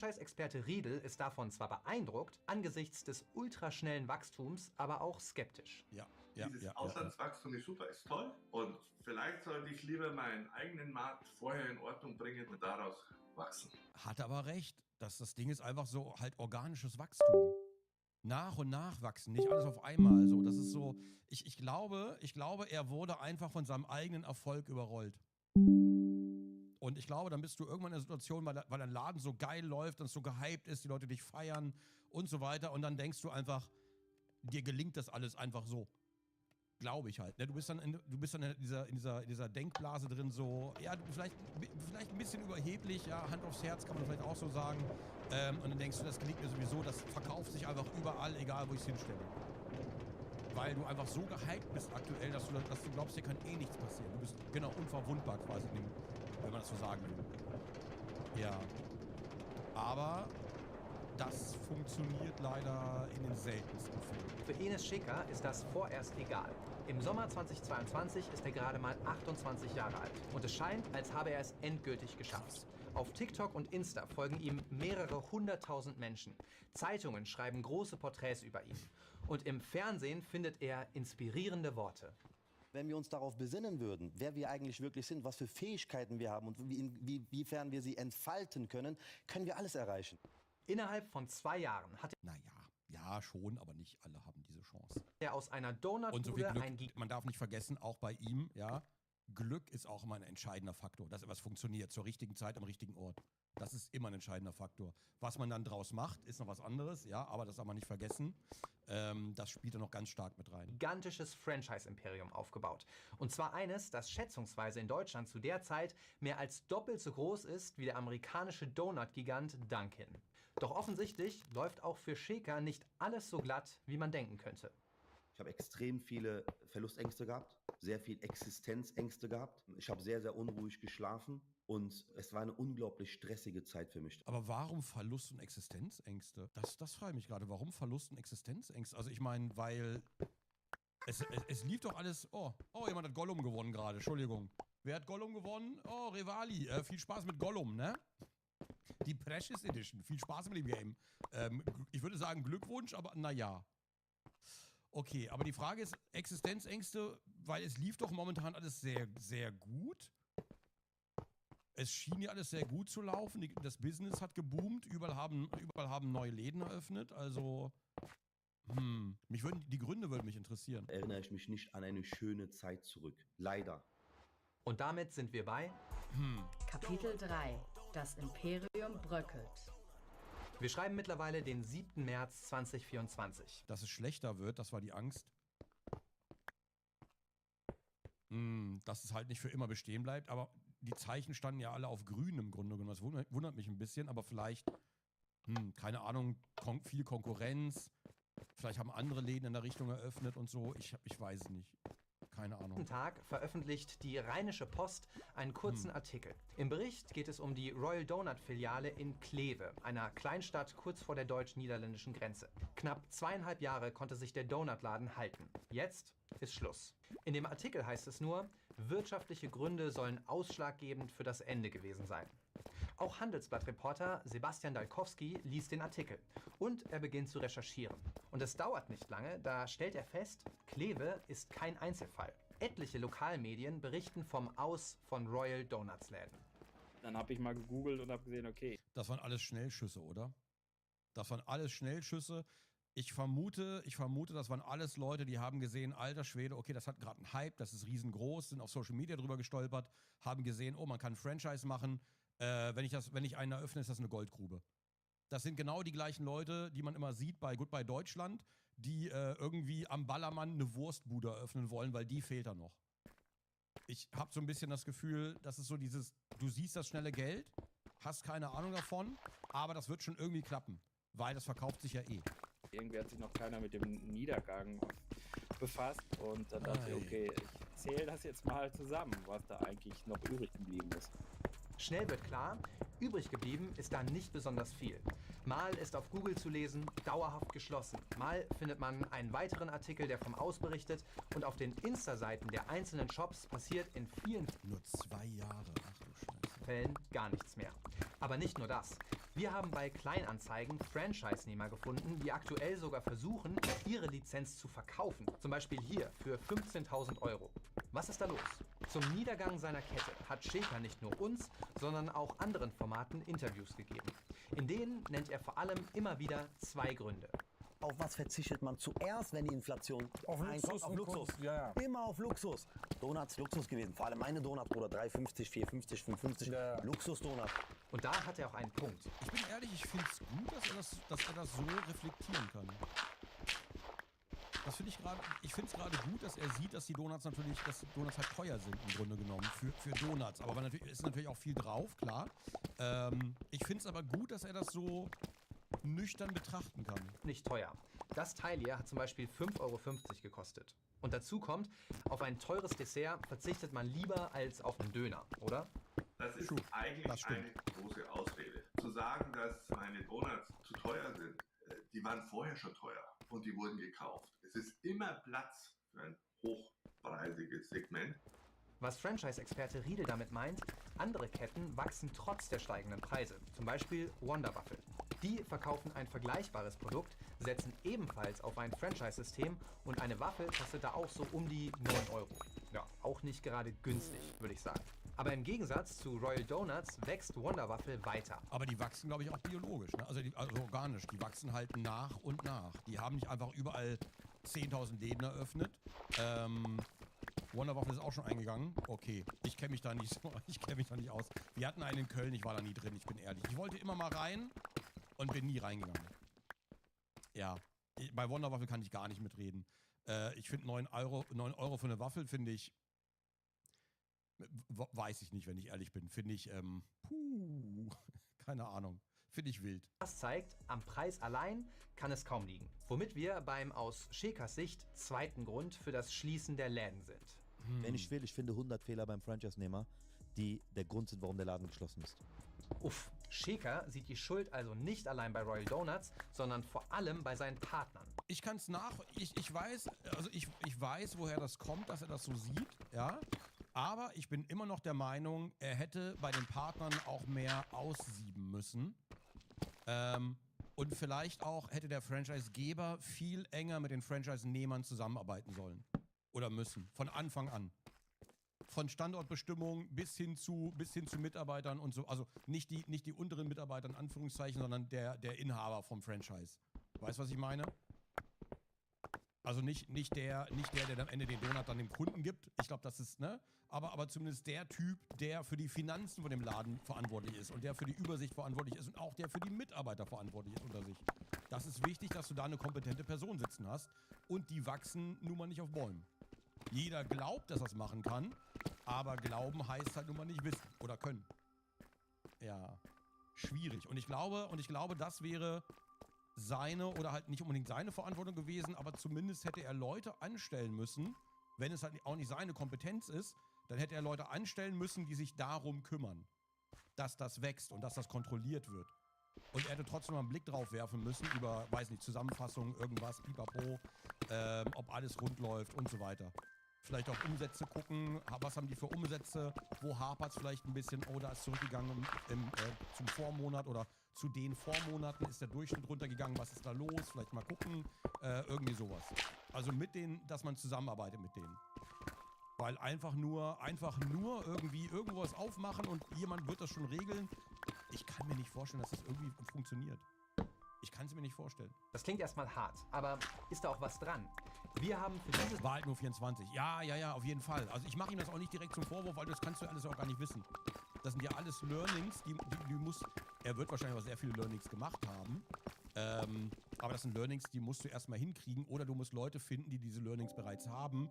Franchise-Experte Riedel ist davon zwar beeindruckt, angesichts des ultraschnellen Wachstums, aber auch skeptisch. Dieses Auslandswachstum ist super, ist toll. Und vielleicht sollte ich lieber meinen eigenen Markt vorher in Ordnung bringen und daraus wachsen. Hat aber recht. Das Ding ist einfach so halt organisches Wachstum. Nach und nach wachsen, nicht alles auf einmal. So, das ist so, ich glaube, er wurde einfach von seinem eigenen Erfolg überrollt. Und ich glaube, dann bist du irgendwann in der Situation, weil dein Laden so geil läuft und so gehypt ist, die Leute dich feiern und so weiter. Und dann denkst du einfach, dir gelingt das alles einfach so. Glaube ich halt. Ne? Du bist dann in dieser Denkblase drin, so, ja, vielleicht ein bisschen überheblich, ja, Hand aufs Herz kann man vielleicht auch so sagen. Und dann denkst du, das gelingt mir sowieso, das verkauft sich einfach überall, egal wo ich es hinstelle. Weil du einfach so gehypt bist aktuell, dass du glaubst, dir kann eh nichts passieren. Du bist genau unverwundbar quasi, wenn man das so sagen will. Ja. Aber das funktioniert leider in den seltensten Fällen. Für Enes Schicker ist das vorerst egal. Im Sommer 2022 ist er gerade mal 28 Jahre alt. Und es scheint, als habe er es endgültig geschafft. Auf TikTok und Insta folgen ihm mehrere 100.000 Menschen. Zeitungen schreiben große Porträts über ihn. Und im Fernsehen findet er inspirierende Worte. Wenn wir uns darauf besinnen würden, wer wir eigentlich wirklich sind, was für Fähigkeiten wir haben und inwiefern wir sie entfalten können, können wir alles erreichen. Innerhalb von 2 Jahren hat Ja, schon, aber nicht alle haben diese Chance. er aus einer Donutbude Und so viel ein Glück, man darf nicht vergessen, auch bei ihm, ja, Glück ist auch immer ein entscheidender Faktor, dass etwas funktioniert, zur richtigen Zeit am richtigen Ort. Das ist immer ein entscheidender Faktor. Was man dann draus macht, ist noch was anderes, ja, aber das darf man nicht vergessen. Das spielt da noch ganz stark mit rein. Gigantisches Franchise-Imperium aufgebaut. Und zwar eines, das schätzungsweise in Deutschland zu der Zeit mehr als doppelt so groß ist wie der amerikanische Donut-Gigant Dunkin'. Doch offensichtlich läuft auch für Schicker nicht alles so glatt, wie man denken könnte. Ich habe extrem viele Verlustängste gehabt, sehr viel Existenzängste gehabt. Ich habe sehr, sehr unruhig geschlafen und es war eine unglaublich stressige Zeit für mich. Aber warum Verlust und Existenzängste? Das frage ich mich gerade. Warum Verlust und Existenzängste? Also ich meine, weil es lief doch alles... Oh, jemand hat Gollum gewonnen gerade. Entschuldigung. Wer hat Gollum gewonnen? Oh, Rivali. Viel Spaß mit Gollum, ne? Die Precious Edition. Viel Spaß mit dem Game. Ich würde sagen Glückwunsch, aber naja. Okay, aber die Frage ist Existenzängste, weil es lief doch momentan alles sehr, sehr gut. Es schien ja alles sehr gut zu laufen. Das Business hat geboomt. Überall haben neue Läden eröffnet. Also, die Gründe würden mich interessieren. Erinnere ich mich nicht an eine schöne Zeit zurück. Leider. Und damit sind wir bei Kapitel 3. Das Imperium bröckelt. Wir schreiben mittlerweile den 7. März 2024. Dass es schlechter wird, das war die Angst. Dass es halt nicht für immer bestehen bleibt, aber die Zeichen standen ja alle auf grün im Grunde genommen. Das wundert mich ein bisschen, aber vielleicht, keine Ahnung, viel Konkurrenz. Vielleicht haben andere Läden in der Richtung eröffnet und so. Ich weiß es nicht. Keine Ahnung. Am Tag veröffentlicht die Rheinische Post einen kurzen Artikel. Im Bericht geht es um die Royal Donut Filiale in Kleve, einer Kleinstadt kurz vor der deutsch-niederländischen Grenze. Knapp 2,5 Jahre konnte sich der Donutladen halten. Jetzt ist Schluss. In dem Artikel heißt es nur, wirtschaftliche Gründe sollen ausschlaggebend für das Ende gewesen sein. Auch Handelsblatt-Reporter Sebastian Dalkowski liest den Artikel und er beginnt zu recherchieren. Und es dauert nicht lange, da stellt er fest, Kleve ist kein Einzelfall. Etliche Lokalmedien berichten vom Aus von Royal Donuts Läden. Dann habe ich mal gegoogelt und habe gesehen, okay. Das waren alles Schnellschüsse, oder? Das waren alles Schnellschüsse. Ich vermute, das waren alles Leute, die haben gesehen, alter Schwede, okay, das hat gerade einen Hype, das ist riesengroß, sind auf Social Media drüber gestolpert, haben gesehen, oh, man kann ein Franchise machen. Wenn ich einen eröffne, ist das eine Goldgrube. Das sind genau die gleichen Leute, die man immer sieht bei Goodbye Deutschland, die irgendwie am Ballermann eine Wurstbude eröffnen wollen, weil die fehlt da noch. Ich habe so ein bisschen das Gefühl, das ist so dieses, du siehst das schnelle Geld, hast keine Ahnung davon, aber das wird schon irgendwie klappen, weil das verkauft sich ja eh. Irgendwie hat sich noch keiner mit dem Niedergang befasst und dann dachte ich, okay, ich zähle das jetzt mal zusammen, was da eigentlich noch übrig geblieben ist. Schnell wird klar, übrig geblieben ist da nicht besonders viel. Mal ist auf Google zu lesen, dauerhaft geschlossen. Mal findet man einen weiteren Artikel, der vom Aus berichtet. Und auf den Insta-Seiten der einzelnen Shops passiert in vielen Nur 2 Jahre, ach du Scheiße. Fällen gar nichts mehr. Aber nicht nur das. Wir haben bei Kleinanzeigen Franchise-Nehmer gefunden, die aktuell sogar versuchen, ihre Lizenz zu verkaufen. Zum Beispiel hier für 15.000 €. Was ist da los? Zum Niedergang seiner Kette hat Shaker nicht nur uns, sondern auch anderen Formaten Interviews gegeben. In denen nennt er vor allem immer wieder 2 Gründe. Auf was verzichtet man zuerst, wenn die Inflation reinkommt? Auf Luxus. Ja. Immer auf Luxus. Donuts Luxus gewesen. Vor allem meine Donuts, Bruder, 3,50, 4,50, 5,50. Ja. Luxus-Donut. Und da hat er auch einen Punkt. Ich bin ehrlich, ich finde es gut, dass er das so reflektieren kann. Das finde ich finde es gerade gut, dass er sieht, dass die Donuts halt teuer sind im Grunde genommen für Donuts. Aber ist natürlich auch viel drauf, klar. Ich finde es aber gut, dass er das so nüchtern betrachten kann. Nicht teuer. Das Teil hier hat zum Beispiel 5,50 € gekostet. Und dazu kommt, auf ein teures Dessert verzichtet man lieber als auf einen Döner, oder? Das ist eigentlich eine große Ausrede. Zu sagen, dass meine Donuts zu teuer sind, die waren vorher schon teuer und die wurden gekauft. Es ist immer Platz für ein hochpreisiges Segment. Was Franchise-Experte Riedel damit meint, andere Ketten wachsen trotz der steigenden Preise. Zum Beispiel Wonder Waffle. Die verkaufen ein vergleichbares Produkt, setzen ebenfalls auf ein Franchise-System und eine Waffel kostet da auch so um die 9 €. Ja, auch nicht gerade günstig, würde ich sagen. Aber im Gegensatz zu Royal Donuts wächst Wonder Waffle weiter. Aber die wachsen, glaube ich, auch biologisch, ne? Also organisch. Die wachsen halt nach und nach. Die haben nicht einfach überall 10.000 Läden eröffnet. Wonder Waffle ist auch schon eingegangen. Okay, ich kenne mich da nicht aus. Wir hatten einen in Köln, ich war da nie drin, ich bin ehrlich. Ich wollte immer mal rein und bin nie reingegangen. Ja, bei Wonder Waffle kann ich gar nicht mitreden. Ich finde 9 € für eine Waffel, finde ich, weiß ich nicht, wenn ich ehrlich bin. Finde ich, keine Ahnung. Finde ich wild. Das zeigt, am Preis allein kann es kaum liegen. Womit wir beim aus Shakers Sicht zweiten Grund für das Schließen der Läden sind. Wenn ich will, ich finde 100 Fehler beim Franchise-Nehmer, die der Grund sind, warum der Laden geschlossen ist. Uff, Shaker sieht die Schuld also nicht allein bei Royal Donuts, sondern vor allem bei seinen Partnern. Ich kann es ich weiß, woher das kommt, dass er das so sieht, ja. Aber ich bin immer noch der Meinung, er hätte bei den Partnern auch mehr aussieben müssen. Und vielleicht auch hätte der Franchise-Geber viel enger mit den Franchise-Nehmern zusammenarbeiten sollen. Oder müssen. Von Anfang an. Von Standortbestimmung bis hin zu Mitarbeitern und so. Also nicht die unteren Mitarbeiter in Anführungszeichen, sondern der Inhaber vom Franchise. Weißt du, was ich meine? Also nicht der am Ende den Donut dann dem Kunden gibt. Ich glaube, das ist, ne? Aber zumindest der Typ, der für die Finanzen von dem Laden verantwortlich ist und der für die Übersicht verantwortlich ist und auch der für die Mitarbeiter verantwortlich ist unter sich. Das ist wichtig, dass du da eine kompetente Person sitzen hast und die wachsen nun mal nicht auf Bäumen. Jeder glaubt, dass er es machen kann, aber glauben heißt halt nun mal nicht wissen oder können. Ja, schwierig. Und ich glaube, das wäre seine oder halt nicht unbedingt seine Verantwortung gewesen, aber zumindest hätte er Leute anstellen müssen, wenn es halt auch nicht seine Kompetenz ist, dann hätte er Leute anstellen müssen, die sich darum kümmern, dass das wächst und dass das kontrolliert wird. Und er hätte trotzdem mal einen Blick drauf werfen müssen über, weiß nicht, Zusammenfassung, irgendwas, pipapo, ob alles rund läuft und so weiter. Vielleicht auch Umsätze gucken, was haben die für Umsätze, wo hapert es vielleicht ein bisschen, oh, da ist zurückgegangen zum Vormonat oder zu den Vormonaten ist der Durchschnitt runtergegangen, was ist da los, vielleicht mal gucken, irgendwie sowas. Also mit denen, dass man zusammenarbeitet mit denen. Weil einfach nur irgendwie irgendwas aufmachen und jemand wird das schon regeln, ich kann mir nicht vorstellen, dass das irgendwie funktioniert. Ich kann es mir nicht vorstellen. Das klingt erstmal hart, aber ist da auch was dran? Wir haben für dieses... War halt nur 24. Ja, auf jeden Fall. Also ich mache ihm das auch nicht direkt zum Vorwurf, weil das kannst du alles auch gar nicht wissen. Das sind ja alles Learnings, die muss... Er wird wahrscheinlich auch sehr viele Learnings gemacht haben. Aber das sind Learnings, die musst du erstmal hinkriegen oder du musst Leute finden, die diese Learnings bereits haben.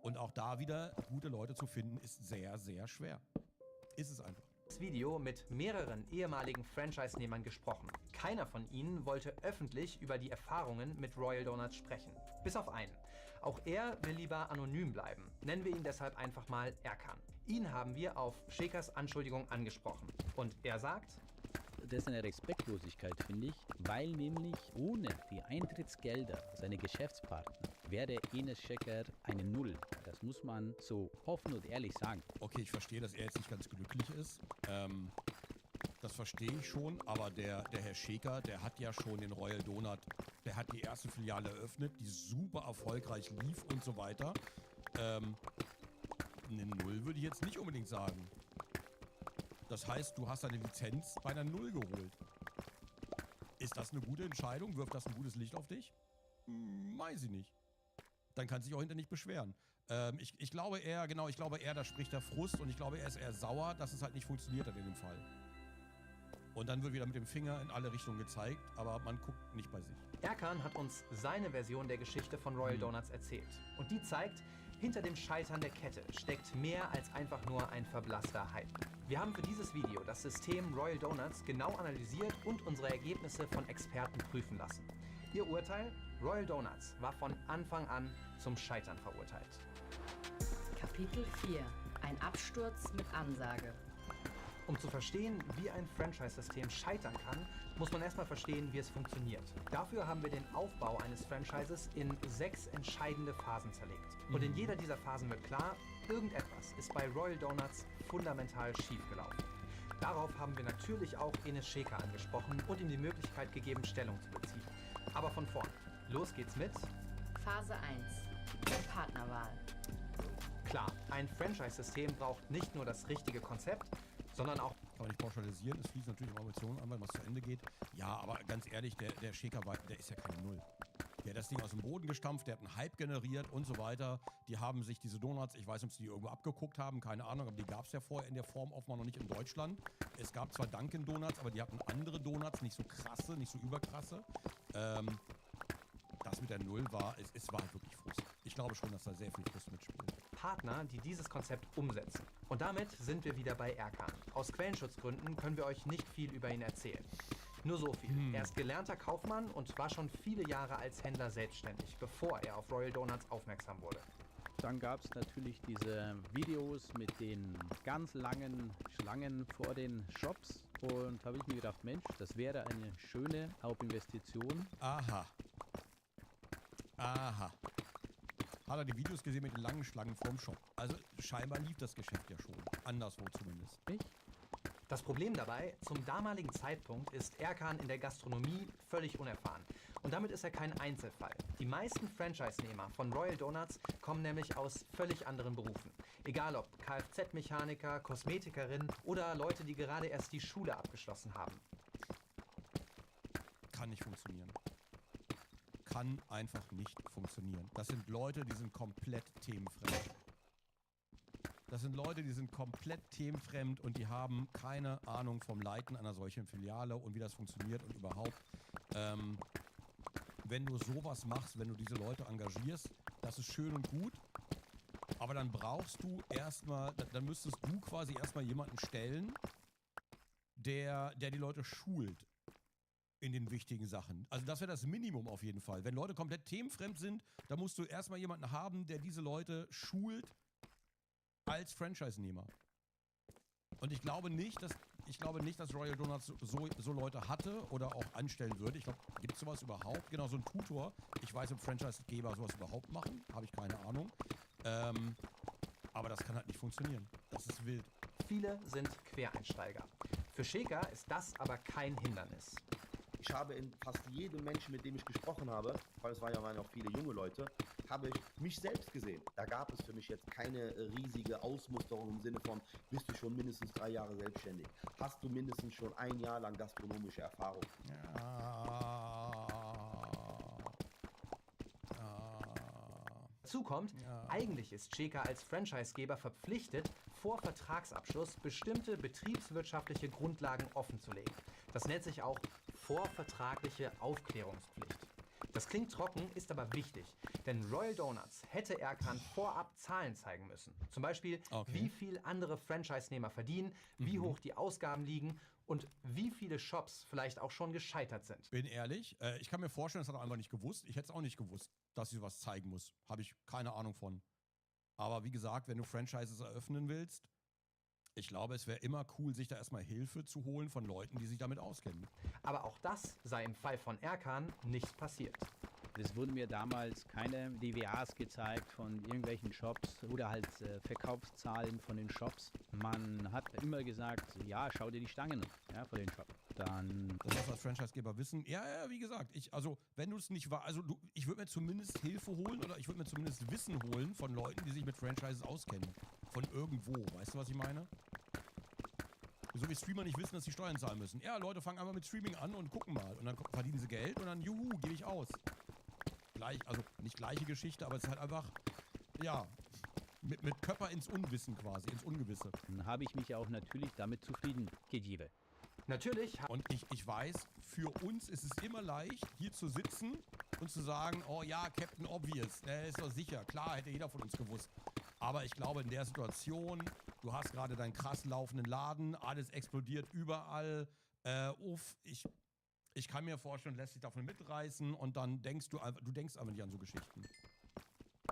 Und auch da wieder gute Leute zu finden, ist sehr, sehr schwer. Ist es einfach. Video mit mehreren ehemaligen Franchise-Nehmern gesprochen. Keiner von ihnen wollte öffentlich über die Erfahrungen mit Royal Donuts sprechen. Bis auf einen. Auch er will lieber anonym bleiben. Nennen wir ihn deshalb einfach mal Erkan. Ihn haben wir auf Shakers Anschuldigung angesprochen. Und er sagt... Das ist eine Respektlosigkeit, finde ich, weil nämlich ohne die Eintrittsgelder seiner Geschäftspartner wäre Enes Shaker eine Null. Das muss man so offen und ehrlich sagen. Okay, ich verstehe, dass er jetzt nicht ganz glücklich ist. Das verstehe ich schon, aber der Herr Scheker, der hat ja schon den Royal Donut, der hat die erste Filiale eröffnet, die super erfolgreich lief und so weiter. Eine Null würde ich jetzt nicht unbedingt sagen. Das heißt, du hast deine Lizenz bei einer Null geholt. Ist das eine gute Entscheidung? Wirft das ein gutes Licht auf dich? Weiß ich nicht. Dann kann sich auch hinter nicht beschweren. Ich glaube eher, da spricht der Frust und ich glaube, er ist eher sauer, dass es halt nicht funktioniert hat in dem Fall. Und dann wird wieder mit dem Finger in alle Richtungen gezeigt, aber man guckt nicht bei sich. Erkan hat uns seine Version der Geschichte von Royal Donuts erzählt. Und die zeigt, hinter dem Scheitern der Kette steckt mehr als einfach nur ein verblasster Hype. Wir haben für dieses Video das System Royal Donuts genau analysiert und unsere Ergebnisse von Experten prüfen lassen. Ihr Urteil? Royal Donuts war von Anfang an zum Scheitern verurteilt. Kapitel 4. Ein Absturz mit Ansage. Um zu verstehen, wie ein Franchise-System scheitern kann, muss man erstmal verstehen, wie es funktioniert. Dafür haben wir den Aufbau eines Franchises in 6 entscheidende Phasen zerlegt. Und in jeder dieser Phasen wird klar, irgendetwas ist bei Royal Donuts fundamental schiefgelaufen. Darauf haben wir natürlich auch Enes Scheker angesprochen und ihm die Möglichkeit gegeben, Stellung zu beziehen. Aber von vorn. Los geht's mit Phase 1. Partnerwahl. Klar, ein Franchise-System braucht nicht nur das richtige Konzept, sondern auch... Kann man nicht pauschalisieren, es fließt natürlich Emotionen an, weil was zu Ende geht. Ja, aber ganz ehrlich, der Scheker, der ist ja keine Null. Der hat das Ding aus dem Boden gestampft, der hat einen Hype generiert und so weiter. Die haben sich diese Donuts, ich weiß nicht, ob sie die irgendwo abgeguckt haben, keine Ahnung, aber die gab es ja vorher in der Form offenbar noch nicht in Deutschland. Es gab zwar Dunkin' Donuts, aber die hatten andere Donuts, nicht so krasse, nicht so überkrasse. Das mit der Null war, es war halt wirklich Frust. Ich glaube schon, dass da sehr viel Frust mitspielt. Partner, die dieses Konzept umsetzen. Und damit sind wir wieder bei Erkan. Aus Quellenschutzgründen können wir euch nicht viel über ihn erzählen. Nur so viel. Er ist gelernter Kaufmann und war schon viele Jahre als Händler selbstständig, bevor er auf Royal Donuts aufmerksam wurde. Dann gab es natürlich diese Videos mit den ganz langen Schlangen vor den Shops. Und habe ich mir gedacht, Mensch, das wäre eine schöne Hauptinvestition. Aha. Hat er die Videos gesehen mit den langen Schlangen vorm Shop? Also scheinbar lief das Geschäft ja schon. Anderswo zumindest. Nicht? Das Problem dabei, zum damaligen Zeitpunkt ist Erkan in der Gastronomie völlig unerfahren. Und damit ist er kein Einzelfall. Die meisten Franchise-Nehmer von Royal Donuts kommen nämlich aus völlig anderen Berufen. Egal ob Kfz-Mechaniker, Kosmetikerin oder Leute, die gerade erst die Schule abgeschlossen haben. Kann nicht funktionieren. Kann einfach nicht funktionieren. Das sind Leute, die sind komplett themenfremd. Und die haben keine Ahnung vom Leiten einer solchen Filiale und wie das funktioniert und überhaupt. Wenn du sowas machst, wenn du diese Leute engagierst, das ist schön und gut. Aber dann brauchst du erstmal, dann müsstest du quasi erstmal jemanden stellen, der die Leute schult in den wichtigen Sachen. Also das wäre das Minimum auf jeden Fall. Wenn Leute komplett themenfremd sind, dann musst du erstmal jemanden haben, der diese Leute schult als Franchise-Nehmer. Und ich glaube nicht, dass Royal Donuts so Leute hatte oder auch anstellen würde. Ich glaube, gibt es sowas überhaupt? Genau, so ein Tutor. Ich weiß, ob Franchise-Geber sowas überhaupt machen. Habe ich keine Ahnung. Aber das kann halt nicht funktionieren. Das ist wild. Viele sind Quereinsteiger. Für Scheker ist das aber kein Hindernis. Ich habe in fast jedem Menschen, mit dem ich gesprochen habe, weil es waren ja auch viele junge Leute, habe ich mich selbst gesehen. Da gab es für mich jetzt keine riesige Ausmusterung im Sinne von, bist du schon mindestens 3 Jahre selbstständig? Hast du mindestens schon 1 Jahr lang gastronomische Erfahrung? Dazu kommt, eigentlich ist Scheker als Franchisegeber verpflichtet, vor Vertragsabschluss bestimmte betriebswirtschaftliche Grundlagen offenzulegen. Das nennt sich auch vorvertragliche Aufklärungspflicht. Das klingt trocken, ist aber wichtig, denn Royal Donuts hätte Erkan vorab Zahlen zeigen müssen. Zum Beispiel, wie viel andere Franchise-Nehmer verdienen, wie hoch die Ausgaben liegen und wie viele Shops vielleicht auch schon gescheitert sind. Bin ehrlich, ich kann mir vorstellen, das hat er einfach nicht gewusst. Ich hätte es auch nicht gewusst, dass sie sowas zeigen muss. Habe ich keine Ahnung von. Aber wie gesagt, wenn du Franchises eröffnen willst, ich glaube, es wäre immer cool, sich da erstmal Hilfe zu holen von Leuten, die sich damit auskennen. Aber auch das sei im Fall von Erkan nicht passiert. Es wurden mir damals keine DWAs gezeigt von irgendwelchen Shops oder halt Verkaufszahlen von den Shops. Man hat immer gesagt, ja, schau dir die Stangen an, von den Shops. Dann Das muss als Franchisegeber wissen. Ja, wie gesagt, wenn du es nicht war, ich würde mir zumindest Hilfe holen oder ich würde mir zumindest Wissen holen von Leuten, die sich mit Franchises auskennen. Von irgendwo, weißt du, was ich meine? So wie Streamer nicht wissen, dass sie Steuern zahlen müssen. Ja, Leute fangen einfach mit Streaming an und gucken mal. Und dann verdienen sie Geld und dann, juhu, gebe ich aus. Nicht gleiche Geschichte, aber es ist halt einfach, ja, mit Körper ins Unwissen quasi, ins Ungewisse. Dann habe ich mich auch natürlich damit zufrieden gegeben. Natürlich. Und ich weiß, für uns ist es immer leicht, hier zu sitzen und zu sagen, oh ja, Captain Obvious, ist doch sicher, klar, hätte jeder von uns gewusst. Aber ich glaube, in der Situation, du hast gerade deinen krass laufenden Laden, alles explodiert überall, ich kann mir vorstellen, lässt sich davon mitreißen und dann denkst du einfach nicht an so Geschichten.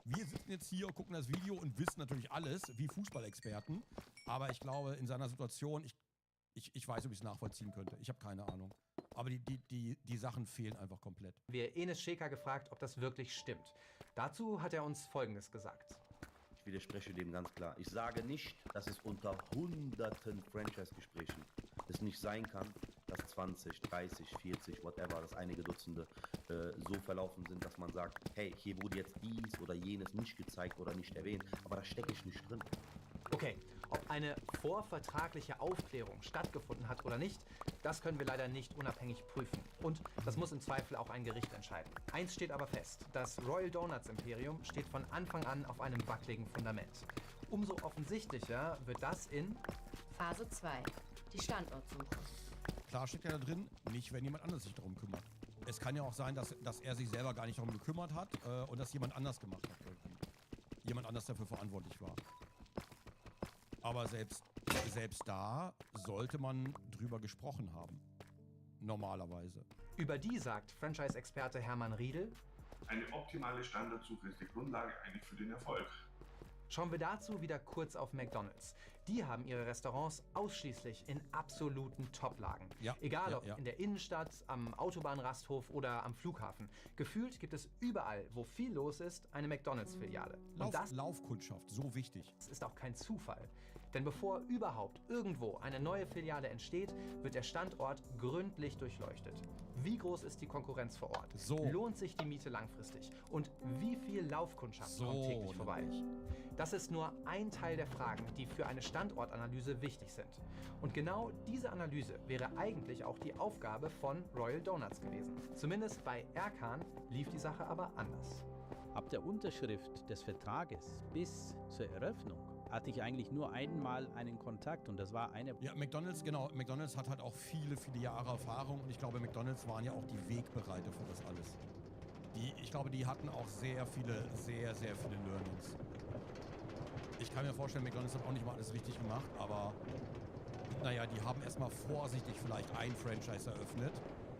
Wir sitzen jetzt hier, gucken das Video und wissen natürlich alles, wie Fußballexperten, aber ich glaube, in seiner Situation, ich weiß, ob ich es nachvollziehen könnte. Ich habe keine Ahnung. Aber die Sachen fehlen einfach komplett. Wir Enes Scheker gefragt, ob das wirklich stimmt. Dazu hat er uns Folgendes gesagt. Ich widerspreche dem ganz klar. Ich sage nicht, dass es unter hunderten Franchise-Gesprächen es nicht sein kann, dass 20, 30, 40, whatever, dass einige Dutzende so verlaufen sind, dass man sagt, hey, hier wurde jetzt dies oder jenes nicht gezeigt oder nicht erwähnt, aber da stecke ich nicht drin. Okay, ob eine vorvertragliche Aufklärung stattgefunden hat oder nicht, das können wir leider nicht unabhängig prüfen. Und das muss im Zweifel auch ein Gericht entscheiden. Eins steht aber fest, das Royal Donuts Imperium steht von Anfang an auf einem wackeligen Fundament. Umso offensichtlicher wird das in Phase 2. Die Standortsuche. Klar steckt ja da drin, nicht wenn jemand anders sich darum kümmert. Es kann ja auch sein, dass er sich selber gar nicht darum gekümmert hat und das jemand anders gemacht hat. Irgendwie. Jemand anders dafür verantwortlich war. Aber selbst da sollte man drüber gesprochen haben. Normalerweise. Über die sagt Franchise-Experte Hermann Riedel: Eine optimale Standardsuche ist die Grundlage eigentlich für den Erfolg. Schauen wir dazu wieder kurz auf McDonald's. Die haben ihre Restaurants ausschließlich in absoluten Top-Lagen. Ja, Egal ob in der Innenstadt, am Autobahnrasthof oder am Flughafen. Gefühlt gibt es überall, wo viel los ist, eine McDonald's-Filiale. Laufkundschaft, so wichtig. Das ist auch kein Zufall. Denn bevor überhaupt irgendwo eine neue Filiale entsteht, wird der Standort gründlich durchleuchtet. Wie groß ist die Konkurrenz vor Ort? Lohnt sich die Miete langfristig? Und wie viel Laufkundschaft kommt täglich vorbei? Das ist nur ein Teil der Fragen, die für eine Standortanalyse wichtig sind. Und genau diese Analyse wäre eigentlich auch die Aufgabe von Royal Donuts gewesen. Zumindest bei Erkan lief die Sache aber anders. Ab der Unterschrift des Vertrages bis zur Eröffnung hatte ich eigentlich nur einmal einen Kontakt und das war eine... Ja, McDonald's, genau. McDonald's hat halt auch viele, viele Jahre Erfahrung und ich glaube, McDonald's waren ja auch die Wegbereiter für das alles. Ich glaube, die hatten auch sehr viele Learnings. Ich kann mir vorstellen, McDonald's hat auch nicht mal alles richtig gemacht, aber naja, die haben erstmal vorsichtig vielleicht ein Franchise eröffnet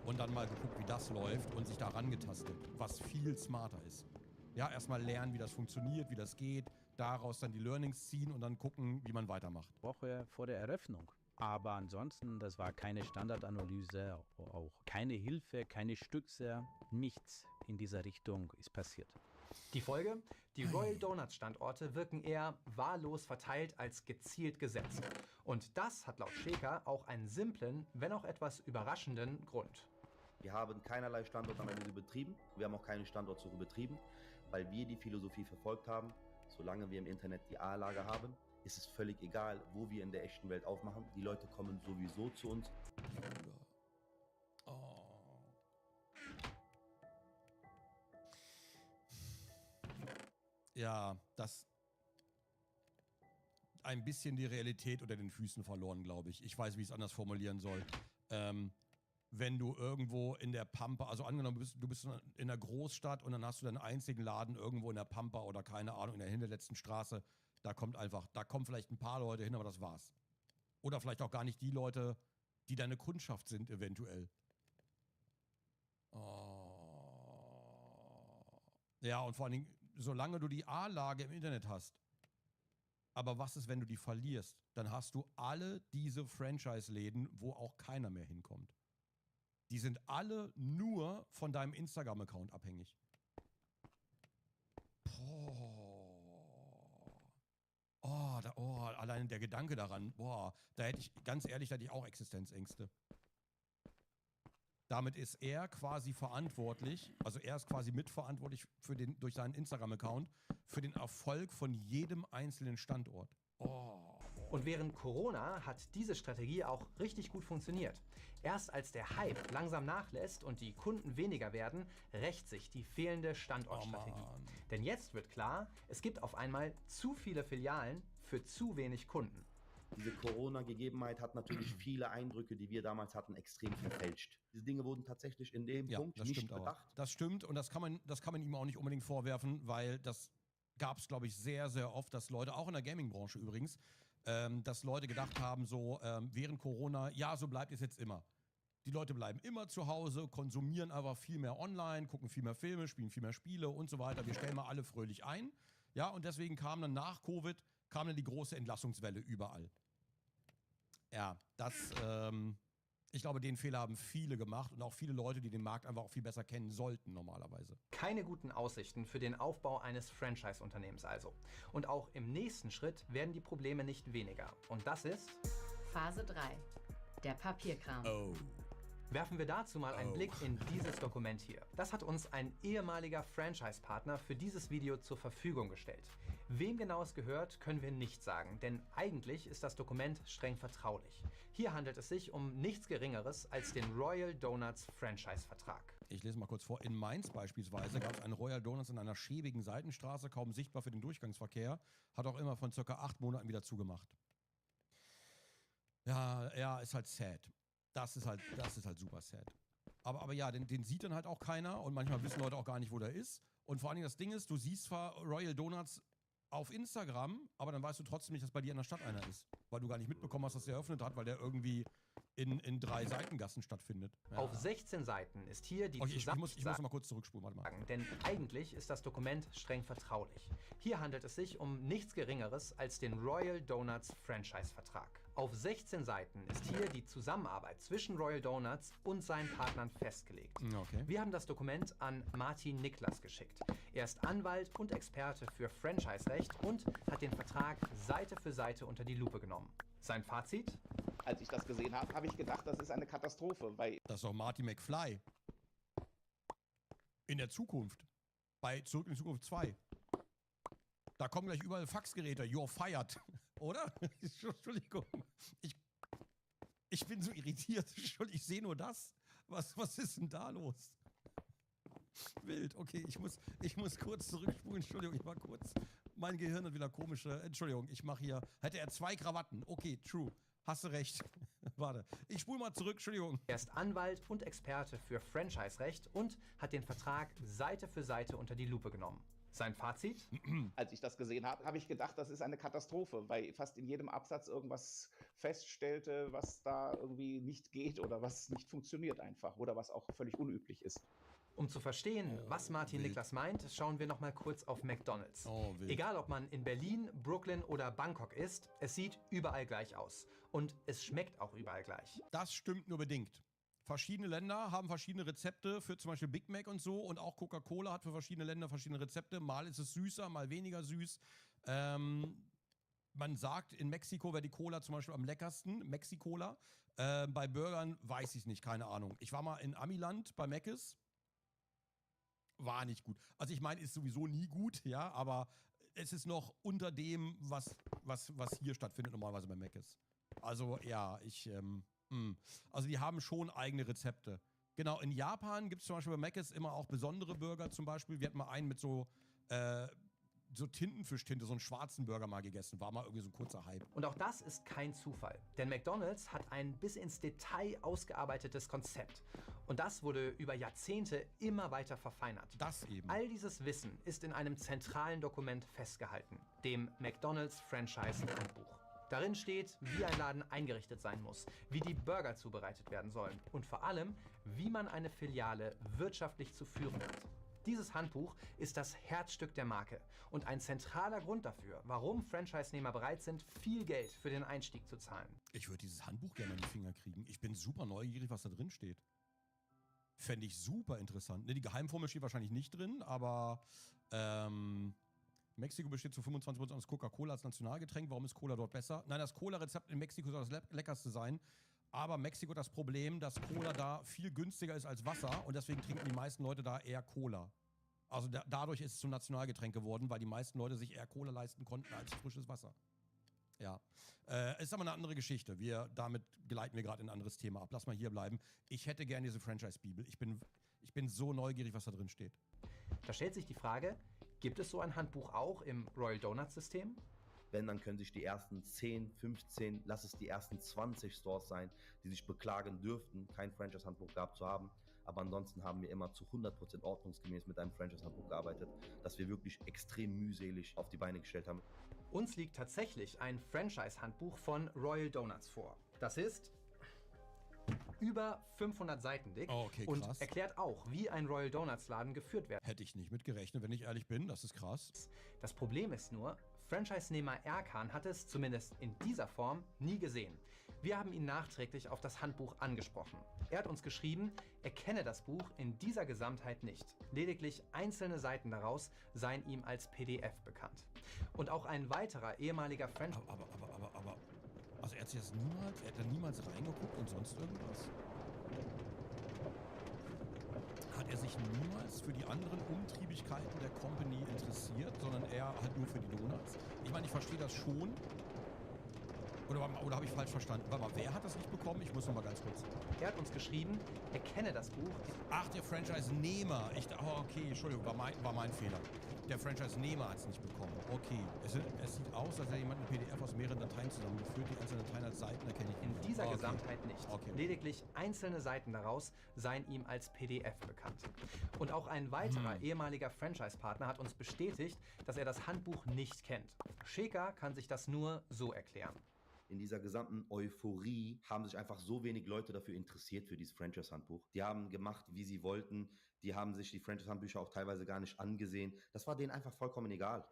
und dann mal geguckt, wie das läuft und sich da rangetastet, was viel smarter ist. Ja, erstmal lernen, wie das funktioniert, wie das geht, daraus dann die Learnings ziehen und dann gucken, wie man weitermacht. Woche vor der Eröffnung. Aber ansonsten, das war keine Standardanalyse, auch keine Hilfe, keine Stütze, nichts in dieser Richtung ist passiert. Die Folge? Die Royal Donuts Standorte wirken eher wahllos verteilt als gezielt gesetzt. Und das hat laut Scheker auch einen simplen, wenn auch etwas überraschenden Grund. Wir haben keinerlei Standortanalyse betrieben, wir haben auch keine Standortsuche betrieben, weil wir die Philosophie verfolgt haben, solange wir im Internet die A-Lage haben, ist es völlig egal, wo wir in der echten Welt aufmachen. Die Leute kommen sowieso zu uns. Ja, das ein bisschen die Realität unter den Füßen verloren, glaube ich. Ich weiß, wie ich es anders formulieren soll. Wenn du irgendwo in der Pampa, also angenommen, du bist in der Großstadt und dann hast du deinen einzigen Laden irgendwo in der Pampa oder keine Ahnung, in der hinterletzten Straße, da kommen vielleicht ein paar Leute hin, aber das war's. Oder vielleicht auch gar nicht die Leute, die deine Kundschaft sind, eventuell. Ja, und vor allen Dingen, solange du die A-Lage im Internet hast, aber was ist, wenn du die verlierst? Dann hast du alle diese Franchise-Läden, wo auch keiner mehr hinkommt. Die sind alle nur von deinem Instagram-Account abhängig. Allein der Gedanke daran, da hätte ich, ganz ehrlich, da hätte ich auch Existenzängste. Damit ist er quasi verantwortlich, also er ist quasi mitverantwortlich durch seinen Instagram-Account für den Erfolg von jedem einzelnen Standort. Und während Corona hat diese Strategie auch richtig gut funktioniert. Erst als der Hype langsam nachlässt und die Kunden weniger werden, rächt sich die fehlende Standortstrategie. Denn jetzt wird klar, es gibt auf einmal zu viele Filialen für zu wenig Kunden. Diese Corona-Gegebenheit hat natürlich viele Eindrücke, die wir damals hatten, extrem verfälscht. Diese Dinge wurden tatsächlich in dem Punkt nicht bedacht. Das stimmt und das kann man ihm auch nicht unbedingt vorwerfen, weil das gab es, glaube ich, sehr, sehr oft, dass Leute, auch in der Gaming-Branche übrigens, dass Leute gedacht haben, so während Corona, ja, so bleibt es jetzt immer. Die Leute bleiben immer zu Hause, konsumieren aber viel mehr online, gucken viel mehr Filme, spielen viel mehr Spiele und so weiter. Wir stellen mal alle fröhlich ein. Ja, und deswegen kam dann nach Covid, die große Entlassungswelle überall. Ja, ich glaube, den Fehler haben viele gemacht und auch viele Leute, die den Markt einfach auch viel besser kennen sollten normalerweise. Keine guten Aussichten für den Aufbau eines Franchise-Unternehmens also. Und auch im nächsten Schritt werden die Probleme nicht weniger. Und das ist Phase 3. Der Papierkram. Werfen wir dazu mal einen Blick in dieses Dokument hier. Das hat uns ein ehemaliger Franchise-Partner für dieses Video zur Verfügung gestellt. Wem genau es gehört, können wir nicht sagen, denn eigentlich ist das Dokument streng vertraulich. Hier handelt es sich um nichts Geringeres als den Royal Donuts Franchise-Vertrag. Ich lese mal kurz vor. In Mainz beispielsweise gab es einen Royal Donuts in einer schäbigen Seitenstraße, kaum sichtbar für den Durchgangsverkehr, hat auch immer von ca. 8 Monaten wieder zugemacht. Ja, ist halt sad. Das ist halt super sad. Aber ja, den sieht dann halt auch keiner und manchmal wissen Leute auch gar nicht, wo der ist. Und vor allen Dingen das Ding ist, du siehst zwar Royal Donuts auf Instagram, aber dann weißt du trotzdem nicht, dass bei dir in der Stadt einer ist. Weil du gar nicht mitbekommen hast, dass der eröffnet hat, weil der irgendwie in 3 Seitengassen stattfindet. Ja. Auf 16 Seiten ist hier die ich muss mal kurz zurückspulen, warte mal. Denn eigentlich ist das Dokument streng vertraulich. Hier handelt es sich um nichts Geringeres als den Royal Donuts Franchise-Vertrag. Auf 16 Seiten ist hier die Zusammenarbeit zwischen Royal Donuts und seinen Partnern festgelegt. Okay. Wir haben das Dokument an Martin Niklas geschickt. Er ist Anwalt und Experte für Franchise-Recht und hat den Vertrag Seite für Seite unter die Lupe genommen. Sein Fazit? Als ich das gesehen habe, habe ich gedacht, das ist eine Katastrophe, weil... Das ist doch Marty McFly. In der Zukunft. Bei Zurück in die Zukunft 2. Da kommen gleich überall Faxgeräte. You're fired. Oder? Entschuldigung. Ich bin so irritiert. Ich sehe nur das. Was ist denn da los? Wild. Okay, ich muss kurz zurückspulen. Entschuldigung, ich war kurz. Mein Gehirn hat wieder komische... Entschuldigung, ich mache hier... Hätte er 2 Krawatten. Okay, true. Hast du recht. Warte, ich spule mal zurück, Entschuldigung. Er ist Anwalt und Experte für Franchise-Recht und hat den Vertrag Seite für Seite unter die Lupe genommen. Sein Fazit? Als ich das gesehen habe, habe ich gedacht, das ist eine Katastrophe, weil fast in jedem Absatz irgendwas feststellte, was da irgendwie nicht geht oder was nicht funktioniert einfach oder was auch völlig unüblich ist. Um zu verstehen, was Martin Niklas meint, schauen wir noch mal kurz auf McDonald's. Egal, ob man in Berlin, Brooklyn oder Bangkok isst, es sieht überall gleich aus. Und es schmeckt auch überall gleich. Das stimmt nur bedingt. Verschiedene Länder haben verschiedene Rezepte für zum Beispiel Big Mac und so. Und auch Coca-Cola hat für verschiedene Länder verschiedene Rezepte. Mal ist es süßer, mal weniger süß. Man sagt, in Mexiko wäre die Cola zum Beispiel am leckersten. Mexikola. Bei Burgern weiß ich es nicht, keine Ahnung. Ich war mal in Amiland bei Mc's. War nicht gut. Also ich meine, ist sowieso nie gut, ja, aber es ist noch unter dem, was hier stattfindet normalerweise bei Mc's. Also ja, also die haben schon eigene Rezepte. Genau, in Japan gibt es zum Beispiel bei Mc's immer auch besondere Burger zum Beispiel. Wir hatten mal einen mit so Tintenfischtinte, so einen schwarzen Burger mal gegessen. War mal irgendwie so ein kurzer Hype. Und auch das ist kein Zufall. Denn McDonald's hat ein bis ins Detail ausgearbeitetes Konzept. Und das wurde über Jahrzehnte immer weiter verfeinert. Das eben. All dieses Wissen ist in einem zentralen Dokument festgehalten, dem McDonald's Franchise Handbuch. Darin steht, wie ein Laden eingerichtet sein muss, wie die Burger zubereitet werden sollen und vor allem, wie man eine Filiale wirtschaftlich zu führen hat. Dieses Handbuch ist das Herzstück der Marke und ein zentraler Grund dafür, warum Franchise-Nehmer bereit sind, viel Geld für den Einstieg zu zahlen. Ich würde dieses Handbuch gerne in die Finger kriegen. Ich bin super neugierig, was da drin steht. Fände ich super interessant. Ne, die Geheimformel steht wahrscheinlich nicht drin, aber Mexiko besteht zu 25% aus Coca-Cola als Nationalgetränk. Warum ist Cola dort besser? Nein, das Cola-Rezept in Mexiko soll das leckerste sein. Aber Mexiko hat das Problem, dass Cola da viel günstiger ist als Wasser. Und deswegen trinken die meisten Leute da eher Cola. Also dadurch ist es zum Nationalgetränk geworden, weil die meisten Leute sich eher Cola leisten konnten als frisches Wasser. Ja, ist aber eine andere Geschichte. Damit gleiten wir gerade in ein anderes Thema ab. Lass mal hier bleiben. Ich hätte gerne diese Franchise-Bibel. Ich bin so neugierig, was da drin steht. Da stellt sich die Frage, gibt es so ein Handbuch auch im Royal Donuts-System? Wenn, dann können sich die ersten 10, 15, lass es die ersten 20 Stores sein, die sich beklagen dürften, kein Franchise-Handbuch gehabt zu haben. Aber ansonsten haben wir immer zu 100% ordnungsgemäß mit einem Franchise-Handbuch gearbeitet, das wir wirklich extrem mühselig auf die Beine gestellt haben. Uns liegt tatsächlich ein Franchise-Handbuch von Royal Donuts vor. Das ist über 500 Seiten dick und erklärt auch, wie ein Royal Donuts Laden geführt wird. Hätte ich nicht mit gerechnet, wenn ich ehrlich bin. Das ist krass. Das Problem ist nur, Franchise-Nehmer Erkan hat es, zumindest in dieser Form, nie gesehen. Wir haben ihn nachträglich auf das Handbuch angesprochen. Er hat uns geschrieben, er kenne das Buch in dieser Gesamtheit nicht. Lediglich einzelne Seiten daraus seien ihm als PDF bekannt. Und auch ein weiterer ehemaliger Franchise... Aber... Also er hat da niemals reingeguckt und sonst irgendwas? Hat er sich niemals für die anderen Umtriebigkeiten der Company interessiert, sondern er halt nur für die Donuts? Ich meine, ich verstehe das schon. Oder habe ich falsch verstanden? Warte mal, wer hat das nicht bekommen? Ich muss noch mal ganz kurz. Er hat uns geschrieben, er kenne das Buch. Ach, der Franchise-Nehmer. Okay, Entschuldigung, war mein Fehler. Der Franchise-Nehmer hat es nicht bekommen. Okay. Es sieht aus, als hätte jemand eine PDF aus mehreren Dateien zusammengeführt. Die einzelnen Dateien als Seiten erkenne ich. In dieser Gesamtheit nicht. Lediglich einzelne Seiten daraus seien ihm als PDF bekannt. Und auch ein weiterer ehemaliger Franchise-Partner hat uns bestätigt, dass er das Handbuch nicht kennt. Shekhar kann sich das nur so erklären. In dieser gesamten Euphorie haben sich einfach so wenig Leute dafür interessiert für dieses Franchise-Handbuch. Die haben gemacht, wie sie wollten. Die haben sich die Franchise-Handbücher auch teilweise gar nicht angesehen. Das war denen einfach vollkommen egal.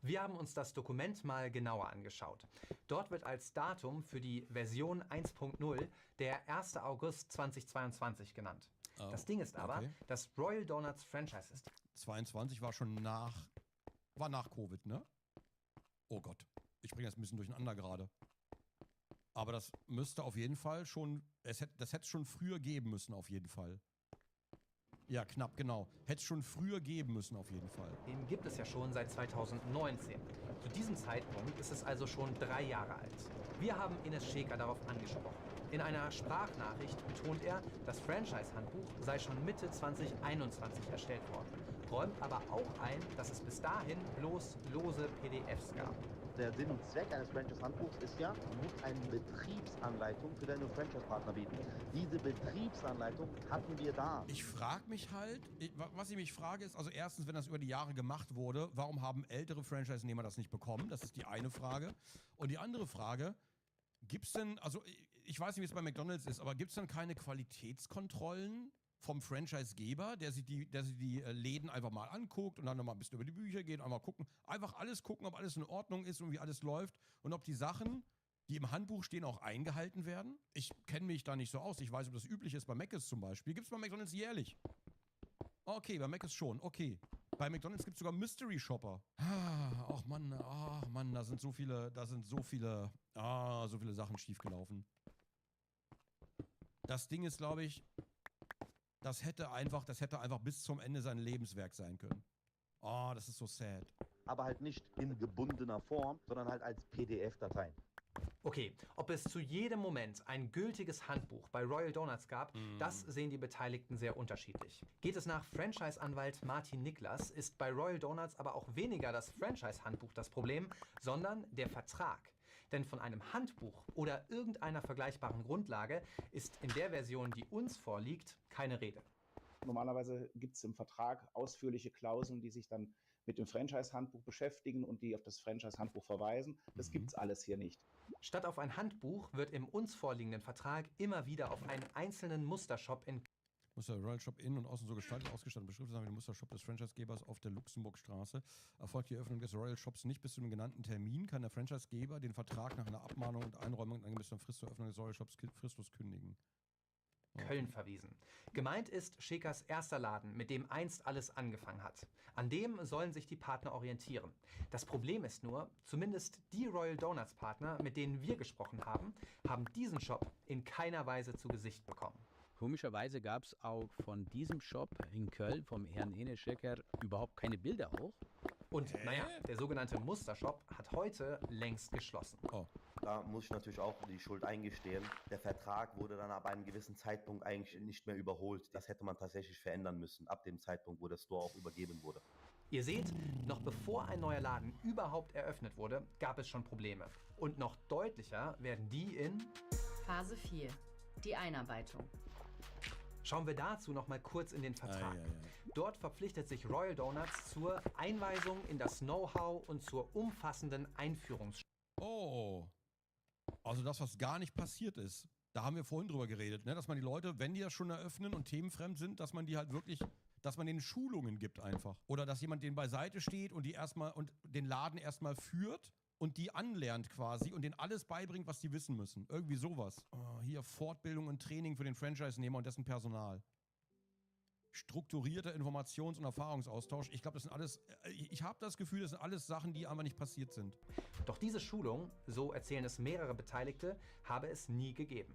Wir haben uns das Dokument mal genauer angeschaut. Dort wird als Datum für die Version 1.0 der 1. August 2022 genannt. Das Ding ist aber, das Royal Donuts Franchise System. 22 war schon nach Covid, ne? Oh Gott, ich bringe das ein bisschen durcheinander gerade. Aber das müsste auf jeden Fall schon, das hätte es schon früher geben müssen, auf jeden Fall. Ja, knapp, genau. Hätte es schon früher geben müssen, auf jeden Fall. Den gibt es ja schon seit 2019. Zu diesem Zeitpunkt ist es also schon 3 Jahre alt. Wir haben Enes Shekhar darauf angesprochen. In einer Sprachnachricht betont er, das Franchise-Handbuch sei schon Mitte 2021 erstellt worden. Räumt aber auch ein, dass es bis dahin bloß lose PDFs gab. Der Sinn und Zweck eines Franchise-Handbuchs ist ja, du musst eine Betriebsanleitung für deine Franchise-Partner bieten. Diese Betriebsanleitung hatten wir da. Ich frage mich halt, was ich mich frage ist, also erstens, wenn das über die Jahre gemacht wurde, warum haben ältere Franchise-Nehmer das nicht bekommen? Das ist die eine Frage. Und die andere Frage, gibt es denn, also ich weiß nicht, wie es bei McDonald's ist, aber gibt es denn keine Qualitätskontrollen vom Franchise-Geber, der sich die Läden einfach mal anguckt und dann nochmal ein bisschen über die Bücher geht, einmal gucken, einfach alles gucken, ob alles in Ordnung ist und wie alles läuft und ob die Sachen, die im Handbuch stehen, auch eingehalten werden? Ich kenne mich da nicht so aus. Ich weiß, ob das üblich ist bei Mc's zum Beispiel. Gibt es bei McDonald's jährlich? Okay, bei Mc's schon, okay. Bei McDonald's gibt es sogar Mystery Shopper. Ach Mann, da sind so viele Sachen schiefgelaufen. Das Ding ist, glaube ich, das hätte einfach bis zum Ende sein Lebenswerk sein können. Oh, das ist so sad. Aber halt nicht in gebundener Form, sondern halt als PDF-Dateien. Okay, ob es zu jedem Moment ein gültiges Handbuch bei Royal Donuts gab, das sehen die Beteiligten sehr unterschiedlich. Geht es nach Franchise-Anwalt Martin Niklas, ist bei Royal Donuts aber auch weniger das Franchise-Handbuch das Problem, sondern der Vertrag. Denn von einem Handbuch oder irgendeiner vergleichbaren Grundlage ist in der Version, die uns vorliegt, keine Rede. Normalerweise gibt es im Vertrag ausführliche Klauseln, die sich dann mit dem Franchise-Handbuch beschäftigen und die auf das Franchise-Handbuch verweisen. Das gibt es alles hier nicht. Statt auf ein Handbuch wird im uns vorliegenden Vertrag immer wieder auf einen einzelnen Mustershop in Muss der Royal Shop innen und außen so gestaltet, ausgestattet, beschriftet sein wie der Mustershop des Franchisegebers auf der Luxemburgstraße. Erfolgt die Eröffnung des Royal Shops nicht bis zu dem genannten Termin, kann der Franchisegeber den Vertrag nach einer Abmahnung und Einräumung in angemessener Frist zur Eröffnung des Royal Shops fristlos kündigen. Köln verwiesen. Gemeint ist Schäkers erster Laden, mit dem einst alles angefangen hat. An dem sollen sich die Partner orientieren. Das Problem ist nur, zumindest die Royal Donuts Partner, mit denen wir gesprochen haben, haben diesen Shop in keiner Weise zu Gesicht bekommen. Komischerweise gab es auch von diesem Shop in Köln, vom Herrn Ene Schäker, überhaupt keine Bilder auch. Und naja, der sogenannte Mustershop hat heute längst geschlossen. Oh. Da muss ich natürlich auch die Schuld eingestehen. Der Vertrag wurde dann ab einem gewissen Zeitpunkt eigentlich nicht mehr überholt. Das hätte man tatsächlich verändern müssen, ab dem Zeitpunkt, wo der Store auch übergeben wurde. Ihr seht, noch bevor ein neuer Laden überhaupt eröffnet wurde, gab es schon Probleme. Und noch deutlicher werden die in Phase 4. Die Einarbeitung. Schauen wir dazu noch mal kurz in den Vertrag. Dort verpflichtet sich Royal Donuts zur Einweisung in das Know-how und zur umfassenden Einführungsschulung. Oh, also das, was gar nicht passiert ist. Da haben wir vorhin drüber geredet, ne? Dass man die Leute, wenn die das schon eröffnen und themenfremd sind, dass man die halt wirklich, dass man denen Schulungen gibt einfach. Oder dass jemand denen beiseite steht und die erstmal und den Laden erstmal führt und die anlernt quasi und denen alles beibringt, was die wissen müssen. Irgendwie sowas. Oh, hier Fortbildung und Training für den Franchise-Nehmer und dessen Personal. Strukturierter Informations- und Erfahrungsaustausch. Ich glaube, das sind alles, ich habe das Gefühl, das sind alles Sachen, die einfach nicht passiert sind. Doch diese Schulung, so erzählen es mehrere Beteiligte, habe es nie gegeben.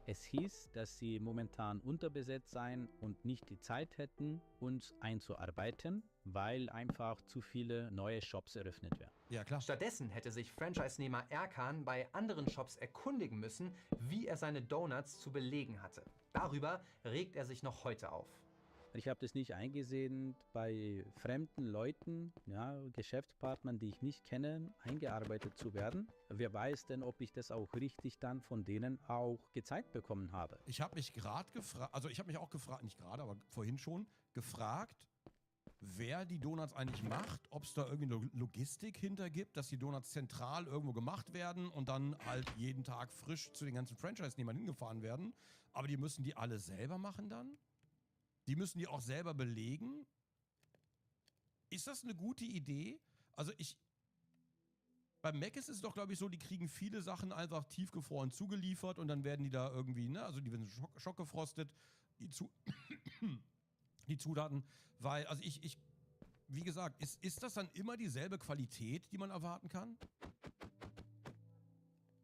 Es hieß, dass sie momentan unterbesetzt seien und nicht die Zeit hätten, uns einzuarbeiten, weil einfach zu viele neue Shops eröffnet werden. Ja, klar. Stattdessen hätte sich Franchise-Nehmer Erkan bei anderen Shops erkundigen müssen, wie er seine Donuts zu belegen hatte. Darüber regt er sich noch heute auf. Ich habe das nicht eingesehen, bei fremden Leuten, ja, Geschäftspartnern, die ich nicht kenne, eingearbeitet zu werden. Wer weiß denn, ob ich das auch richtig dann von denen auch gezeigt bekommen habe. Ich habe mich gerade gefragt, also ich habe mich auch gefragt, nicht gerade, aber vorhin schon, gefragt, wer die Donuts eigentlich macht, ob es da irgendwie eine Logistik hinter gibt, dass die Donuts zentral irgendwo gemacht werden und dann halt jeden Tag frisch zu den ganzen Franchise-Nehmern hingefahren werden. Aber die müssen die alle selber machen dann? Die müssen die auch selber belegen? Ist das eine gute Idee? Also beim Mac ist es doch, glaube ich, so, die kriegen viele Sachen einfach tiefgefroren zugeliefert und dann werden die da irgendwie, ne, also die werden schockgefrostet, die Zutaten, weil, also wie gesagt, ist das dann immer dieselbe Qualität, die man erwarten kann?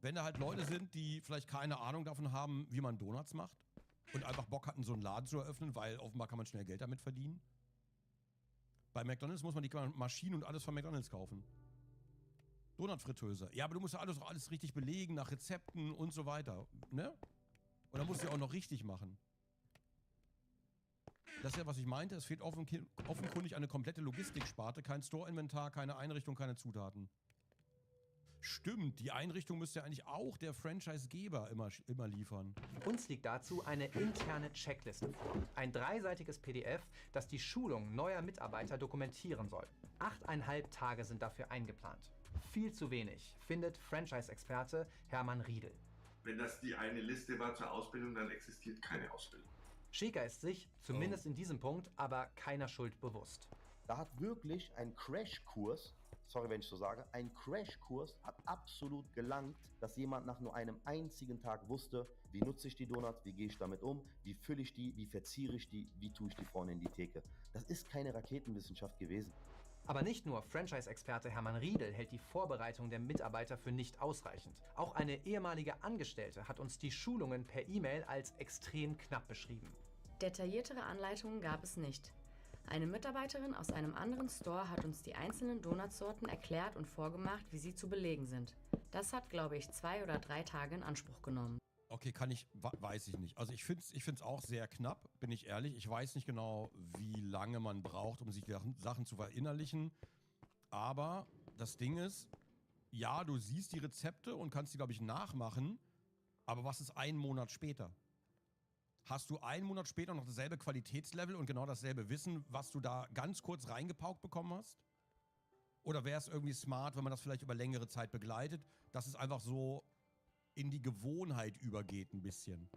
Wenn da halt Leute sind, die vielleicht keine Ahnung davon haben, wie man Donuts macht? Und einfach Bock hatten, so einen Laden zu eröffnen, weil offenbar kann man schnell Geld damit verdienen. Bei McDonald's muss man die Maschinen und alles von McDonald's kaufen. Donutfritteuse. Ja, aber du musst ja alles richtig belegen, nach Rezepten und so weiter. Ne? Und dann musst du ja auch noch richtig machen. Das ist ja, was ich meinte. Es fehlt offenkundig eine komplette Logistiksparte. Kein Store-Inventar, keine Einrichtung, keine Zutaten. Stimmt, die Einrichtung müsste ja eigentlich auch der Franchise-Geber immer liefern. Uns liegt dazu eine interne Checkliste vor. Ein 3-seitiges PDF, das die Schulung neuer Mitarbeiter dokumentieren soll. 8,5 Tage sind dafür eingeplant. Viel zu wenig, findet Franchise-Experte Hermann Riedel. Wenn das die eine Liste war zur Ausbildung, dann existiert keine Ausbildung. Schäker ist sich, zumindest in diesem Punkt, aber keiner Schuld bewusst. Da hat wirklich ein Crashkurs, sorry, wenn ich so sage, ein Crashkurs hat absolut gelangt, dass jemand nach nur einem einzigen Tag wusste, wie nutze ich die Donuts, wie gehe ich damit um, wie fülle ich die, wie verziere ich die, wie tue ich die vorne in die Theke. Das ist keine Raketenwissenschaft gewesen. Aber nicht nur Franchise-Experte Hermann Riedel hält die Vorbereitung der Mitarbeiter für nicht ausreichend. Auch eine ehemalige Angestellte hat uns die Schulungen per E-Mail als extrem knapp beschrieben. Detailliertere Anleitungen gab es nicht. Eine Mitarbeiterin aus einem anderen Store hat uns die einzelnen Donutsorten erklärt und vorgemacht, wie sie zu belegen sind. Das hat, glaube ich, 2 oder 3 Tage in Anspruch genommen. Okay, weiß ich nicht. Also ich find's auch sehr knapp, bin ich ehrlich. Ich weiß nicht genau, wie lange man braucht, um sich die Sachen zu verinnerlichen. Aber das Ding ist, ja, du siehst die Rezepte und kannst die, glaube ich, nachmachen. Aber was ist 1 Monat später? Hast du 1 Monat später noch dasselbe Qualitätslevel und genau dasselbe Wissen, was du da ganz kurz reingepaukt bekommen hast? Oder wäre es irgendwie smart, wenn man das vielleicht über längere Zeit begleitet, dass es einfach so in die Gewohnheit übergeht ein bisschen?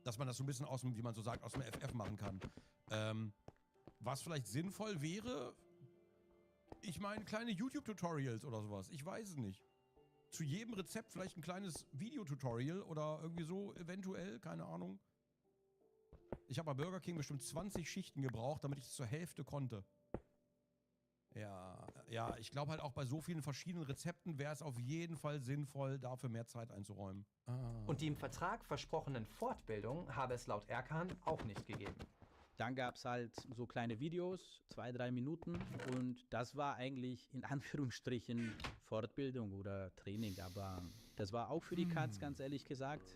Dass man das so ein bisschen aus dem, wie man so sagt, aus dem FF machen kann. Was vielleicht sinnvoll wäre, ich meine, kleine YouTube-Tutorials oder sowas, ich weiß es nicht. Zu jedem Rezept vielleicht ein kleines Videotutorial oder irgendwie so eventuell, keine Ahnung. Ich habe bei Burger King bestimmt 20 Schichten gebraucht, damit ich es zur Hälfte konnte. Ja, ich glaube halt auch bei so vielen verschiedenen Rezepten wäre es auf jeden Fall sinnvoll, dafür mehr Zeit einzuräumen. Und die im Vertrag versprochenen Fortbildungen habe es laut Erkan auch nicht gegeben. Dann gab es halt so kleine Videos, 2-3 Minuten, und das war eigentlich in Anführungsstrichen Fortbildung oder Training, aber das war auch für die Katz, ganz ehrlich gesagt.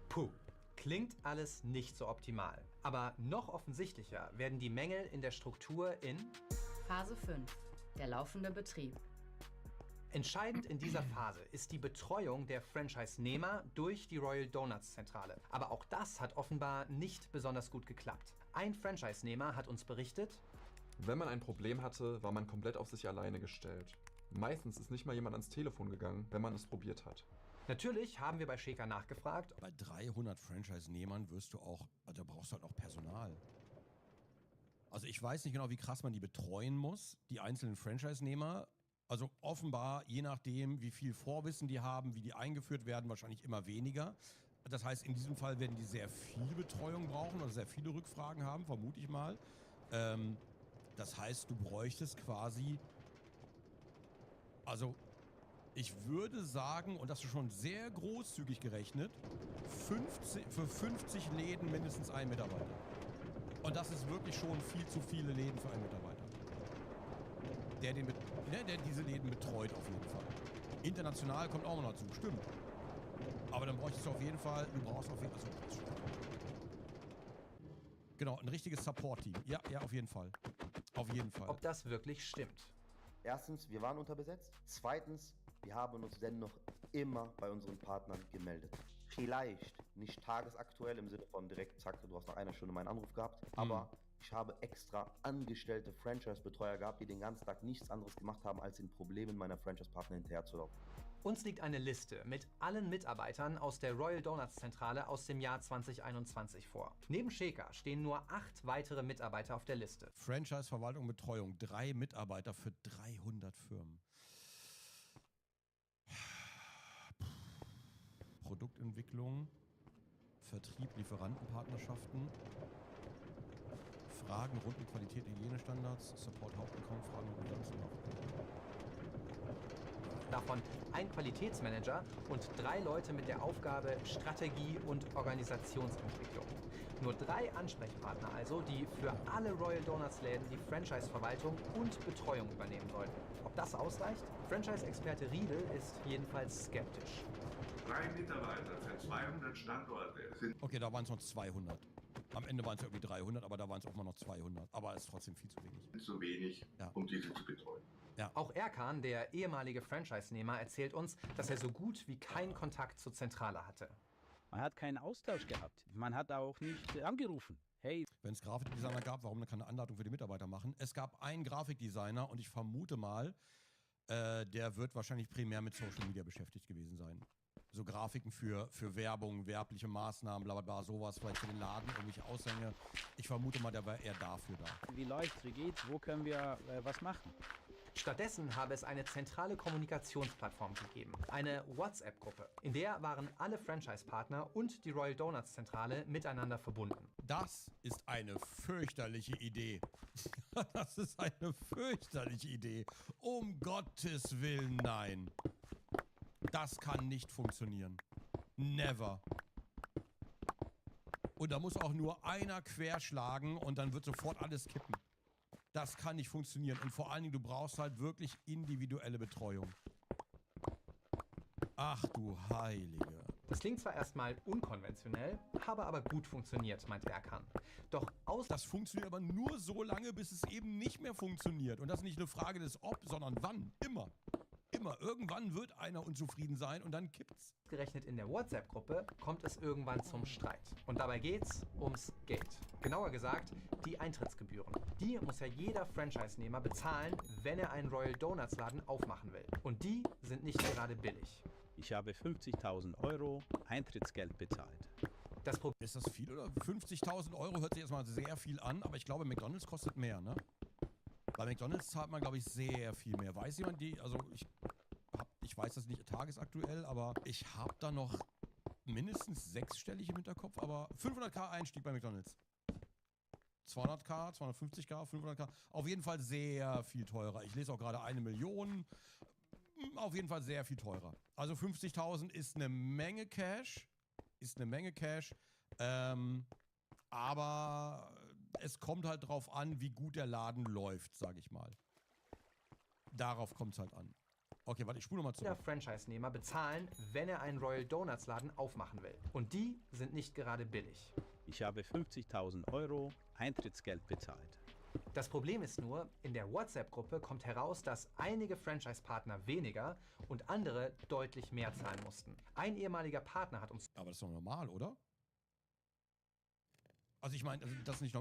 Puh, klingt alles nicht so optimal. Aber noch offensichtlicher werden die Mängel in der Struktur in Phase 5. Der laufende Betrieb. Entscheidend in dieser Phase ist die Betreuung der Franchise-Nehmer durch die Royal Donuts Zentrale. Aber auch das hat offenbar nicht besonders gut geklappt. Ein Franchise-Nehmer hat uns berichtet: Wenn man ein Problem hatte, war man komplett auf sich alleine gestellt. Meistens ist nicht mal jemand ans Telefon gegangen, wenn man es probiert hat. Natürlich haben wir bei Schäker nachgefragt. Bei 300 Franchise-Nehmern da brauchst du halt auch Personal. Also ich weiß nicht genau, wie krass man die betreuen muss, die einzelnen Franchise-Nehmer. Also offenbar, je nachdem, wie viel Vorwissen die haben, wie die eingeführt werden, wahrscheinlich immer weniger. Das heißt, in diesem Fall werden die sehr viel Betreuung brauchen oder sehr viele Rückfragen haben, vermute ich mal. Das heißt, du bräuchtest quasi, also ich würde sagen, und das ist schon sehr großzügig gerechnet, für 50 Läden mindestens ein Mitarbeiter. Und das ist wirklich schon viel zu viele Läden für einen Mitarbeiter. Der diese Läden betreut auf jeden Fall. International kommt auch noch dazu, stimmt. Aber dann brauchst du auf jeden Fall, genau, ein richtiges Support-Team. Ja, auf jeden Fall. Auf jeden Fall. Ob das wirklich stimmt. Erstens, wir waren unterbesetzt. Zweitens, wir haben uns dennoch immer bei unseren Partnern gemeldet. Vielleicht nicht tagesaktuell im Sinne von direkt, zack, du hast nach einer Stunde meinen Anruf gehabt, aber ich habe extra angestellte Franchise-Betreuer gehabt, die den ganzen Tag nichts anderes gemacht haben, als den Problemen meiner Franchise-Partner hinterherzulaufen. Uns liegt eine Liste mit allen Mitarbeitern aus der Royal Donuts Zentrale aus dem Jahr 2021 vor. Neben Schäker stehen nur 8 weitere Mitarbeiter auf der Liste. Franchise, Verwaltung, Betreuung, 3 Mitarbeiter für 300 Firmen. Produktentwicklung, Vertrieb, Lieferantenpartnerschaften, Fragen rund um Qualität, Hygienestandards, Support, Hauptaccount, Fragen und Bilanzen. Davon ein Qualitätsmanager und 3 Leute mit der Aufgabe Strategie und Organisationsentwicklung. Nur 3 Ansprechpartner also, die für alle Royal Donuts Läden die Franchise-Verwaltung und Betreuung übernehmen sollten. Ob das ausreicht? Franchise-Experte Riedel ist jedenfalls skeptisch. 3 Mitarbeiter für 200 Standorte sind... Okay, da waren es noch 200. Am Ende waren es irgendwie 300, aber da waren es auch mal noch 200. Aber es ist trotzdem viel zu wenig. Zu wenig, um diese zu betreuen. Ja. Auch Erkan, der ehemalige Franchise-Nehmer, erzählt uns, dass er so gut wie keinen Kontakt zur Zentrale hatte. Man hat keinen Austausch gehabt. Man hat auch nicht angerufen. Hey. Wenn es Grafikdesigner gab, warum dann keine Anleitung für die Mitarbeiter machen? Es gab einen Grafikdesigner und ich vermute mal, der wird wahrscheinlich primär mit Social Media beschäftigt gewesen sein. So Grafiken für Werbung, werbliche Maßnahmen, bla bla bla, sowas, vielleicht für den Laden, irgendwelche Aushänge. Ich vermute mal, der war eher dafür da. Wie läuft's, wie geht's, wo können wir was machen? Stattdessen habe es eine zentrale Kommunikationsplattform gegeben, eine WhatsApp-Gruppe. In der waren alle Franchise-Partner und die Royal Donuts Zentrale miteinander verbunden. Das ist eine fürchterliche Idee. Das ist eine fürchterliche Idee. Um Gottes Willen, nein. Das kann nicht funktionieren. Never. Und da muss auch nur einer querschlagen und dann wird sofort alles kippen. Das kann nicht funktionieren. Und vor allen Dingen, du brauchst halt wirklich individuelle Betreuung. Ach du Heilige. Das klingt zwar erstmal unkonventionell, habe aber gut funktioniert, meint Erkan. Doch das funktioniert aber nur so lange, bis es eben nicht mehr funktioniert. Und das ist nicht eine Frage des Ob, sondern wann. Immer. Immer. Irgendwann wird einer unzufrieden sein und dann kippt's. Gerechnet in der WhatsApp-Gruppe kommt es irgendwann zum Streit. Und dabei geht's ums Geld. Genauer gesagt, die Eintrittsgebühren. Die muss ja jeder Franchise-Nehmer bezahlen, wenn er einen Royal Donuts Laden aufmachen will. Und die sind nicht gerade billig. Ich habe 50.000 € Eintrittsgeld bezahlt. Ist das viel oder? 50.000 € hört sich erstmal sehr viel an, aber ich glaube, McDonald's kostet mehr, ne? Bei McDonald's zahlt man, glaube ich, sehr viel mehr. Weiß jemand ich weiß das nicht tagesaktuell, aber ich habe da noch mindestens 6-stellig im Hinterkopf, aber 500.000 Einstieg bei McDonald's. 200k, 250k, 500k. Auf jeden Fall sehr viel teurer. Ich lese auch gerade 1 Million. Auf jeden Fall sehr viel teurer. Also 50.000 ist eine Menge Cash. Aber es kommt halt drauf an, wie gut der Laden läuft, sage ich mal. Darauf kommt es halt an. Okay, warte, ich spule nochmal zurück. Der Franchise-Nehmer bezahlen, wenn er einen Royal Donuts Laden aufmachen will. Und die sind nicht gerade billig. Ich habe 50.000 € Eintrittsgeld bezahlt. Das Problem ist nur, in der WhatsApp-Gruppe kommt heraus, dass einige Franchise-Partner weniger und andere deutlich mehr zahlen mussten. Ein ehemaliger Partner hat uns... Aber das ist doch normal, oder? Also ich meine, das ist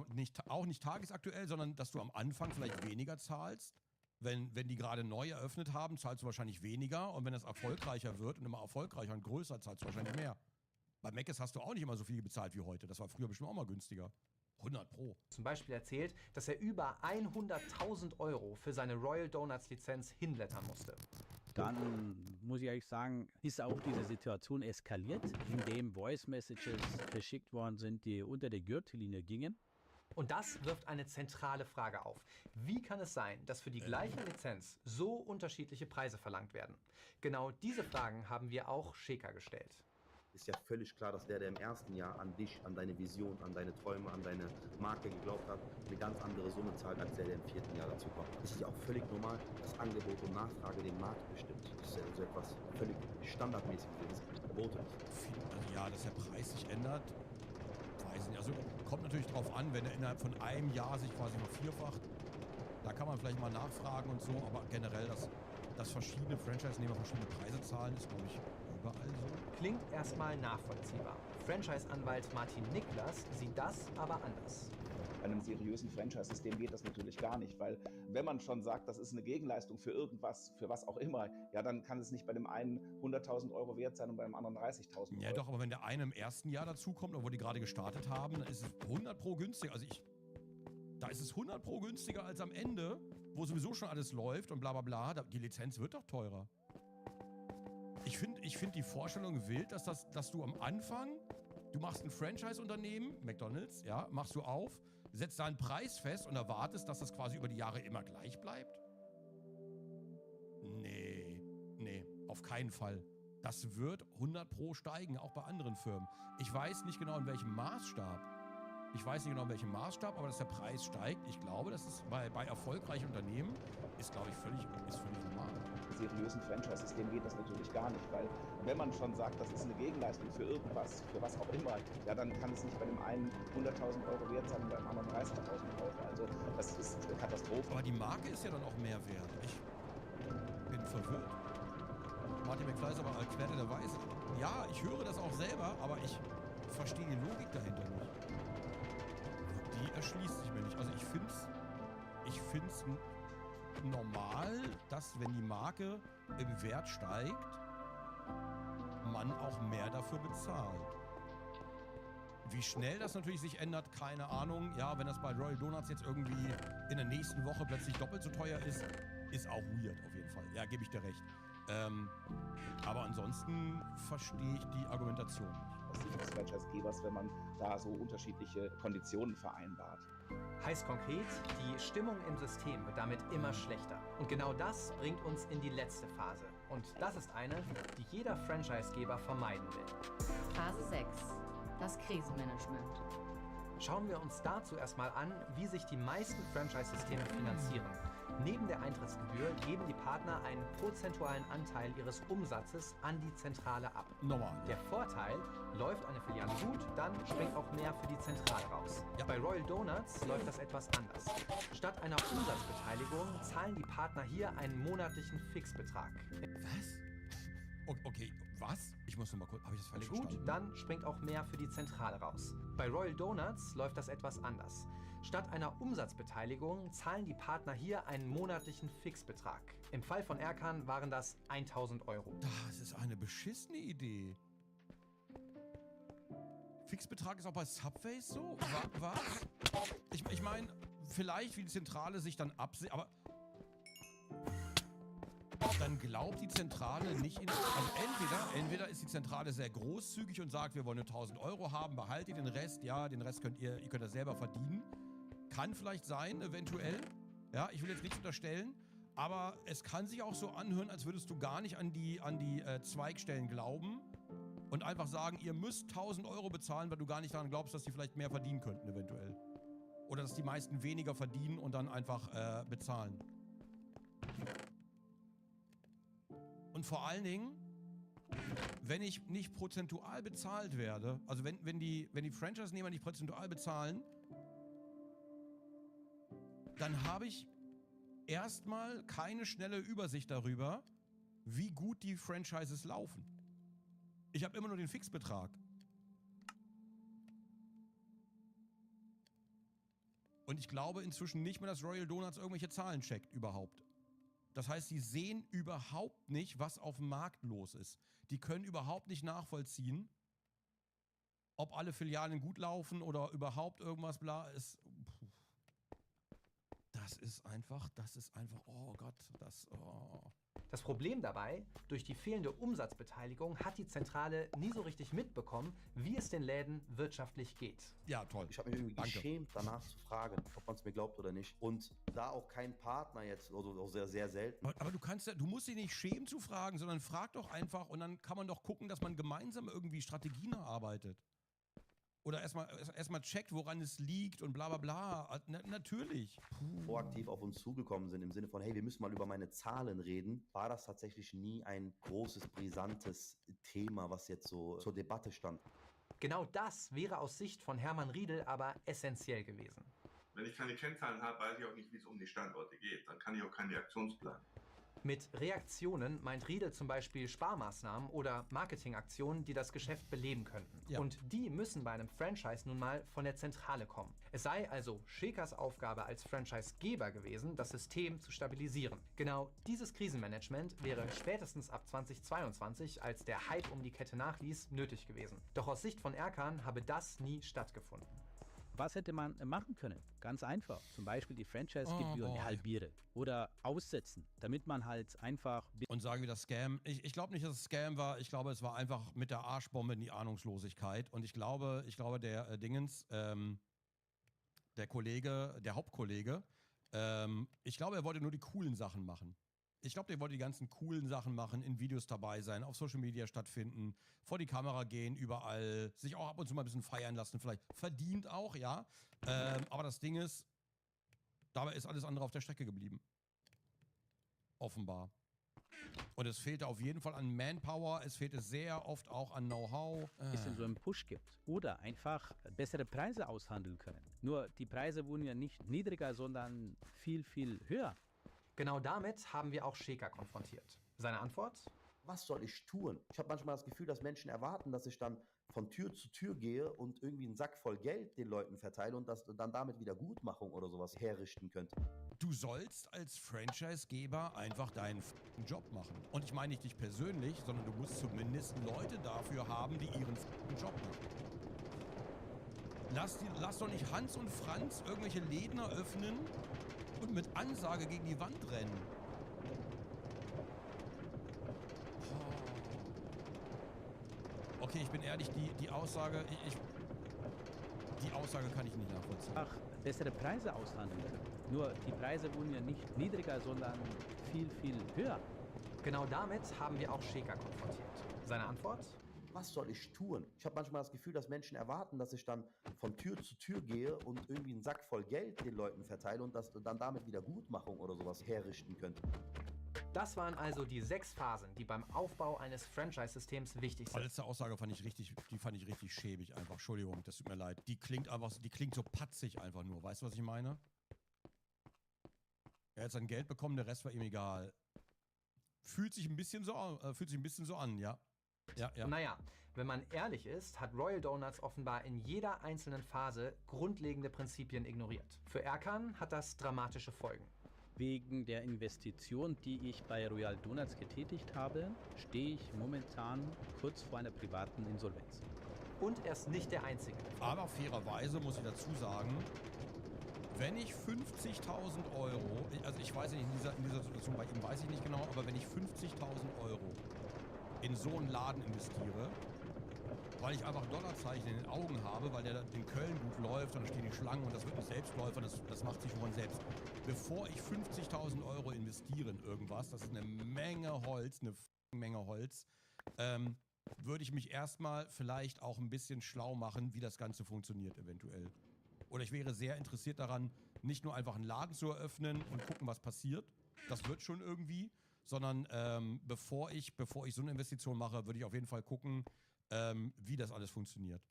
auch nicht tagesaktuell, sondern dass du am Anfang vielleicht weniger zahlst. Wenn die gerade neu eröffnet haben, zahlst du wahrscheinlich weniger. Und wenn es erfolgreicher wird und immer erfolgreicher und größer, zahlst du wahrscheinlich mehr. Bei Mc's hast du auch nicht immer so viel bezahlt wie heute. Das war früher bestimmt auch mal günstiger. 100 Pro. Zum Beispiel erzählt, dass er über 100.000 € für seine Royal Donuts Lizenz hinblättern musste. Dann muss ich ehrlich sagen, ist auch diese Situation eskaliert, indem Voice Messages verschickt worden sind, die unter der Gürtellinie gingen. Und das wirft eine zentrale Frage auf. Wie kann es sein, dass für die gleiche Lizenz so unterschiedliche Preise verlangt werden? Genau diese Fragen haben wir auch Sheka gestellt. Ist ja völlig klar, dass der im ersten Jahr an dich, an deine Vision, an deine Träume, an deine Marke geglaubt hat, eine ganz andere Summe zahlt, als der im 4. Jahr dazu kommt. Es ist ja auch völlig normal, dass Angebot und Nachfrage den Markt bestimmt. Das ist ja so etwas völlig standardmäßig, das verboten ist. Also ja, dass der Preis sich ändert, weiß nicht. Also kommt natürlich drauf an, wenn er innerhalb von einem Jahr sich quasi vervierfacht. Da kann man vielleicht mal nachfragen und so, aber generell, dass verschiedene Franchise-Nehmer verschiedene Preise zahlen, ist, glaube ich, überall so. Klingt erstmal nachvollziehbar. Franchise-Anwalt Martin Niklas sieht das aber anders. Bei einem seriösen Franchise-System geht das natürlich gar nicht, weil wenn man schon sagt, das ist eine Gegenleistung für irgendwas, für was auch immer, ja, dann kann es nicht bei dem einen 100.000 € wert sein und bei dem anderen 30.000 €. Ja doch, aber wenn der eine im ersten Jahr dazukommt, obwohl die gerade gestartet haben, dann ist es 100 Pro günstiger. Also da ist es 100 Pro günstiger als am Ende, wo sowieso schon alles läuft und bla bla bla. Die Lizenz wird doch teurer. Ich find die Vorstellung wild, dass du am Anfang, du machst ein Franchise-Unternehmen, McDonald's, ja, machst du auf, setzt da einen Preis fest und erwartest, dass das quasi über die Jahre immer gleich bleibt? Nee, auf keinen Fall. Das wird 100 Pro steigen, auch bei anderen Firmen. Ich weiß nicht genau, in welchem Maßstab. Aber dass der Preis steigt, ich glaube, das ist bei erfolgreichen Unternehmen, ist, glaube ich, völlig normal. Im seriösen Franchise-System geht das natürlich gar nicht, weil wenn man schon sagt, das ist eine Gegenleistung für irgendwas, für was auch immer, ja, dann kann es nicht bei dem einen 100.000 € wert sein und beim anderen 30.000 €. Also das ist eine Katastrophe. Aber die Marke ist ja dann auch mehr wert. Ich bin verwirrt. Martin McFly ist aber erklärterweise. Ja, ich höre das auch selber, aber ich verstehe die Logik dahinter nicht. Die erschließt sich mir nicht. Also ich find's normal, dass wenn die Marke im Wert steigt, man auch mehr dafür bezahlt. Wie schnell das natürlich sich ändert, keine Ahnung. Ja, wenn das bei Royal Donuts jetzt irgendwie in der nächsten Woche plötzlich doppelt so teuer ist, ist auch weird auf jeden Fall. Ja, gebe ich dir recht. Aber ansonsten verstehe ich die Argumentation nicht. Aus Sicht des Franchisegebers, wenn man da so unterschiedliche Konditionen vereinbart. Heißt konkret, die Stimmung im System wird damit immer schlechter. Und genau das bringt uns in die letzte Phase. Und das ist eine, die jeder Franchisegeber vermeiden will. Phase 6. Das Krisenmanagement. Schauen wir uns dazu erstmal an, wie sich die meisten Franchise-Systeme finanzieren. Neben der Eintrittsgebühr geben die Partner einen prozentualen Anteil ihres Umsatzes an die Zentrale ab. Normal. Der Vorteil, läuft eine Filiale gut, dann springt auch mehr für die Zentrale raus. Ja. Bei Royal Donuts läuft das etwas anders. Statt einer Umsatzbeteiligung zahlen die Partner hier einen monatlichen Fixbetrag. Was? Okay, was? Ich muss noch mal kurz, habe ich das falsch Gut, verstanden? dann springt auch mehr für die Zentrale raus. Bei Royal Donuts läuft das etwas anders. Statt einer Umsatzbeteiligung zahlen die Partner hier einen monatlichen Fixbetrag. Im Fall von Erkan waren das 1.000 €. Das ist eine beschissene Idee. Fixbetrag ist auch bei Subways so? Was? Ich meine, vielleicht wie die Zentrale sich dann absehen, aber dann glaubt die Zentrale nicht in... Also entweder ist die Zentrale sehr großzügig und sagt, wir wollen nur 1.000 € haben, behaltet den Rest, ja, den Rest könnt ihr das selber verdienen. Kann vielleicht sein, eventuell. Ja, ich will jetzt nichts unterstellen. Aber es kann sich auch so anhören, als würdest du gar nicht an die Zweigstellen glauben. Und einfach sagen, ihr müsst 1.000 Euro bezahlen, weil du gar nicht daran glaubst, dass die vielleicht mehr verdienen könnten, eventuell. Oder dass die meisten weniger verdienen und dann einfach bezahlen. Und vor allen Dingen, wenn ich nicht prozentual bezahlt werde, also wenn die Franchise-Nehmer nicht prozentual bezahlen, dann habe ich erstmal keine schnelle Übersicht darüber, wie gut die Franchises laufen. Ich habe immer nur den Fixbetrag. Und ich glaube inzwischen nicht mehr, dass Royal Donuts irgendwelche Zahlen checkt überhaupt. Das heißt, sie sehen überhaupt nicht, was auf dem Markt los ist. Die können überhaupt nicht nachvollziehen, ob alle Filialen gut laufen oder überhaupt irgendwas bla ist. Das ist einfach, oh Gott, Das Problem dabei, durch die fehlende Umsatzbeteiligung hat die Zentrale nie so richtig mitbekommen, wie es den Läden wirtschaftlich geht. Ja, toll. Ich habe mich irgendwie geschämt, danach zu fragen, ob man es mir glaubt oder nicht. Und da auch kein Partner jetzt, also auch sehr, sehr selten. Aber du musst dich nicht schämen zu fragen, sondern frag doch einfach und dann kann man doch gucken, dass man gemeinsam irgendwie Strategien erarbeitet. Oder erstmal checkt, woran es liegt und bla bla bla. Natürlich. Proaktiv auf uns zugekommen sind im Sinne von, hey, wir müssen mal über meine Zahlen reden, war das tatsächlich nie ein großes, brisantes Thema, was jetzt so zur Debatte stand. Genau das wäre aus Sicht von Hermann Riedel aber essentiell gewesen. Wenn ich keine Kennzahlen habe, weiß ich auch nicht, wie es um die Standorte geht. Dann kann ich auch keinen Aktionsplan. Mit Reaktionen meint Riedel zum Beispiel Sparmaßnahmen oder Marketingaktionen, die das Geschäft beleben könnten. Ja. Und die müssen bei einem Franchise nun mal von der Zentrale kommen. Es sei also Schäkers Aufgabe als Franchisegeber gewesen, das System zu stabilisieren. Genau dieses Krisenmanagement wäre spätestens ab 2022, als der Hype um die Kette nachließ, nötig gewesen. Doch aus Sicht von Erkan habe das nie stattgefunden. Was hätte man machen können? Ganz einfach. Zum Beispiel die Franchise-Gebühren halbieren oder aussetzen, damit man halt einfach... Und sagen wir das Scam. Ich glaube nicht, dass es Scam war. Ich glaube, es war einfach mit der Arschbombe in die Ahnungslosigkeit. Und ich glaube der der Kollege, der Hauptkollege, ich glaube, er wollte nur die coolen Sachen machen. Ich glaube, der wollte die ganzen coolen Sachen machen, in Videos dabei sein, auf Social Media stattfinden, vor die Kamera gehen, überall, sich auch ab und zu mal ein bisschen feiern lassen, vielleicht verdient auch, ja. Aber das Ding ist, dabei ist alles andere auf der Strecke geblieben. Offenbar. Und es fehlte auf jeden Fall an Manpower, es fehlte sehr oft auch an Know-how. Es so einen Push gibt. Oder einfach bessere Preise aushandeln können. Nur die Preise wurden ja nicht niedriger, sondern viel, viel höher. Genau damit haben wir auch Schäker konfrontiert. Seine Antwort? Was soll ich tun? Ich habe manchmal das Gefühl, dass Menschen erwarten, dass ich dann von Tür zu Tür gehe und irgendwie einen Sack voll Geld den Leuten verteile und das dann damit Wiedergutmachung oder sowas herrichten könnte. Du sollst als Franchise-Geber einfach deinen Job machen. Und ich meine nicht dich persönlich, sondern du musst zumindest Leute dafür haben, die ihren Job machen. Lass doch nicht Hans und Franz irgendwelche Läden eröffnen und mit Ansage gegen die Wand rennen. Okay, ich bin ehrlich, die Aussage, die Aussage kann ich nicht nachvollziehen. Ach, bessere Preise aushandeln können. Nur die Preise wurden ja nicht niedriger, sondern viel, viel höher. Genau damit haben wir auch Schäker konfrontiert. Seine Antwort? Was soll ich tun? Ich habe manchmal das Gefühl, dass Menschen erwarten, dass ich dann von Tür zu Tür gehe und irgendwie einen Sack voll Geld den Leuten verteile und das dann damit Wiedergutmachung oder sowas herrichten könnte. Das waren also die 6 Phasen, die beim Aufbau eines Franchise-Systems wichtig sind. Die letzte Aussage fand ich richtig schäbig einfach. Entschuldigung, das tut mir leid. Die klingt so patzig einfach nur. Weißt du, was ich meine? Er hat sein Geld bekommen, der Rest war ihm egal. Fühlt sich ein bisschen so an, ja. Ja. Naja, wenn man ehrlich ist, hat Royal Donuts offenbar in jeder einzelnen Phase grundlegende Prinzipien ignoriert. Für Erkan hat das dramatische Folgen. Wegen der Investition, die ich bei Royal Donuts getätigt habe, stehe ich momentan kurz vor einer privaten Insolvenz. Und er ist nicht der Einzige. Aber fairerweise muss ich dazu sagen, wenn ich 50.000 Euro, also ich weiß nicht, in dieser Situation bei ihm weiß ich nicht genau, aber wenn ich 50.000 Euro in so einen Laden investiere, weil ich einfach Dollarzeichen in den Augen habe, weil der in Köln gut läuft und da stehen die Schlangen und das wird ein Selbstläufer, das macht sich von selbst. Bevor ich 50.000 Euro investiere in irgendwas, das ist eine Menge Holz, eine Menge Holz, würde ich mich erstmal vielleicht auch ein bisschen schlau machen, wie das Ganze funktioniert eventuell. Oder ich wäre sehr interessiert daran, nicht nur einfach einen Laden zu eröffnen und gucken, was passiert. Das wird schon irgendwie. Sondern bevor ich so eine Investition mache, würde ich auf jeden Fall gucken, wie das alles funktioniert.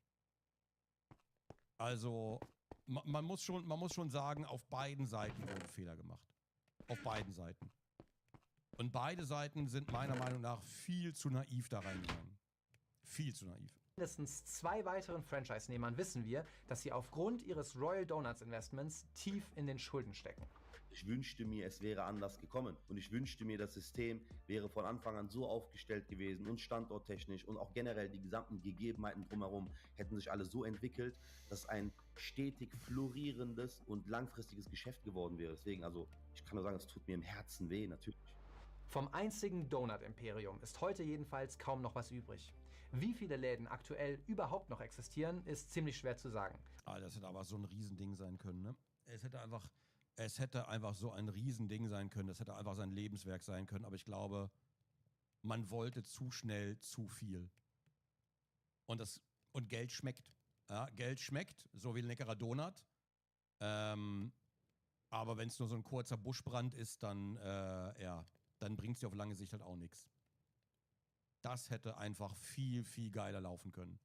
Also man muss schon sagen, auf beiden Seiten wurden Fehler gemacht. Auf beiden Seiten. Und beide Seiten sind meiner Meinung nach viel zu naiv da reingegangen. Viel zu naiv. Mindestens 2 weiteren Franchise-Nehmern wissen wir, dass sie aufgrund ihres Royal Donuts Investments tief in den Schulden stecken. Ich wünschte mir, es wäre anders gekommen. Und ich wünschte mir, das System wäre von Anfang an so aufgestellt gewesen und standorttechnisch und auch generell die gesamten Gegebenheiten drumherum hätten sich alle so entwickelt, dass ein stetig florierendes und langfristiges Geschäft geworden wäre. Deswegen, also ich kann nur sagen, es tut mir im Herzen weh, natürlich. Vom einzigen Donut-Imperium ist heute jedenfalls kaum noch was übrig. Wie viele Läden aktuell überhaupt noch existieren, ist ziemlich schwer zu sagen. Ah, das hätte aber so ein Riesending sein können, ne? Es hätte einfach so ein Riesending sein können. Das hätte einfach sein Lebenswerk sein können. Aber ich glaube, man wollte zu schnell zu viel. Und Geld schmeckt. Ja, Geld schmeckt, so wie ein leckerer Donut. Aber wenn es nur so ein kurzer Buschbrand ist, dann bringt es dir auf lange Sicht halt auch nichts. Das hätte einfach viel, viel geiler laufen können.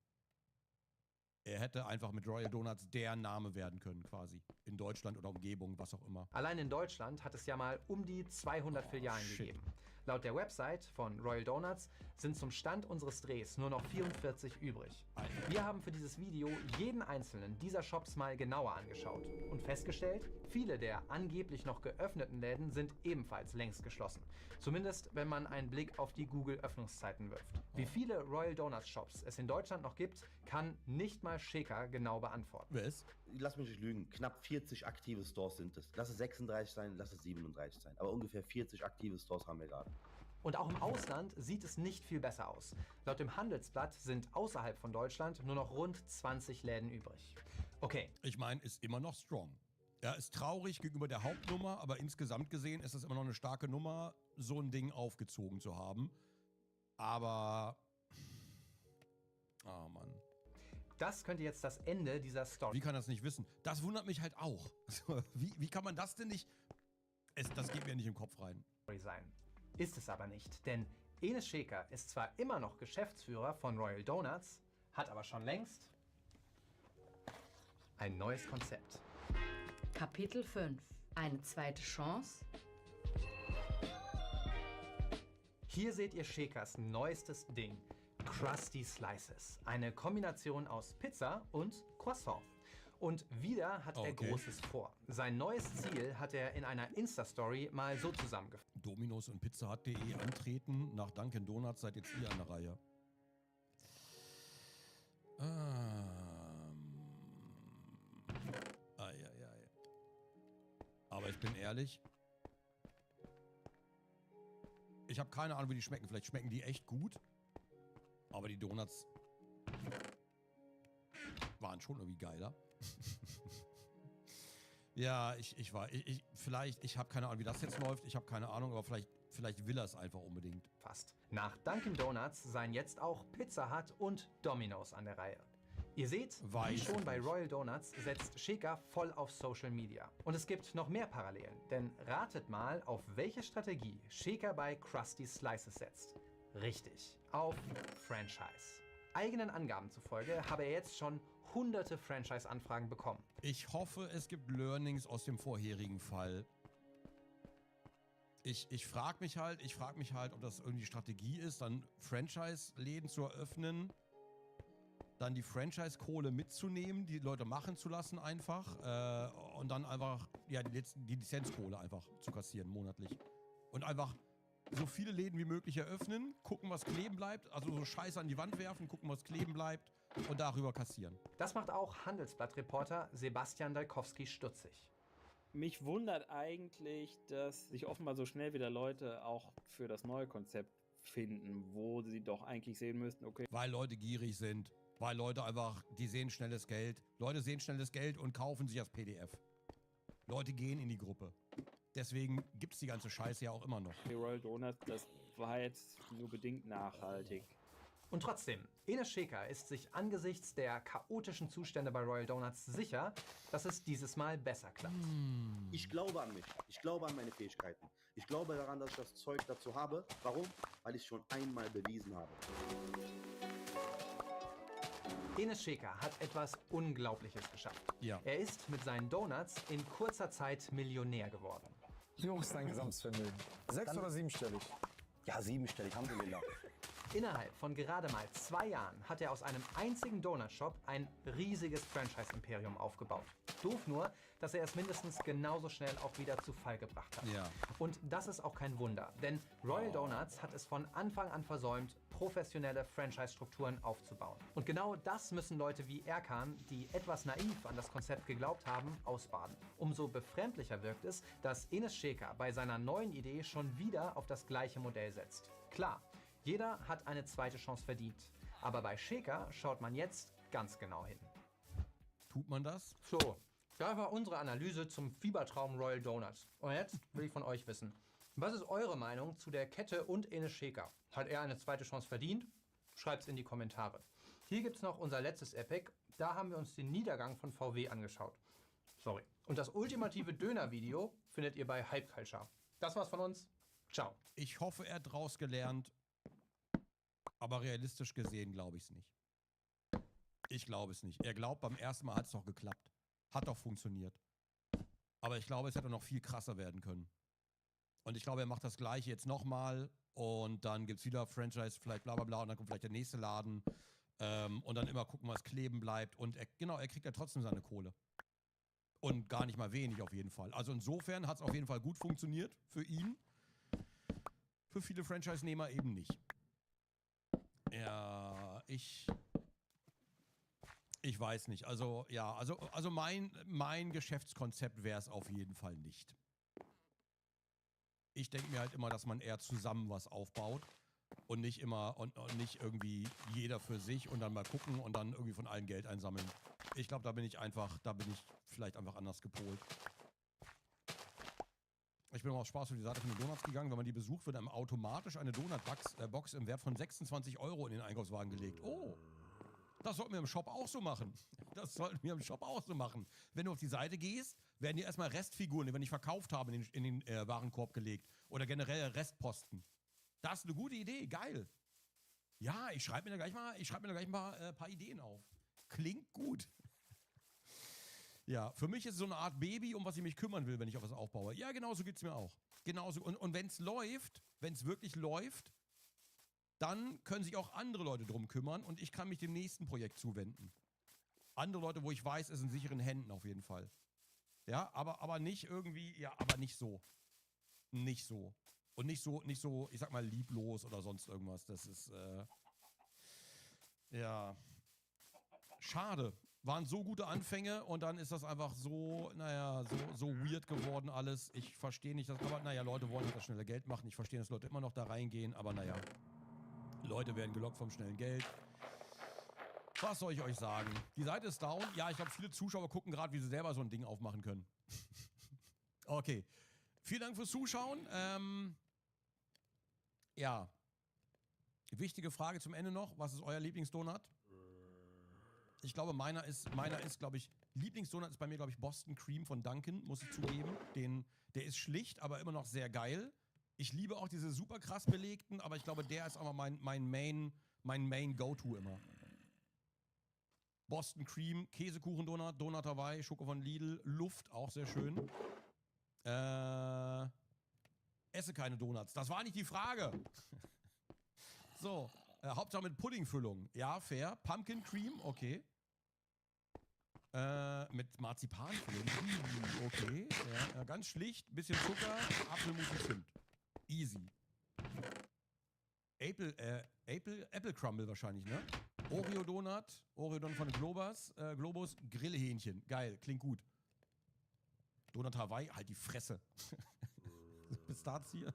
Er hätte einfach mit Royal Donuts der Name werden können, quasi. In Deutschland oder Umgebung, was auch immer. Allein in Deutschland hat es ja mal um die 200 Filialen gegeben. Laut der Website von Royal Donuts sind zum Stand unseres Drehs nur noch 44 übrig. Wir haben für dieses Video jeden einzelnen dieser Shops mal genauer angeschaut und festgestellt, viele der angeblich noch geöffneten Läden sind ebenfalls längst geschlossen. Zumindest, wenn man einen Blick auf die Google-Öffnungszeiten wirft. Wie viele Royal Donuts Shops es in Deutschland noch gibt, kann nicht mal Shaker genau beantworten. Was? Lass mich nicht lügen, knapp 40 aktive Stores sind es. Lass es 36 sein, lass es 37 sein. Aber ungefähr 40 aktive Stores haben wir gerade. Und auch im Ausland sieht es nicht viel besser aus. Laut dem Handelsblatt sind außerhalb von Deutschland nur noch rund 20 Läden übrig. Okay. Ich meine, ist immer noch strong. Ja, ist traurig gegenüber der Hauptnummer, aber insgesamt gesehen ist es immer noch eine starke Nummer, so ein Ding aufgezogen zu haben. Aber... Oh Mann. Das könnte jetzt das Ende dieser Story. Wie kann das nicht wissen? Das wundert mich halt auch. Wie kann man das denn nicht... Das geht mir nicht im Kopf rein. Sein. Ist es aber nicht, denn Enes Shaker ist zwar immer noch Geschäftsführer von Royal Donuts, hat aber schon längst ein neues Konzept. Kapitel 5. Eine zweite Chance. Hier seht ihr Shakers neuestes Ding, Krusty Slices. Eine Kombination aus Pizza und Croissant. Und wieder hat er Großes vor. Sein neues Ziel hat er in einer Insta-Story mal so zusammengefasst. Dominos und Pizza-Hut.de antreten. Nach Dunkin' Donuts seid jetzt ihr an der Reihe. Aber ich bin ehrlich. Ich habe keine Ahnung, wie die schmecken. Vielleicht schmecken die echt gut. Aber die Donuts waren schon irgendwie geiler. Ja, ich habe keine Ahnung, wie das jetzt läuft. Ich habe keine Ahnung, aber vielleicht will er es einfach unbedingt. Fast. Nach Dunkin' Donuts seien jetzt auch Pizza Hut und Domino's an der Reihe. Ihr seht, wie schon bei Royal Donuts setzt Shaker voll auf Social Media. Und es gibt noch mehr Parallelen, denn ratet mal, auf welche Strategie Shaker bei Krusty Slices setzt. Richtig, auf Franchise. Eigenen Angaben zufolge habe er jetzt schon hunderte Franchise-Anfragen bekommen. Ich hoffe, es gibt Learnings aus dem vorherigen Fall. Ich frage mich halt, ob das irgendwie Strategie ist, dann Franchise-Läden zu eröffnen, dann die Franchise-Kohle mitzunehmen, die Leute machen zu lassen einfach und dann einfach die Lizenzkohle einfach zu kassieren monatlich. Und einfach so viele Läden wie möglich eröffnen, gucken, was kleben bleibt, also so Scheiße an die Wand werfen, gucken, was kleben bleibt und darüber kassieren. Das macht auch Handelsblatt-Reporter Sebastian Dalkowski stutzig. Mich wundert eigentlich, dass sich offenbar so schnell wieder Leute auch für das neue Konzept finden, wo sie doch eigentlich sehen müssten, okay. Weil Leute gierig sind. Weil Leute einfach, die sehen schnelles Geld. Leute sehen schnelles Geld und kaufen sich das PDF. Leute gehen in die Gruppe. Deswegen gibt es die ganze Scheiße ja auch immer noch. Die Royal Donuts, das war jetzt nur bedingt nachhaltig. Und trotzdem, Enes Scheker ist sich angesichts der chaotischen Zustände bei Royal Donuts sicher, dass es dieses Mal besser klappt. Ich glaube an mich. Ich glaube an meine Fähigkeiten. Ich glaube daran, dass ich das Zeug dazu habe. Warum? Weil ich es schon einmal bewiesen habe. Enes Scheker hat etwas Unglaubliches geschafft. Ja. Er ist mit seinen Donuts in kurzer Zeit Millionär geworden. Wie hoch ist dein Gesamtvermögen? 6- oder 7-stellig? Ja, 7-stellig, Alhamdulillah. Innerhalb von gerade mal 2 Jahren hat er aus einem einzigen Donutshop ein riesiges Franchise-Imperium aufgebaut. Doof nur, dass er es mindestens genauso schnell auch wieder zu Fall gebracht hat. Ja. Und das ist auch kein Wunder, denn Royal Donuts hat es von Anfang an versäumt, professionelle Franchise-Strukturen aufzubauen. Und genau das müssen Leute wie Erkan, die etwas naiv an das Konzept geglaubt haben, ausbaden. Umso befremdlicher wirkt es, dass Enes Scheker bei seiner neuen Idee schon wieder auf das gleiche Modell setzt. Klar, jeder hat eine zweite Chance verdient. Aber bei Scheker schaut man jetzt ganz genau hin. Tut man das? So, da war unsere Analyse zum Fiebertraum Royal Donuts. Und jetzt will ich von euch wissen, was ist eure Meinung zu der Kette und Enes Scheker? Hat er eine zweite Chance verdient? Schreibt's in die Kommentare. Hier gibt's noch unser letztes Epic. Da haben wir uns den Niedergang von VW angeschaut. Sorry. Und das ultimative Döner-Video findet ihr bei Hype Culture. Das war's von uns. Ciao. Ich hoffe, er hat draus gelernt. Aber realistisch gesehen glaube ich es nicht. Ich glaube es nicht. Er glaubt, beim ersten Mal hat es doch geklappt. Hat doch funktioniert. Aber ich glaube, es hätte noch viel krasser werden können. Und ich glaube, er macht das Gleiche jetzt nochmal. Und dann gibt es wieder Franchise, vielleicht bla bla bla. Und dann kommt vielleicht der nächste Laden. Und dann immer gucken, was kleben bleibt. Und er kriegt ja trotzdem seine Kohle. Und gar nicht mal wenig auf jeden Fall. Also insofern hat es auf jeden Fall gut funktioniert für ihn. Für viele Franchise-Nehmer eben nicht. Ja, ich weiß nicht. Also, ja, also mein Geschäftskonzept wäre es auf jeden Fall nicht. Ich denke mir halt immer, dass man eher zusammen was aufbaut und nicht immer und nicht irgendwie jeder für sich und dann mal gucken und dann irgendwie von allen Geld einsammeln. Ich glaube, da bin ich vielleicht einfach anders gepolt. Ich bin auch Spaß für die Seite von den Donuts gegangen. Wenn man die besucht, wird einem automatisch eine Donut-Box im Wert von 26 € in den Einkaufswagen gelegt. Oh, das sollten wir im Shop auch so machen. Wenn du auf die Seite gehst, werden dir erstmal Restfiguren, die wir nicht verkauft haben, in den Warenkorb gelegt. Oder generell Restposten. Das ist eine gute Idee, geil. Ja, ich schreibe mir da gleich mal ein paar Ideen auf. Klingt gut. Ja, für mich ist es so eine Art Baby, um was ich mich kümmern will, wenn ich auf was aufbaue. Ja, genauso geht es mir auch. Genauso. Und wenn es wirklich läuft, dann können sich auch andere Leute drum kümmern und ich kann mich dem nächsten Projekt zuwenden. Andere Leute, wo ich weiß, es ist in sicheren Händen auf jeden Fall. Ja, aber nicht irgendwie, ja, aber nicht so. Nicht so. Und nicht so, ich sag mal, lieblos oder sonst irgendwas. Das ist, ja, schade. Waren so gute Anfänge und dann ist das einfach so, so weird geworden alles. Ich verstehe nicht, aber Leute wollen das schnelle Geld machen. Ich verstehe, dass Leute immer noch da reingehen, aber Leute werden gelockt vom schnellen Geld. Was soll ich euch sagen? Die Seite ist down. Ja, ich glaube, viele Zuschauer gucken gerade, wie sie selber so ein Ding aufmachen können. Okay. Vielen Dank fürs Zuschauen. Ja. Wichtige Frage zum Ende noch. Was ist euer Lieblingsdonut? Ich glaube, meiner ist, glaube ich, Lieblingsdonut ist bei mir, glaube ich, Boston Cream von Dunkin', muss ich zugeben. Der ist schlicht, aber immer noch sehr geil. Ich liebe auch diese super krass belegten, aber ich glaube, der ist aber mein Main Go-To immer. Boston Cream, Käsekuchendonut, Donut Hawaii, Schoko von Lidl, Luft, auch sehr schön. Esse keine Donuts. Das war nicht die Frage. So, Hauptsache mit Puddingfüllung. Ja, fair. Pumpkin Cream, okay. Mit Marzipanfüllung. Okay. Ja, ganz schlicht. Bisschen Zucker, Apfelmus und Zimt. Easy. Apple Crumble wahrscheinlich, ne? Oreo-Donut von Globus, Grillhähnchen. Geil, klingt gut. Donut Hawaii, halt die Fresse. Pistazie.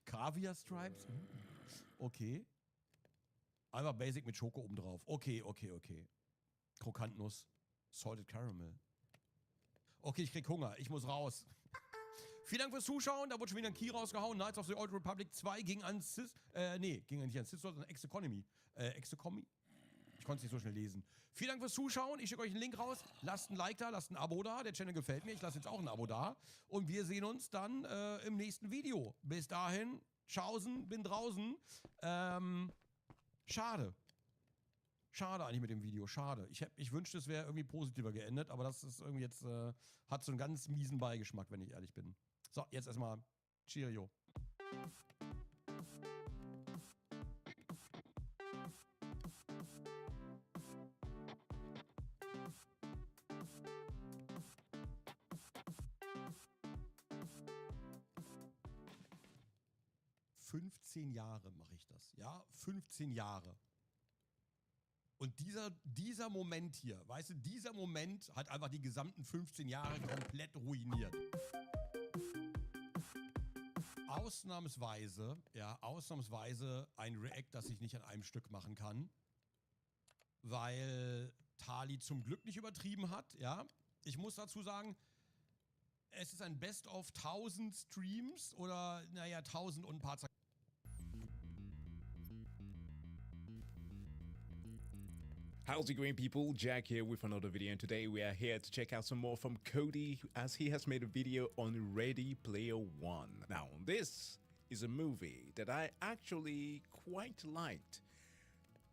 Kaviar Stripes. Okay. Einfach Basic mit Schoko oben drauf. Okay. Krokantnuss. Salted Caramel. Okay, ich krieg Hunger. Ich muss raus. Vielen Dank fürs Zuschauen. Da wurde schon wieder ein Key rausgehauen. Knights of the Old Republic 2 ging an Sis... ging nicht an Sis, sondern Ex-Economy. Ex-Economy? Ich konnte es nicht so schnell lesen. Vielen Dank fürs Zuschauen. Ich schicke euch einen Link raus. Lasst ein Like da, lasst ein Abo da. Der Channel gefällt mir. Ich lasse jetzt auch ein Abo da. Und wir sehen uns dann im nächsten Video. Bis dahin, tschaußen, bin draußen. Schade. Schade eigentlich mit dem Video. Schade. Ich wünschte, es wäre irgendwie positiver geendet. Aber das ist irgendwie jetzt... hat so einen ganz miesen Beigeschmack, wenn ich ehrlich bin. So, jetzt erstmal Cheerio. Jahre mache ich das, ja? 15 Jahre. Und dieser Moment hier, weißt du, dieser Moment hat einfach die gesamten 15 Jahre komplett ruiniert. Ausnahmsweise ein React, das ich nicht an einem Stück machen kann, weil Tali zum Glück nicht übertrieben hat, ja? Ich muss dazu sagen, es ist ein Best of 1000 Streams oder, naja, 1000 und ein paar How's it going, people? Jack here with another video, and today we are here to check out some more from Cody, as he has made a video on Ready Player One. Now, this is a movie that I actually quite liked.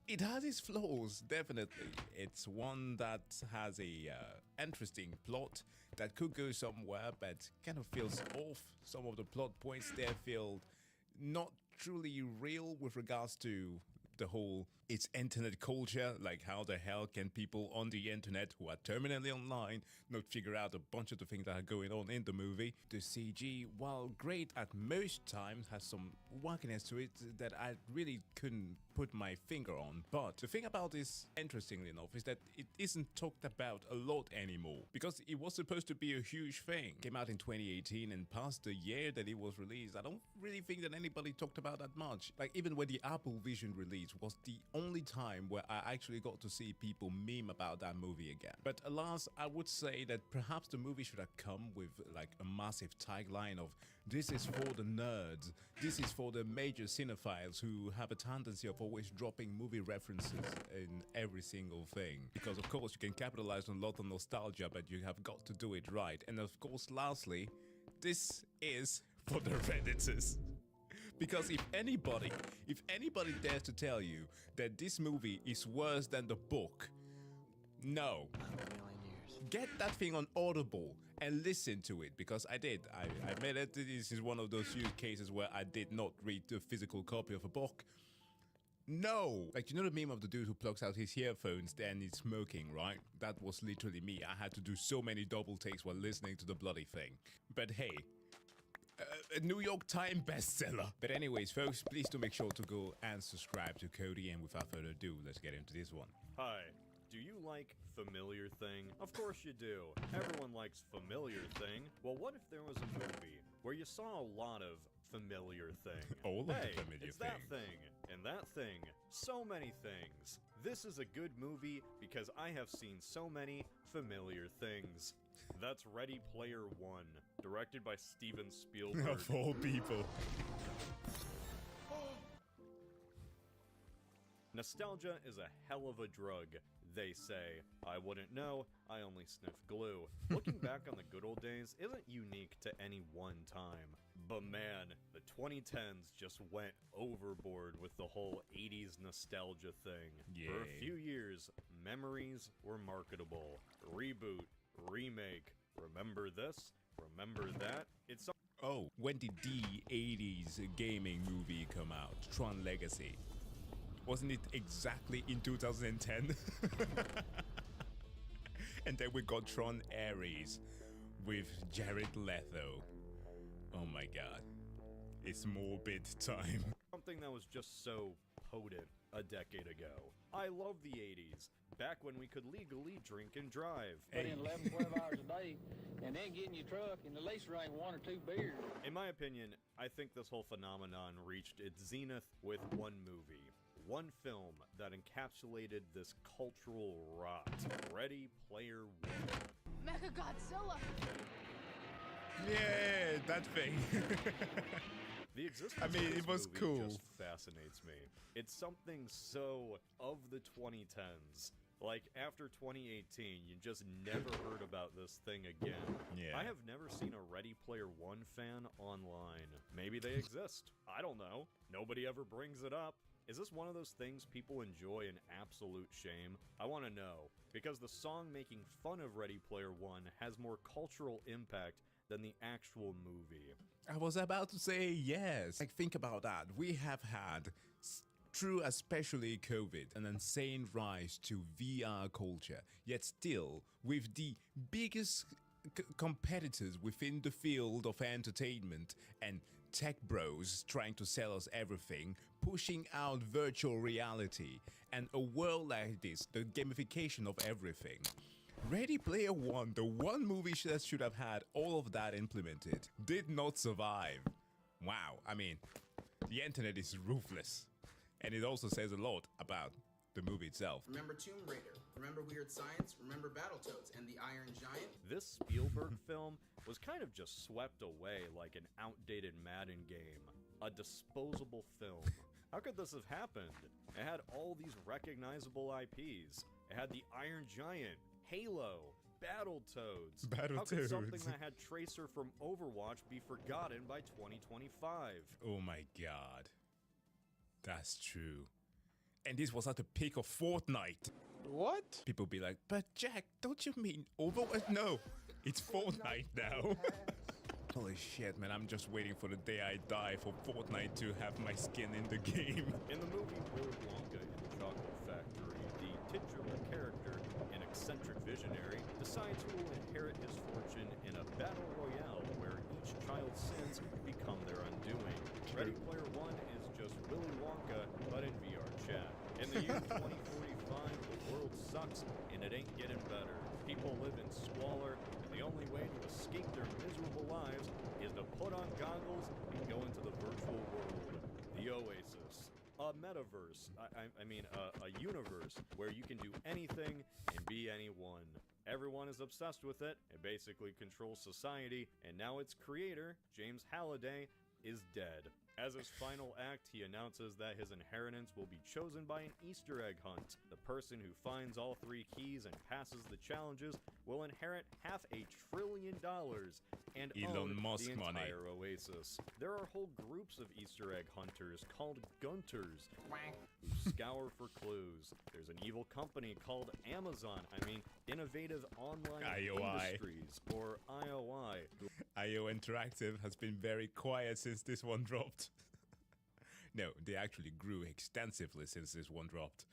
It has its flaws, definitely. It's one that has a interesting plot that could go somewhere, but kind of feels off. Some of the plot points there feel not truly real with regards to the whole it's internet culture, like how the hell can people on the internet who are terminally online not figure out a bunch of the things that are going on in the movie. The CG, while great at most times, has some wackiness to it that I really couldn't put my finger on. But the thing about this, interestingly enough, is that it isn't talked about a lot anymore, because it was supposed to be a huge thing. Came out in 2018, and past the year that it was released, I don't really think that anybody talked about that much. Like, even when the Apple Vision release was the only time where I actually got to see people meme about that movie again. But alas, I would say that perhaps the movie should have come with like a massive tagline of "This is for the nerds, this is for the major cinephiles who have a tendency of always dropping movie references in every single thing." Because of course you can capitalize on a lot of nostalgia, but you have got to do it right. And of course, lastly, this is for the Redditors. Because if anybody dares to tell you that this movie is worse than the book, no. Get that thing on Audible and listen to it, because I did. I admit it, this is one of those few cases where I did not read the physical copy of a book. No! Like, you know the meme of the dude who plugs out his earphones then he's smoking, right? That was literally me. I had to do so many double takes while listening to the bloody thing. But hey, a New York Times bestseller. But anyways, folks, please do make sure to go and subscribe to Cody, and without further ado, let's get into this one. Hi. Do you like Familiar Thing? Of course you do. Everyone likes Familiar Thing. Well, what if there was a movie where you saw a lot of Familiar Thing? All of the familiar it's that thing, and that thing, so many things. This is a good movie because I have seen so many familiar things. That's Ready Player One, directed by Steven Spielberg. Of all people. Nostalgia is a hell of a drug, they say. I wouldn't know, I only sniff glue. Looking back on the good old days isn't unique to any one time. But man, the 2010s just went overboard with the whole 80s nostalgia thing. Yeah. For a few years, memories were marketable. Reboot, remake, remember this, remember that. It's Oh, when did the 80s gaming movie come out? Tron Legacy. Wasn't it exactly in 2010? And then we got Tron Ares with Jared Leto. Oh my god. It's morbid time. Something that was just so potent a decade ago. I love the 80s, back when we could legally drink and drive. Put in 11, 12 hours a day, and then get in your truck and at least drink 1 or 2 beers. In my opinion, I think this whole phenomenon reached its zenith with one movie. one film that encapsulated this cultural rot. Ready Player One. Mechagodzilla! Yeah, that thing. The existence I mean, of this it was movie cool. just fascinates me. It's something so of the 2010s. Like, after 2018, you just never heard about this thing again. Yeah. I have never seen a Ready Player One fan online. Maybe they exist. I don't know. Nobody ever brings it up. Is this one of those things people enjoy in absolute shame? I want to know, because the song making fun of Ready Player One has more cultural impact than the actual movie. I was about to say yes. Like, think about that. We have had, through especially COVID, an insane rise to VR culture. Yet still, with the biggest competitors within the field of entertainment and tech bros trying to sell us everything, pushing out virtual reality, and a world like this, the gamification of everything. Ready Player One, the one movie that should have had all of that implemented, did not survive. Wow, I mean, the internet is ruthless. And it also says a lot about the movie itself. Remember Tomb Raider, remember Weird Science, remember Battletoads, and the Iron Giant? This Spielberg film was kind of just swept away like an outdated Madden game. A disposable film. How could this have happened? It had all these recognizable IPs. It had the Iron Giant, Halo, Battletoads. How could something that had Tracer from Overwatch be forgotten by 2025? Oh my god. That's true. And this was at the peak of Fortnite. What? People be like, but Jack, don't you mean Overwatch? No, it's Fortnite now. Holy shit, man, I'm just waiting for the day I die for Fortnite to have my skin in the game. In the movie Willy Wonka in the Chocolate Factory, the titular character, an eccentric visionary, decides he will inherit his fortune in a battle royale where each child's sins become their undoing. Ready Player One is just Willy Wonka, but in VR chat. In the year 2045, the world sucks, and it ain't getting better. People live in squalor, and the only way to escape their miserable lives is to put on goggles and go into the virtual world. The Oasis. A metaverse. I mean, a universe where you can do anything and be anyone. Everyone is obsessed with it. It basically controls society, and now its creator, James Halliday, is dead. As his final act, he announces that his inheritance will be chosen by an Easter egg hunt. The person who finds all 3 keys and passes the challenges will inherit $500 billion and Elon own Musk the money. entire oasis. There are whole groups of Easter egg hunters called Gunters who scour for clues. There's an evil company called Amazon, Innovative Online IOI. Industries, or IOI. IO Interactive has been very quiet since this one dropped. No, they actually grew extensively since this one dropped.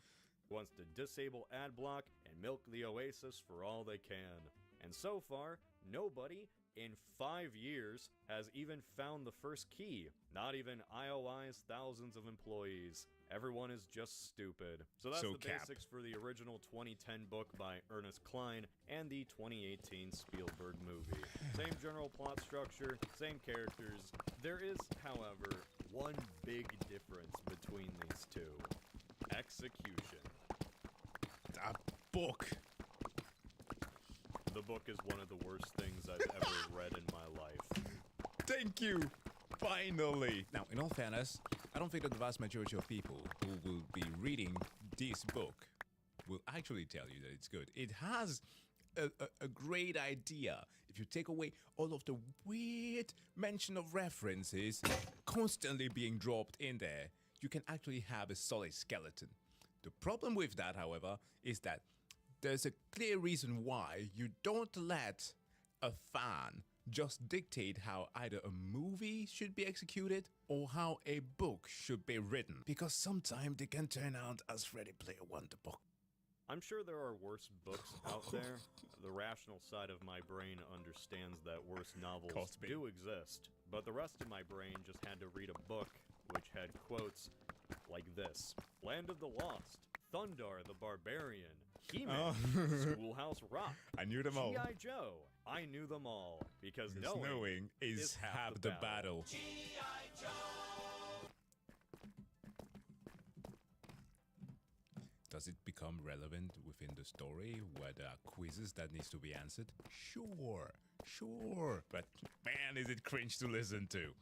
Wants to disable ad block and milk the Oasis for all they can. And so far, nobody in 5 years has even found the first key. Not even IOI's thousands of employees. Everyone is just stupid. So that's the basics for the original 2010 book by Ernest Cline and the 2018 Spielberg movie. Same general plot structure, same characters. There is, however, one big difference between these two. Execution. That book. The book is one of the worst things I've ever read in my life. Thank you! Finally! Now, in all fairness, I don't think that the vast majority of people who will be reading this book will actually tell you that it's good. It has a great idea. If you take away all of the weird mention of references constantly being dropped in there, you can actually have a solid skeleton. The problem with that, however, is that there's a clear reason why you don't let a fan just dictate how either a movie should be executed or how a book should be written, because sometimes they can turn out as Ready Player One, the book. I'm sure there are worse books out there. The rational side of my brain understands that worse novels do exist, but the rest of my brain just had to read a book which had quotes like this: Land of the Lost, Thundar the Barbarian, He-Man, Schoolhouse Rock, I knew them all. G.I. Joe. I knew them all, because knowing is half the battle. does it become relevant within the story where there are quizzes that needs to be answered? Sure, sure. But man, is it cringe to listen to.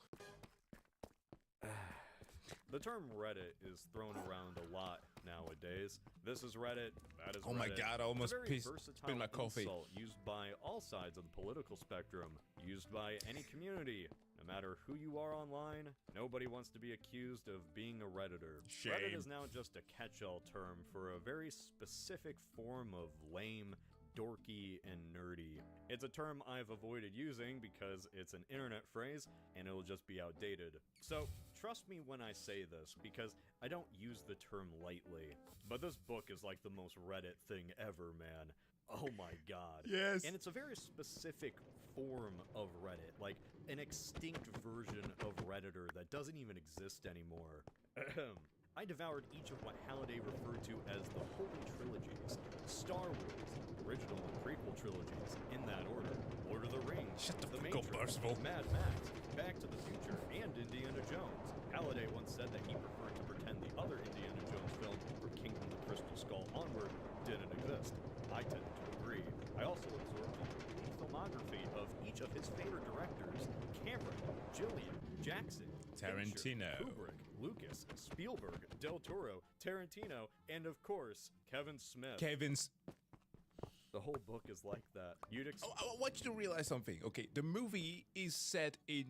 The term Reddit is thrown around a lot nowadays. This is Reddit, that is Reddit. Oh my god, I almost It's a very spilled my coffee. insult used by all sides of the political spectrum, used by any community. No matter who you are online, nobody wants to be accused of being a Redditor. Shame. Reddit is now just a catch-all term for a very specific form of lame, dorky, and nerdy. It's a term I've avoided using because it's an internet phrase and it'll just be outdated. So trust me when I say this, because I don't use the term lightly. But this book is like the most Reddit thing ever, man. Oh my god. Yes. And it's a very specific form of Reddit, like an extinct version of Redditor that doesn't even exist anymore. I devoured each of what Halliday referred to as the Holy Trilogies. Star Wars, original and prequel trilogies, in that order. Lord of the Rings, The Matrix, Mad Max, Back to the Future, and Indiana Jones. Halliday once said that he preferred to pretend the other Indiana Jones film, from Kingdom of the Crystal Skull onward, didn't exist. I tend to agree. I also absorbed the complete filmography of each of his favorite directors: Cameron, Gillian, Jackson, Tarantino, Fincher, Kubrick, Lucas, Spielberg, Del Toro, Tarantino, and of course, Kevin Smith. The whole book is like that. I want you to realize something. Okay, the movie is set in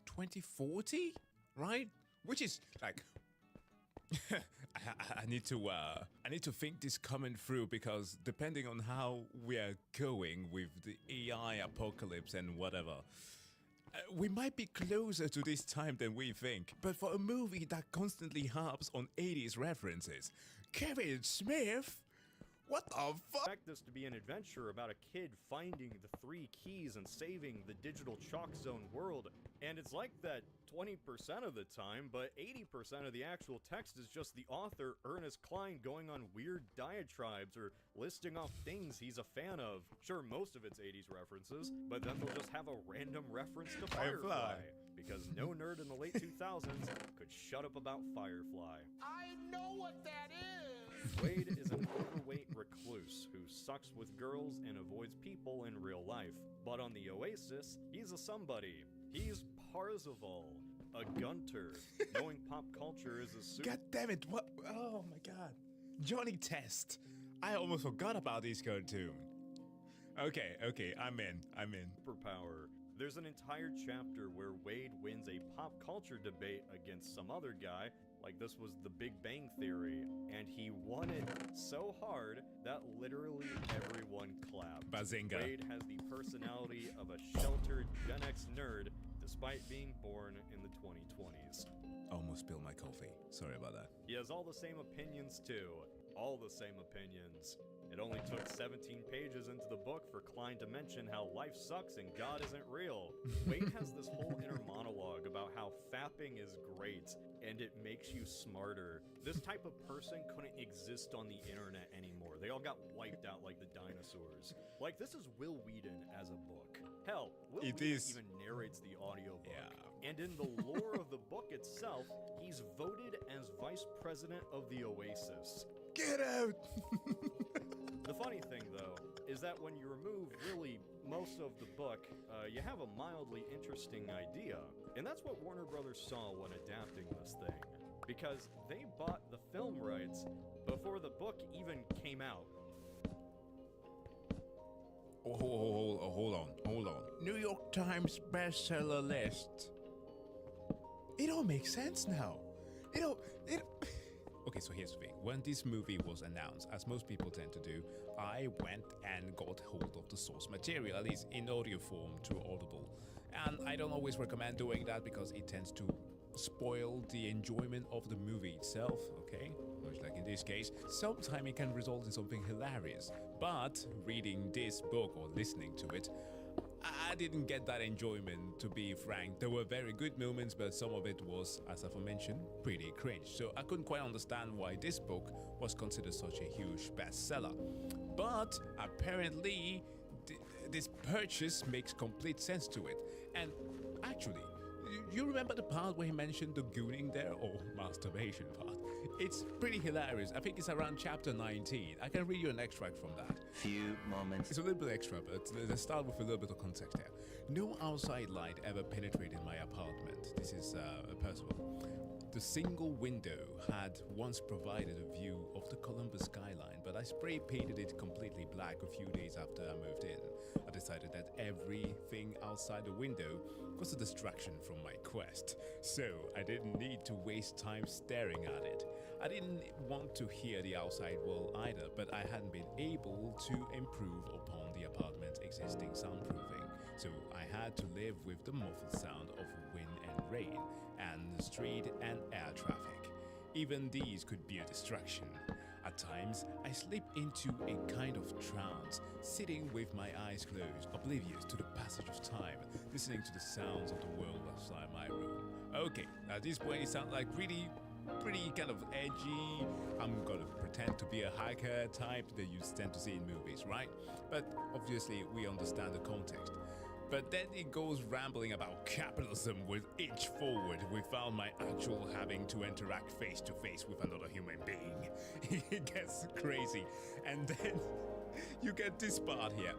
2040, right? Which is like, I need to think this coming through, because depending on how we are going with the AI apocalypse and whatever, we might be closer to this time than we think. But for a movie that constantly harps on 80s references, Kevin Smith? What the fuck? Expect this to be an adventure about a kid finding the 3 keys and saving the digital chalk zone world. And it's like that 20% of the time, but 80% of the actual text is just the author, Ernest Cline, going on weird diatribes or listing off things he's a fan of. Sure, most of it's 80s references, but then they'll just have a random reference to Firefly. Because no nerd in the late 2000s could shut up about Firefly. I know what that is! Wade is an overweight recluse who sucks with girls and avoids people in real life. But on the Oasis, he's a somebody. He's Parzival, a gunter. Knowing pop culture is a super... God damn it, what? Oh my god. Johnny Test. I almost forgot about this cartoon. Okay, I'm in. Superpower. There's an entire chapter where Wade wins a pop culture debate against some other guy, like this was the Big Bang Theory, and he won it so hard that literally everyone clapped. Bazinga. Wade has the personality of a sheltered Gen X nerd, despite being born in the 2020s. Almost spilled my coffee. Sorry about that. He has all the same opinions too. All the same opinions. It only took 17 pages into the book for Cline to mention how life sucks and God isn't real. Wade has this whole inner monologue about how fapping is great and it makes you smarter. This type of person couldn't exist on the internet anymore. They all got wiped out like the dinosaurs. Like, this is Will Wheaton as a book. Hell, Will Wheaton even narrates the audiobook. Yeah. And in the lore of the book itself, he's voted as vice president of the Oasis. Get out! The funny thing, though, is that when you remove really most of the book, you have a mildly interesting idea. And that's what Warner Brothers saw when adapting this thing. Because they bought the film rights before the book even came out. Oh, hold on. New York Times bestseller list. It all makes sense now. Okay, so here's the thing. When this movie was announced, as most people tend to do, I went and got hold of the source material, at least in audio form through Audible. And I don't always recommend doing that because it tends to spoil the enjoyment of the movie itself, okay? Much like in this case, sometimes it can result in something hilarious. But reading this book or listening to it, I didn't get that enjoyment, to be frank. There were very good moments, but some of it was, as I've mentioned, pretty cringe. So I couldn't quite understand why this book was considered such a huge bestseller. But apparently, this purchase makes complete sense to it. And actually, you remember the part where he mentioned the gooning there, or masturbation part? It's pretty hilarious. I think it's around chapter 19. I can read you an extract from that. Few moments. It's a little bit extra, but let's start with a little bit of context here. No outside light ever penetrated my apartment. This is Percival. The single window had once provided a view of the Columbus skyline, but I spray painted it completely black a few days after I moved in. I decided that everything outside the window was a distraction from my quest, so I didn't need to waste time staring at it. I didn't want to hear the outside world either, but I hadn't been able to improve upon the apartment's existing soundproofing, so I had to live with the muffled sound of wind and rain, and the street and air traffic. Even these could be a distraction. At times, I slip into a kind of trance, sitting with my eyes closed, oblivious to the passage of time, listening to the sounds of the world outside my room. Okay, at this point it sounds like pretty kind of edgy. I'm gonna pretend to be a hiker type that you tend to see in movies, right? But obviously we understand the context. But then it goes rambling about capitalism with inch forward without my actual having to interact face to face with another human being. It gets crazy. And then you get this part here.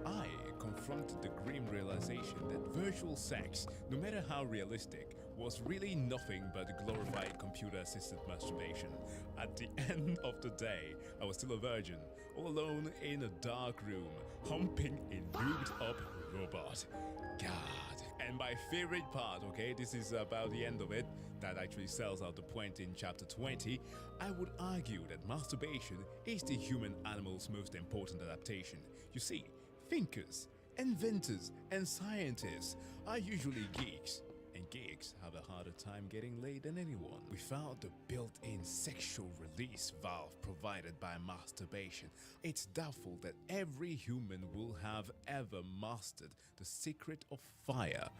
I confronted the grim realization that virtual sex, no matter how realistic, was really nothing but glorified computer-assisted masturbation. At the end of the day, I was still a virgin, all alone in a dark room, humping a lubed-up robot. God. And my favorite part, okay, this is about the end of it, that actually sells out the point in chapter 20, I would argue that masturbation is the human animal's most important adaptation. You see, thinkers, inventors, and scientists are usually geeks. And geeks have a harder time getting laid than anyone. Without the built-in sexual release valve provided by masturbation, it's doubtful that every human will have ever mastered the secret of fire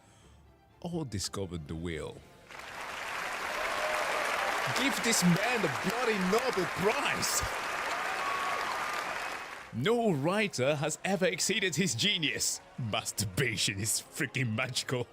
or discovered the wheel. Give this man the bloody Nobel Prize! No writer has ever exceeded his genius. Masturbation is freaking magical.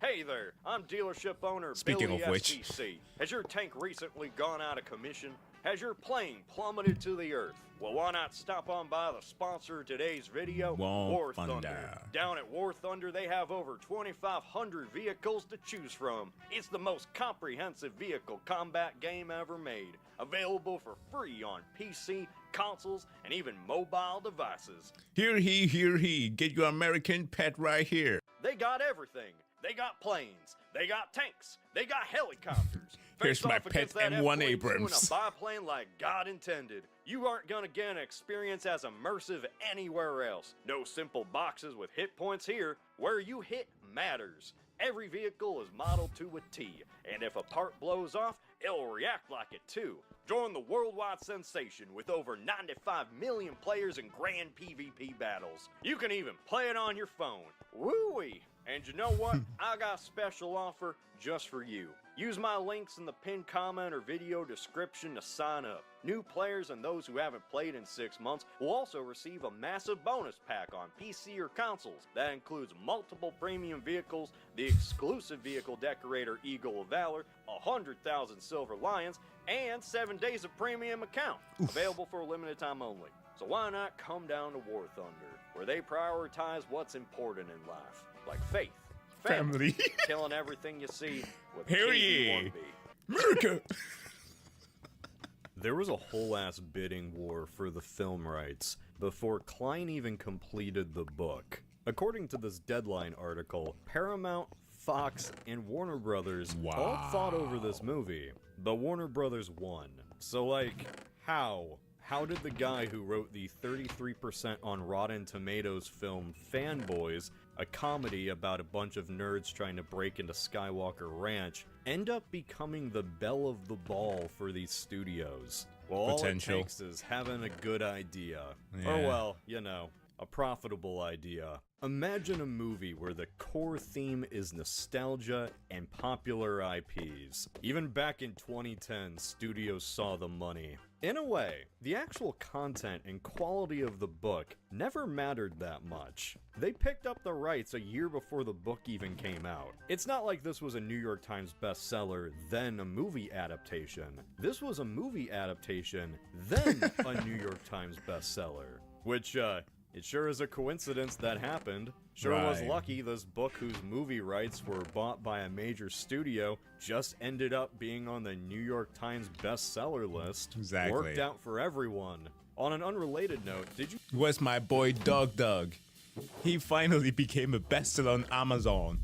Hey there, I'm dealership owner Speaking Billy of which. STC. Has your tank recently gone out of commission? Has your plane plummeted to the earth? Well, why not stop on by the sponsor of today's video, War Thunder. Thunder. Down at War Thunder, they have over 2,500 vehicles to choose from. It's the most comprehensive vehicle combat game ever made. Available for free on PC, consoles, and even mobile devices. Hear he, get your American pet right here. They got everything. They got planes. They got tanks. They got helicopters. Here's Face my off pet against that M1 F-22 Abrams. in a biplane like God intended. You aren't gonna get an experience as immersive anywhere else. No simple boxes with hit points here. Where you hit matters. Every vehicle is modeled to a T, and if a part blows off, it'll react like it too. Join the worldwide sensation with over 95 million players in grand PvP battles. You can even play it on your phone. Woo-wee! And you know what? I got a special offer just for you. Use my links in the pinned comment or video description to sign up. New players and those who haven't played in 6 months will also receive a massive bonus pack on PC or consoles. That includes multiple premium vehicles, the exclusive vehicle decorator Eagle of Valor, 100,000 Silver Lions, and 7 days of premium account. Available for a limited time only. So why not come down to War Thunder, where they prioritize what's important in life, like faith, family, killing everything you see with Hell yeah. KV-1B. America! There was a whole ass bidding war for the film rights before Klein even completed the book. According to this Deadline article, Paramount, Fox, and Warner Brothers all fought over this movie, but Warner Brothers won. So like, how? How did the guy who wrote the 33% on Rotten Tomatoes film Fanboys, a comedy about a bunch of nerds trying to break into Skywalker Ranch, end up becoming the belle of the ball for these studios? Well, all it takes is having a good idea. Yeah. Or well, you know, a profitable idea. Imagine a movie where the core theme is nostalgia and popular IPs. Even back in 2010, studios saw the money. In a way, the actual content and quality of the book never mattered that much. They picked up the rights a year before the book even came out. It's not like this was a New York Times bestseller, then a movie adaptation. This was a movie adaptation, then a New York Times bestseller. Which, it sure is a coincidence that happened. Sure was lucky this book, whose movie rights were bought by a major studio, just ended up being on the New York Times bestseller list. Exactly. Worked out for everyone. On an unrelated note, did you... Where's my boy Doug? He finally became a bestseller on Amazon.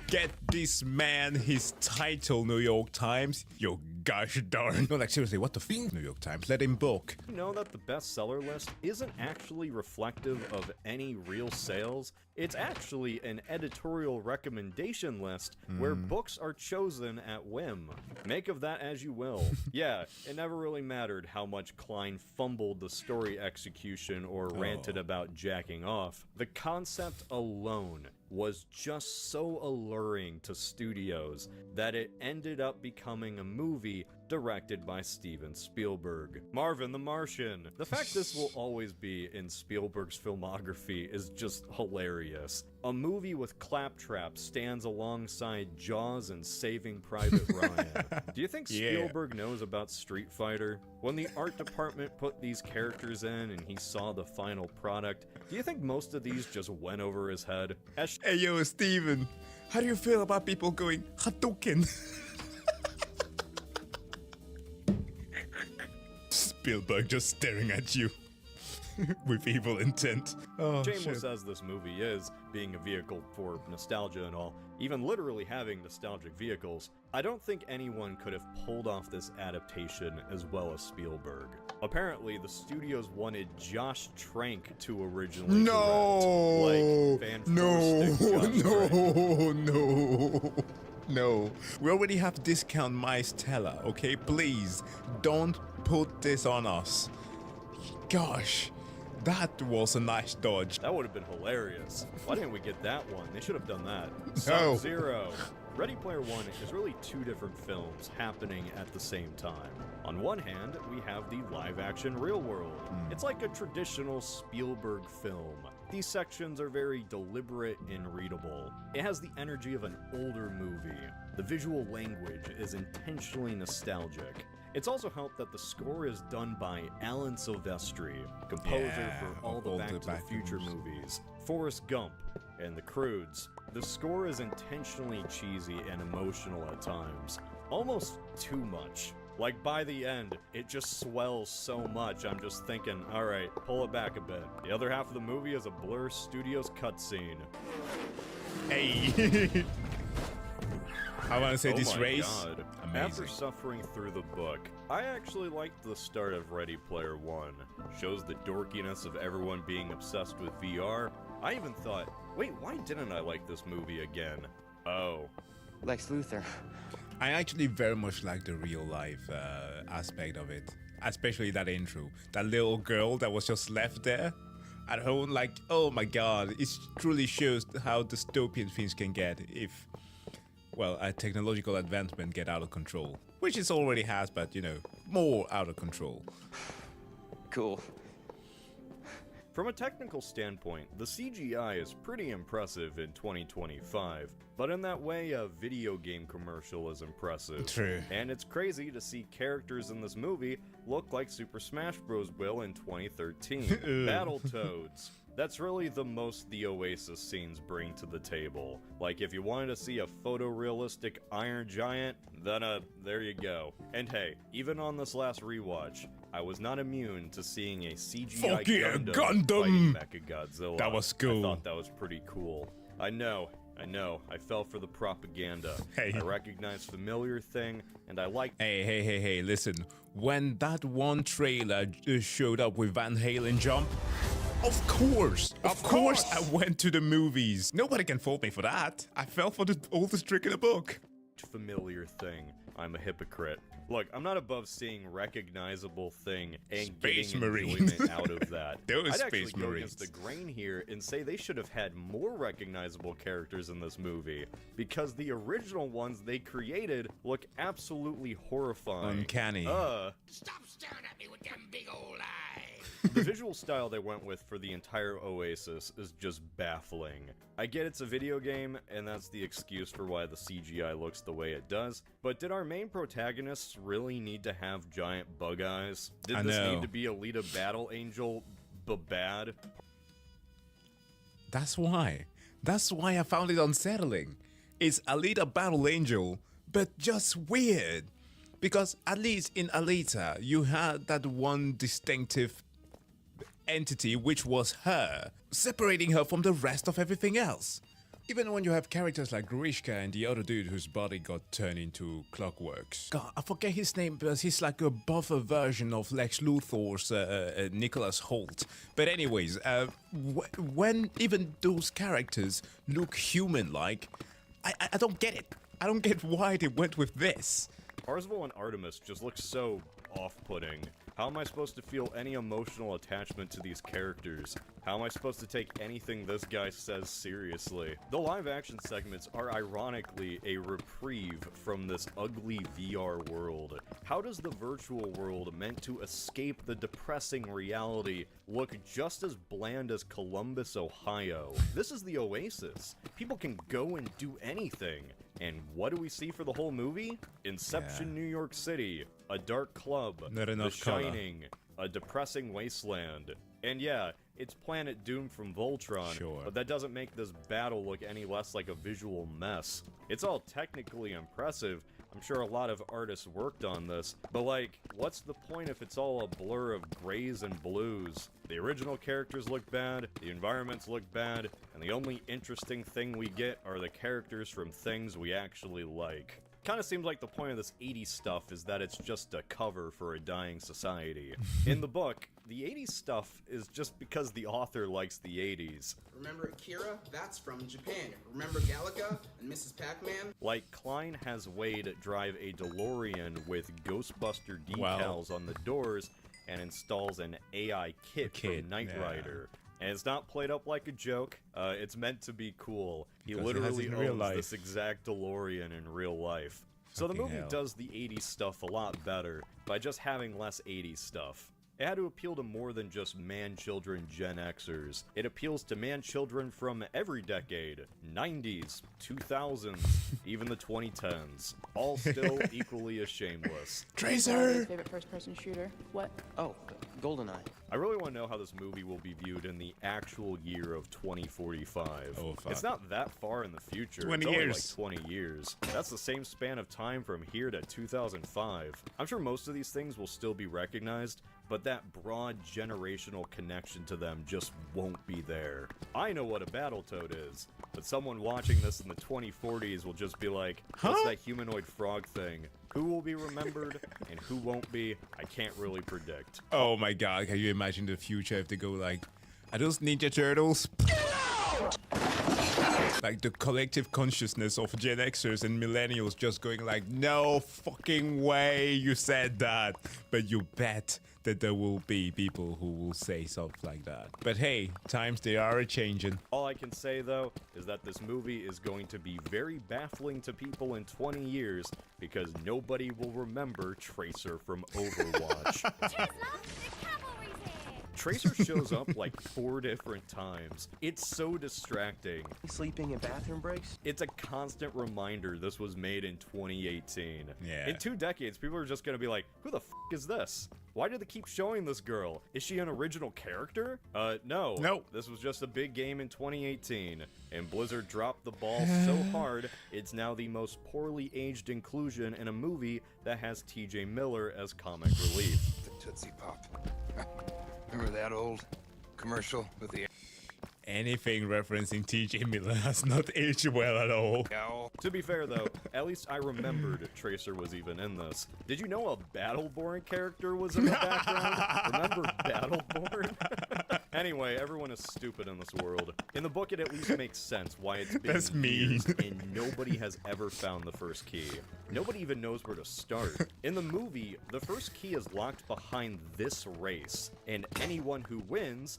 Get this man his title, New York Times. Yo, gosh darn. No, like seriously, what the f***, New York Times? Let him book. You know that the bestseller list isn't actually reflective of any real sales? It's actually an editorial recommendation list where books are chosen at whim. Make of that as you will. Yeah, it never really mattered how much Klein fumbled the story execution or ranted about jacking off. The concept alone was just so alluring to studios that it ended up becoming a movie directed by Steven Spielberg. Marvin the Martian. The fact this will always be in Spielberg's filmography is just hilarious. A movie with Claptrap stands alongside Jaws and Saving Private Ryan. Do you think Spielberg knows about Street Fighter? When the art department put these characters in and he saw the final product, do you think most of these just went over his head? Hey yo, Steven, how do you feel about people going Hadouken? Spielberg just staring at you with evil intent. Oh, Shameless shit. as this movie is, being a vehicle for nostalgia and all, even literally having nostalgic vehicles, I don't think anyone could have pulled off this adaptation as well as Spielberg. Apparently, the studios wanted Josh Trank to originally direct. No. We already have discount Mice Teller, okay? Please, don't put this on us. Gosh, that was a nice dodge. That would have been hilarious. Why didn't we get that one? They should have done that. No. Sub-Zero. Ready Player One is really two different films happening at the same time. On one hand, we have the live-action real world. It's like a traditional Spielberg film. These sections are very deliberate and readable. It has the energy of an older movie. The visual language is intentionally nostalgic. It's also helped that the score is done by Alan Silvestri, composer for all the Back to the Future movies, Forrest Gump, and The Croods. The score is intentionally cheesy and emotional at times, almost too much. Like, by the end, it just swells so much, I'm just thinking, alright, pull it back a bit. The other half of the movie is a Blur Studios cutscene. Hey! I want to say this race, God. amazing. After suffering through the book, I actually liked the start of Ready Player One. Shows the dorkiness of everyone being obsessed with VR. I even thought, wait, why didn't I like this movie again? Oh. Lex Luthor. I actually very much like the real life aspect of it, especially that intro. That little girl that was just left there at home, like, oh my god, it truly shows how dystopian things can get if, well, a technological advancement get out of control. Which it already has, but, you know, more out of control. Cool. From a technical standpoint, the CGI is pretty impressive in 2025, but in that way, a video game commercial is impressive. True. And it's crazy to see characters in this movie look like Super Smash Bros. Will in 2013. Battletoads. That's really the most the Oasis scenes bring to the table. Like, if you wanted to see a photorealistic Iron Giant, then there you go. And hey, even on this last rewatch, I was not immune to seeing a CGI Gundam fighting Mechagodzilla. That was cool. I thought that was pretty cool. I know. I fell for the propaganda. Hey. I recognized familiar thing, and I like. Hey, listen. When that one trailer showed up with Van Halen jump, of course I went to the movies. Nobody can fault me for that. I fell for the oldest trick in the book. familiar thing, I'm a hypocrite. Look, I'm not above seeing recognizable thing and Space getting Marines. enjoyment out of that. Those I'd actually Space go Marines. against the grain here and say they should have had more recognizable characters in this movie, because the original ones they created look absolutely horrifying. Uncanny. Stop staring at me with them big old eyes. The visual style they went with for the entire Oasis is just baffling. I get it's a video game, and that's the excuse for why the CGI looks the way it does, but did our main protagonists really need to have giant bug eyes? Did I this know. need to be Alita Battle Angel bad? That's why I found it unsettling. It's Alita Battle Angel, but just weird. Because at least in Alita, you had that one distinctive entity which was her, separating her from the rest of everything else. Even when you have characters like Grishka and the other dude whose body got turned into clockworks. God, I forget his name, but he's like a buffer version of Lex Luthor's Nicholas Holt. But anyways, when even those characters look human-like, I don't get it. I don't get why they went with this. Parzival and Artemis just look so off-putting. How am I supposed to feel any emotional attachment to these characters? How am I supposed to take anything this guy says seriously? The live-action segments are ironically a reprieve from this ugly VR world. How does the virtual world meant to escape the depressing reality look just as bland as Columbus, Ohio? This is the Oasis. People can go and do anything. And what do we see for the whole movie? Inception, New York City, a dark club, Not The enough color. Shining, a depressing wasteland. And yeah, it's Planet Doom from Voltron, Sure. but that doesn't make this battle look any less like a visual mess. It's all technically impressive. I'm sure a lot of artists worked on this, but like, what's the point if it's all a blur of grays and blues? The original characters look bad, the environments look bad, and the only interesting thing we get are the characters from things we actually like. Kinda seems like the point of this 80s stuff is that it's just a cover for a dying society. In the book, the 80s stuff is just because the author likes the 80s. Remember Akira? That's from Japan. Remember Galaga and Mrs. Pac-Man? Like, Klein has Wade drive a DeLorean with Ghostbuster decals on the doors and installs an AI kit from Knight Rider. And it's not played up like a joke, it's meant to be cool. He Because he has literally it in real owns life. this exact DeLorean in real life. So the Fucking movie hell. does the 80s stuff a lot better by just having less 80s stuff. It had to appeal to more than just man-children Gen Xers. It appeals to man-children from every decade. 90s, 2000s, even the 2010s. All still equally as shameless. Favorite first-person shooter? What? Oh, GoldenEye. I really want to know how this movie will be viewed in the actual year of 2045. Oh, fuck. It's not that far in the future. 20 it's only years. like 20 years. That's the same span of time from here to 2005. I'm sure most of these things will still be recognized, but that broad generational connection to them just won't be there. I know what a Battletoad is, but someone watching this in the 2040s will just be like, what's that humanoid frog thing? Who will be remembered and who won't be, I can't really predict. Oh my god, can you imagine the future if they go like, are those Ninja Turtles? Like the collective consciousness of Gen Xers and millennials just going like, no fucking way you said that. But you bet that there will be people who will say something like that. But hey, times they are a-changing. All I can say, though, is that this movie is going to be very baffling to people in 20 years because nobody will remember Tracer from Overwatch. Tracer shows up like 4 different times. It's so distracting. Sleeping in bathroom breaks? It's a constant reminder this was made in 2018. Yeah. In 2 decades, people are just gonna be like, who the f*** is this? Why do they keep showing this girl? Is she an original character? No. Nope. This was just a big game in 2018. And Blizzard dropped the ball so hard, it's now the most poorly aged inclusion in a movie that has TJ Miller as comic relief. The Tootsie Pop. Remember that old commercial with the... Anything referencing TJ Miller has not aged well at all. To be fair, though, at least I remembered Tracer was even in this. Did you know a Battleborn character was in the background? Remember Battleborn? Anyway, everyone is stupid in this world. In the book, it at least makes sense why it's been That's mean. years and nobody has ever found the first key. Nobody even knows where to start. In the movie, the first key is locked behind this race, and anyone who wins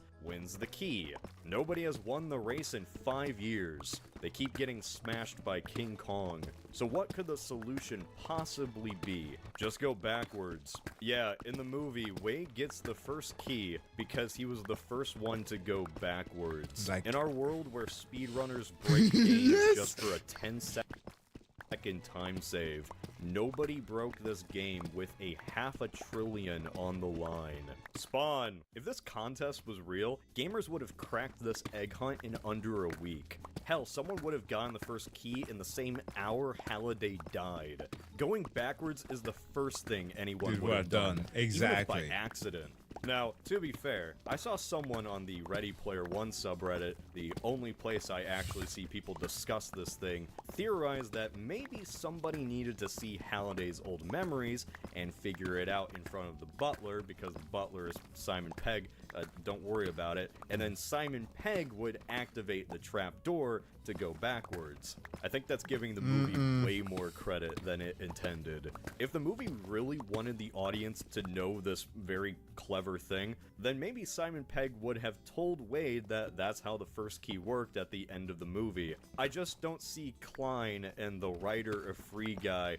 the key. Nobody has won the race in 5 years. They keep getting smashed by King Kong. So what could the solution possibly be? Just go backwards. Yeah, in the movie, Wade gets the first key because he was the first one to go backwards. Like- In our world where speedrunners break games Yes! just for a 10-second time save, nobody broke this game with a $500 billion on the line. Spawn! If this contest was real, gamers would have cracked this egg hunt in under a week. Hell, someone would have gotten the first key in the same hour Halliday died. Going backwards is the first thing anyone Dude, would have well done. done. Even if Exactly. by accident. Now, to be fair, I saw someone on the Ready Player One subreddit, the only place I actually see people discuss this thing, theorize that maybe somebody needed to see Halliday's old memories and figure it out in front of the butler, because the butler is Simon Pegg, don't worry about it, and then Simon Pegg would activate the trap door to go backwards. I think that's giving the movie way more credit than it intended. If the movie really wanted the audience to know this very clever thing, then maybe Simon Pegg would have told Wade that that's how the first key worked at the end of the movie. I just don't see Klein and the writer of Free Guy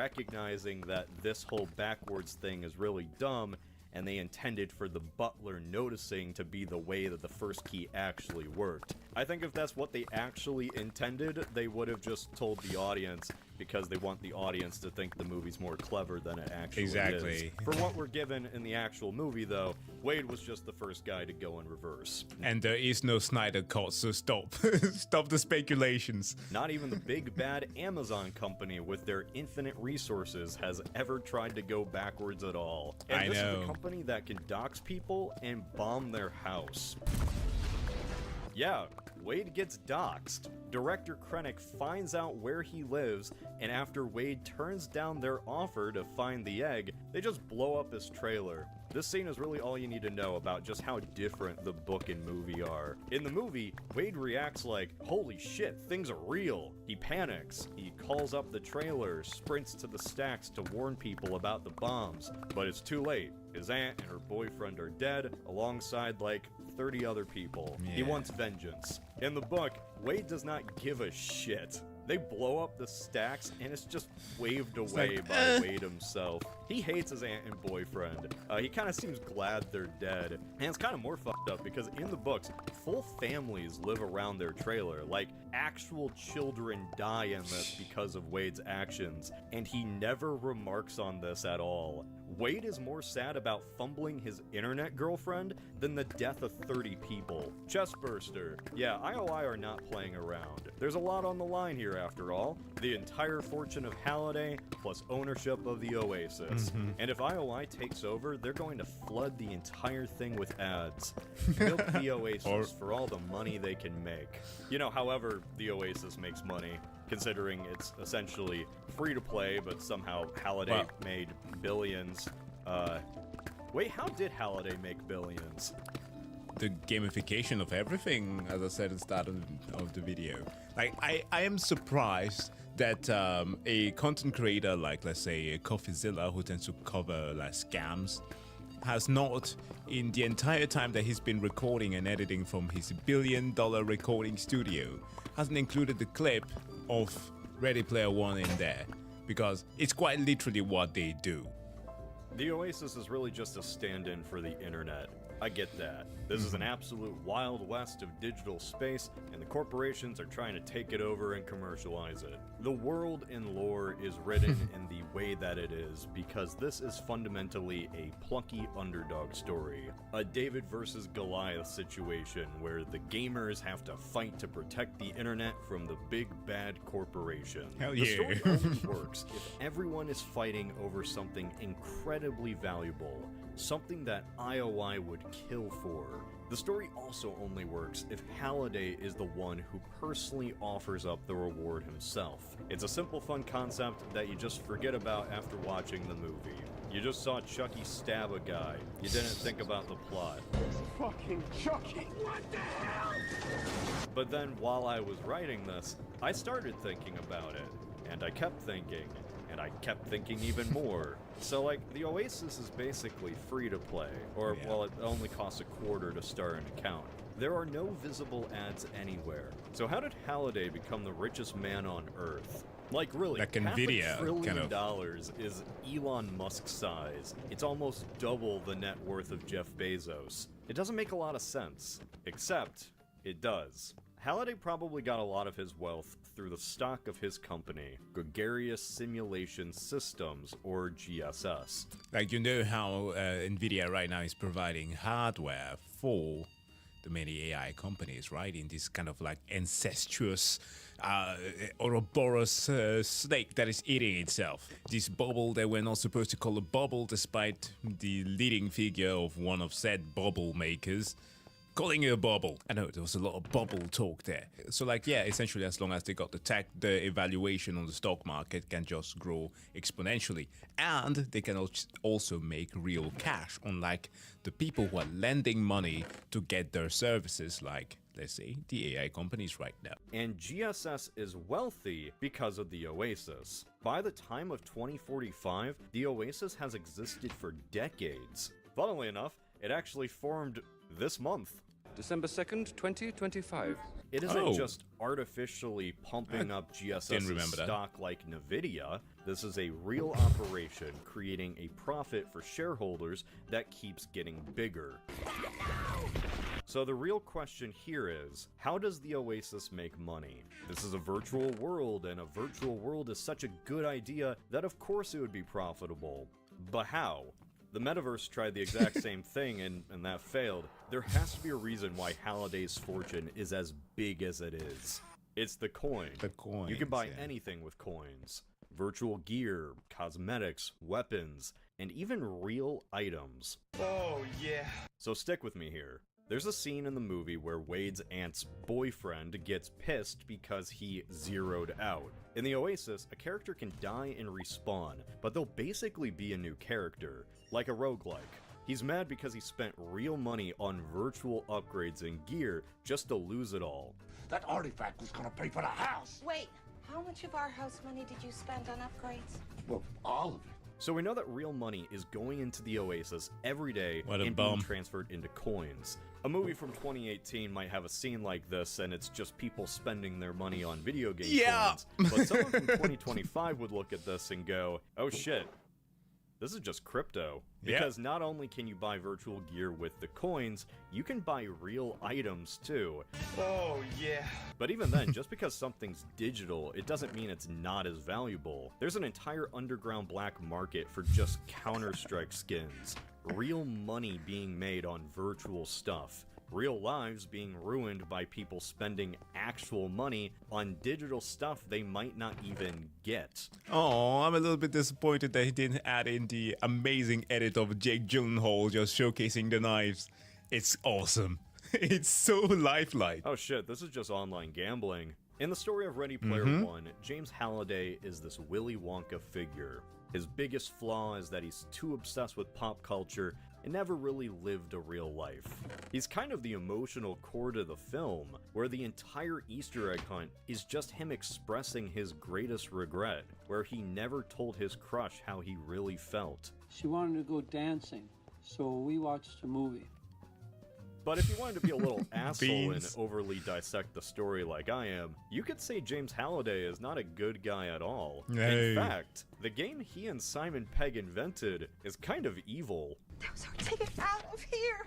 recognizing that this whole backwards thing is really dumb, and they intended for the butler noticing to be the way that the first key actually worked. I think if that's what they actually intended, they would have just told the audience, because they want the audience to think the movie's more clever than it actually Exactly. is. For what we're given in the actual movie, though, Wade was just the first guy to go in reverse. And there is no Snyder Cut, so stop. Stop the speculations. Not even the big bad Amazon company with their infinite resources has ever tried to go backwards at all. And I this is know. a company that can dox people and bomb their house. Yeah, Wade gets doxxed. Director Krennic finds out where he lives, and after Wade turns down their offer to find the egg, they just blow up his trailer. This scene is really all you need to know about just how different the book and movie are. In the movie, Wade reacts like, holy shit, things are real. He panics. He calls up the trailer, sprints to the stacks to warn people about the bombs. But it's too late. His aunt and her boyfriend are dead, alongside like 30 other people. He Yeah. wants vengeance. In the book, Wade does not give a shit. They blow up the stacks, and it's just waved away like, by Wade himself. He hates his aunt and boyfriend. He kind of seems glad they're dead. And it's kind of more fucked up, because in the books, full families live around their trailer. Like, actual children die in this because of Wade's actions, and he never remarks on this at all. Wade is more sad about fumbling his internet girlfriend than the death of 30 people. Chestburster. Yeah, IOI are not playing around. There's a lot on the line here after all. The entire fortune of Halliday, plus ownership of the Oasis. And if IOI takes over, they're going to flood the entire thing with ads. Milk the Oasis for all the money they can make. You know, however the Oasis makes money, considering it's essentially free to play, but somehow Halliday made billions. Wait, how did Halliday make billions? The gamification of everything, as I said at the start of the video. Like, I am surprised that a content creator like, let's say, CoffeeZilla, who tends to cover like scams, has not, in the entire time that he's been recording and editing from his $1 billion recording studio, hasn't included the clip of Ready Player One in there, because it's quite literally what they do. The Oasis is really just a stand-in for the internet. I get that. This is an absolute wild west of digital space, and the corporations are trying to take it over and commercialize it. The world and lore is written in the way that it is, because this is fundamentally a plucky underdog story. A David versus Goliath situation where the gamers have to fight to protect the internet from the big bad corporation. Hell The yeah. story only works if everyone is fighting over something incredibly valuable, something that IOI would kill for. The story also only works if Halliday is the one who personally offers up the reward himself. It's a simple, fun concept that you just forget about after watching the movie. You just saw Chucky stab a guy. You didn't think about the plot. Fucking Chucky! What the hell? But then while I was writing this, I started thinking about it. And I kept thinking. And I kept thinking even more. So like, the Oasis is basically free to play. Or, well, it only costs $0.25 to start an account. There are no visible ads anywhere. So how did Halliday become the richest man on Earth? Like really, Like $500 Nvidia, billion kind of. is Elon Musk's size. It's almost double the net worth of Jeff Bezos. It doesn't make a lot of sense, except it does. Halliday probably got a lot of his wealth through the stock of his company, Gregarious Simulation Systems, or GSS. Like, you know how Nvidia right now is providing hardware for the many AI companies, right? In this kind of like incestuous Ouroboros snake that is eating itself. This bubble that we're not supposed to call a bubble, despite the leading figure of one of said bubble makers calling it a bubble. I know there was a lot of bubble talk there. So like, yeah, essentially as long as they got the evaluation on the stock market can just grow exponentially. And they can also make real cash, unlike the people who are lending money to get their services, like, let's say, the AI companies right now. And GSS is wealthy because of the Oasis. By the time of 2045, the Oasis has existed for decades. Funnily enough, it actually formed this month. December 2nd, 2025. It isn't just artificially pumping up GSS stock like Nvidia. This is a real operation creating a profit for shareholders that keeps getting bigger. So the real question here is, how does the Oasis make money? This is a virtual world, and a virtual world is such a good idea that of course it would be profitable. But how? The metaverse tried the exact same thing and that failed. There has to be a reason why Halliday's fortune is as big as it is. It's the coin. The coin. You can buy anything with coins. Virtual gear, cosmetics, weapons, and even real items. Oh, yeah. So stick with me here. There's a scene in the movie where Wade's aunt's boyfriend gets pissed because he zeroed out. In the Oasis, a character can die and respawn, but they'll basically be a new character, like a roguelike. He's mad because he spent real money on virtual upgrades and gear just to lose it all. That artifact was gonna pay for the house. Wait, how much of our house money did you spend on upgrades? Well, all of it. So we know that real money is going into the Oasis every day and being transferred into coins. A movie from 2018 might have a scene like this, and it's just people spending their money on video game coins. But someone from 2025 would look at this and go, oh shit, this is just crypto. Because not only can you buy virtual gear with the coins, you can buy real items too. Oh, yeah. But even then, just because something's digital, it doesn't mean it's not as valuable. There's an entire underground black market for just Counter-Strike skins. Real money being made on virtual stuff. Real lives being ruined by people spending actual money on digital stuff they might not even get. Oh, I'm a little bit disappointed that he didn't add in the amazing edit of Jake Gyllenhaal just showcasing the knives. It's awesome. It's so lifelike. Oh shit, this is just online gambling. In the story of Ready Player One, James Halliday is this Willy Wonka figure. His biggest flaw is that he's too obsessed with pop culture and never really lived a real life. He's kind of the emotional core to the film, where the entire Easter egg hunt is just him expressing his greatest regret, where he never told his crush how he really felt. She wanted to go dancing, so we watched a movie. But if you wanted to be a little asshole and overly dissect the story like I am, you could say James Halliday is not a good guy at all. Hey. In fact, the game he and Simon Pegg invented is kind of evil. Take it out of here!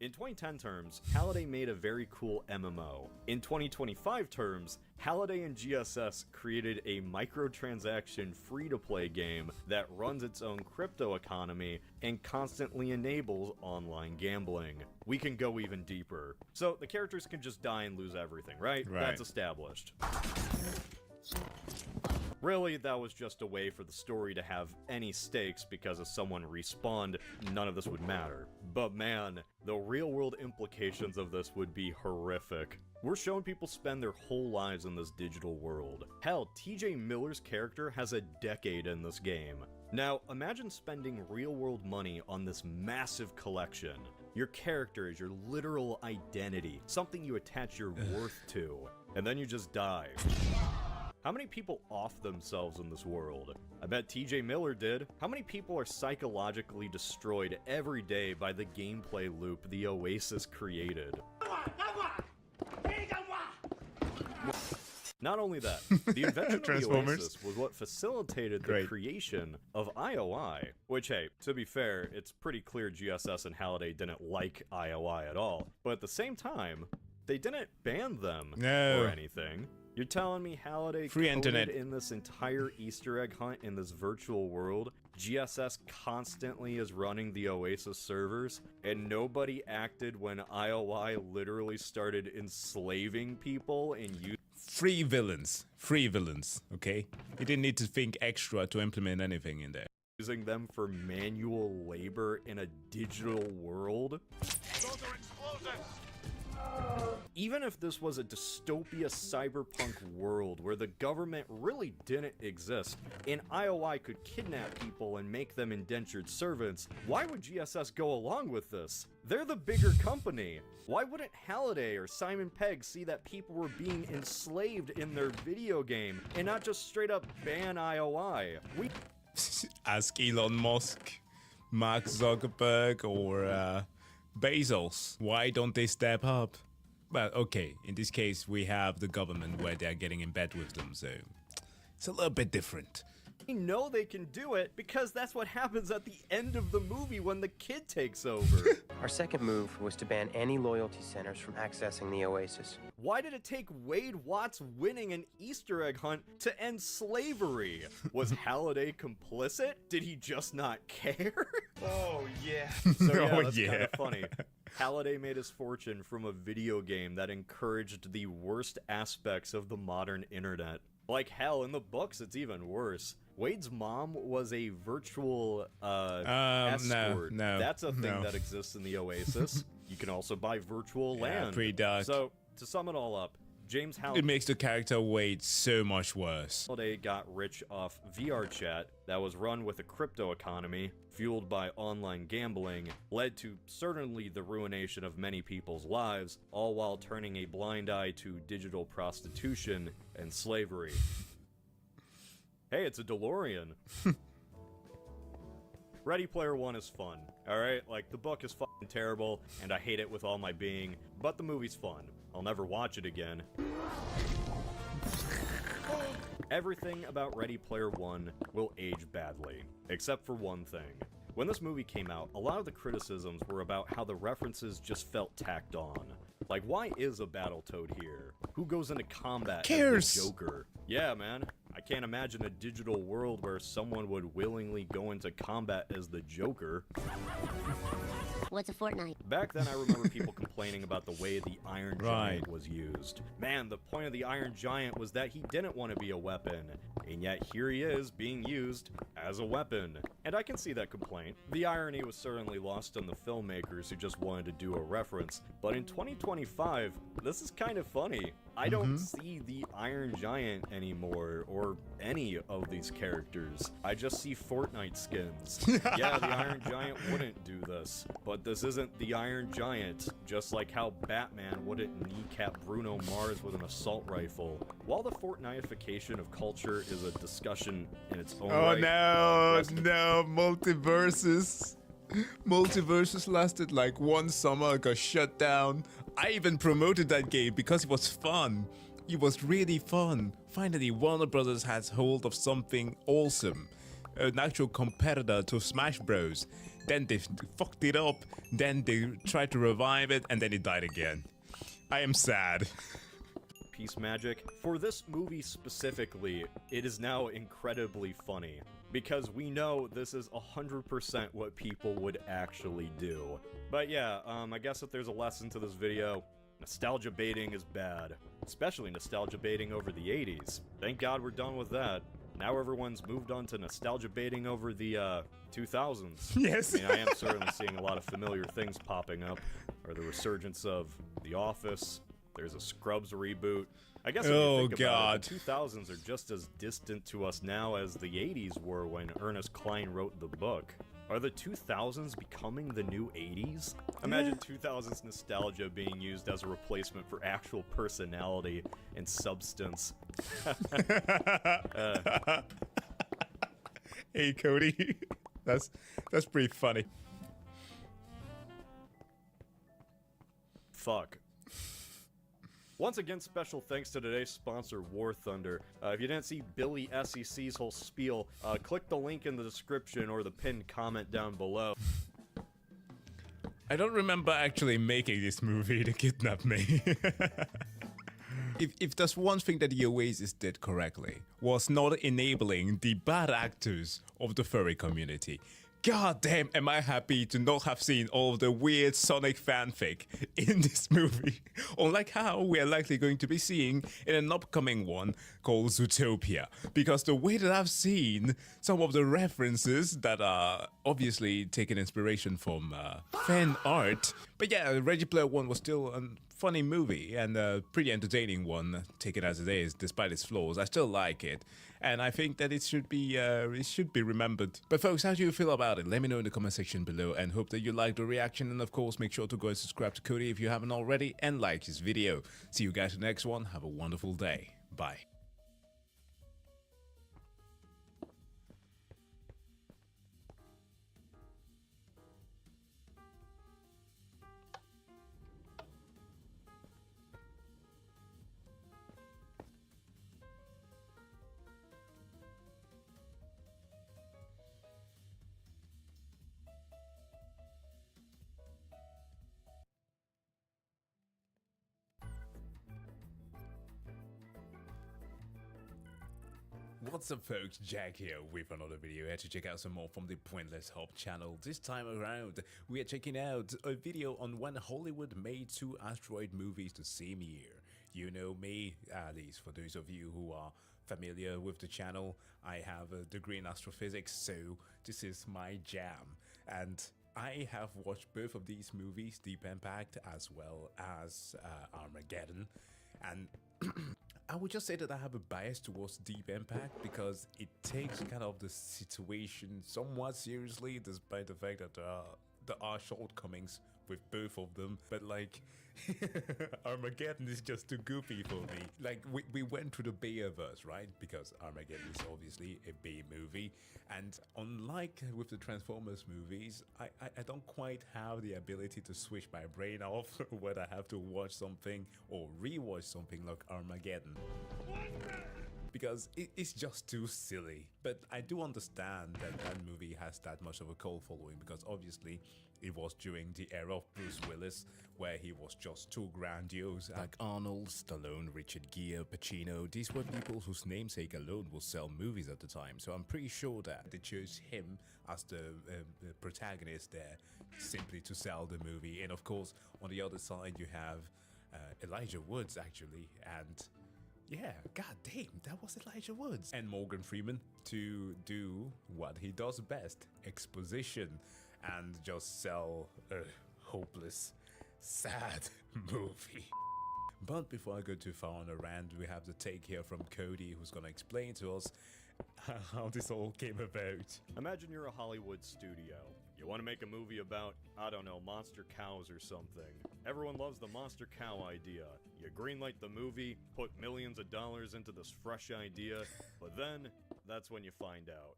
In 2010 terms, Halliday made a very cool MMO. In 2025 terms, Halliday and GSS created a microtransaction free-to-play game that runs its own crypto economy and constantly enables online gambling. We can go even deeper. So the characters can just die and lose everything, right? That's established. Really, that was just a way for the story to have any stakes because if someone respawned, none of this would matter. But man, the real-world implications of this would be horrific. We're showing people spend their whole lives in this digital world. Hell, TJ Miller's character has a decade in this game. Now, imagine spending real-world money on this massive collection. Your character is your literal identity, something you attach your worth to, and then you just die. How many people off themselves in this world? I bet TJ Miller did. How many people are psychologically destroyed every day by the gameplay loop the Oasis created? Not only that, the invention of the Oasis was what facilitated the creation of IOI, which, hey, to be fair, it's pretty clear GSS and Halliday didn't like IOI at all, but at the same time, they didn't ban them or anything. You're telling me Halliday coded in this entire Easter egg hunt in this virtual world? GSS constantly is running the Oasis servers, and nobody acted when IOI literally started enslaving people and Free villains, okay? You didn't need to think extra to implement anything in there. using them for manual labor in a digital world? Even if this was a dystopia cyberpunk world where the government really didn't exist, and IOI could kidnap people and make them indentured servants, why would GSS go along with this? They're the bigger company. Why wouldn't Halliday or Simon Pegg see that people were being enslaved in their video game and not just straight up ban IOI? Ask Elon Musk, Mark Zuckerberg, or Bezos. Why don't they step up? Well, okay, in this case, we have the government where they're getting in bed with them, so it's a little bit different. They know they can do it because that's what happens at the end of the movie when the kid takes over. Our second move was to ban any loyalty centers from accessing the Oasis. Why did it take Wade Watts winning an Easter egg hunt to end slavery? Was Halliday complicit? Did he just not care? Oh, yeah. So yeah, that's kind of funny. Halliday made his fortune from a video game that encouraged the worst aspects of the modern internet. Like hell, in the books, it's even worse. Wade's mom was a virtual escort. No, that's a thing that exists in the Oasis. You can also buy virtual land. Pretty dark. So, to sum it all up, James Halliday... It makes the character Wade so much worse. Halliday got rich off VR chat that was run with a crypto economy, fueled by online gambling, led to certainly the ruination of many people's lives, all while turning a blind eye to digital prostitution and slavery. Hey, it's a DeLorean. Ready Player One is fun, alright? Like, the book is fucking terrible, and I hate it with all my being, but the movie's fun. I'll never watch it again. Everything about Ready Player One will age badly, except for one thing. When this movie came out, a lot of the criticisms were about how the references just felt tacked on. Like, why is a Battletoad here? Who goes into combat as the Joker? Yeah, man. I can't imagine a digital world where someone would willingly go into combat as the Joker. What's a Fortnite? Back then, I remember people complaining about the way the Iron Giant was used. Man, the point of the Iron Giant was that he didn't want to be a weapon, and yet here he is being used as a weapon. And I can see that complaint. The irony was certainly lost on the filmmakers who just wanted to do a reference, but in 2025, this is kind of funny. I don't see the Iron Giant anymore, or any of these characters. I just see Fortnite skins. Yeah, the Iron Giant wouldn't do this, but this isn't the Iron Giant, just like how Batman wouldn't kneecap Bruno Mars with an assault rifle. While the Fortniteification of culture is a discussion in its own right... Oh no, multiverses. Multiverses lasted like one summer, got shut down. I even promoted that game because it was fun. It was really fun. Finally, Warner Brothers has hold of something awesome. An actual competitor to Smash Bros. Then they fucked it up. Then they tried to revive it, and then it died again. I am sad. Peace magic. For this movie specifically, it is now incredibly funny. Because we know this is 100% what people would actually do. But yeah, I guess if there's a lesson to this video, nostalgia baiting is bad. Especially nostalgia baiting over the 80s. Thank God we're done with that. Now everyone's moved on to nostalgia baiting over the 2000s. Yes. I mean, I am certainly seeing a lot of familiar things popping up. Or the resurgence of The Office. There's a Scrubs reboot. I guess if you think about it, the 2000s are just as distant to us now as the 80s were when Ernest Cline wrote the book. Are the 2000s becoming the new 80s? Imagine 2000s nostalgia being used as a replacement for actual personality and substance. Hey, Cody. That's pretty funny. Fuck. Once again, special thanks to today's sponsor, War Thunder. If you didn't see Billy SEC's whole spiel, click the link in the description or the pinned comment down below. I don't remember actually making this movie to kidnap me. If there's one thing that the Oasis did correctly, was not enabling the bad actors of the furry community. God damn, am I happy to not have seen all of the weird Sonic fanfic in this movie. Unlike how we are likely going to be seeing in an upcoming one called Zootopia. Because the way that I've seen some of the references that are obviously taking inspiration from fan art. But yeah, Ready Player One was still a funny movie and a pretty entertaining one, taken as it is, despite its flaws. I still like it. And I think that it should be remembered. But folks, how do you feel about it? Let me know in the comment section below, and hope that you liked the reaction. And of course, make sure to go and subscribe to Cody if you haven't already, and like this video. See you guys in the next one. Have a wonderful day. Bye. What's up folks, Jack here with another video here to check out some more from the Pointless Hub channel. This time around, we are checking out a video on when Hollywood made 2 asteroid movies the same year. You know me, at least for those of you who are familiar with the channel, I have a degree in astrophysics, so this is my jam. And I have watched both of these movies, Deep Impact as well as Armageddon, and I would just say that I have a bias towards Deep Impact because it takes kind of the situation somewhat seriously, despite the fact that there are shortcomings with both of them. But like, Armageddon is just too goofy for me. Like, we went through the Bayiverse, right? Because Armageddon is obviously a Bay movie. And unlike with the Transformers movies, I don't quite have the ability to switch my brain off when I have to watch something or rewatch something like Armageddon. Because it's just too silly. But I do understand that that movie has that much of a cult following, because obviously it was during the era of Bruce Willis, where he was just too grandiose. Like Arnold, Stallone, Richard Gere, Pacino, these were people whose namesake alone will sell movies at the time. So I'm pretty sure that they chose him as the protagonist there simply to sell the movie. And of course, on the other side you have Elijah Woods actually, and yeah, god damn, that was Elijah Woods. And Morgan Freeman to do what he does best, exposition, and just sell a hopeless, sad movie. But before I go too far on a rant, we have the take here from Cody, who's gonna explain to us how this all came about. Imagine you're a Hollywood studio. You want to make a movie about, I don't know, monster cows or something. Everyone loves the monster cow idea. You greenlight the movie, put millions of dollars into this fresh idea, but then, that's when you find out.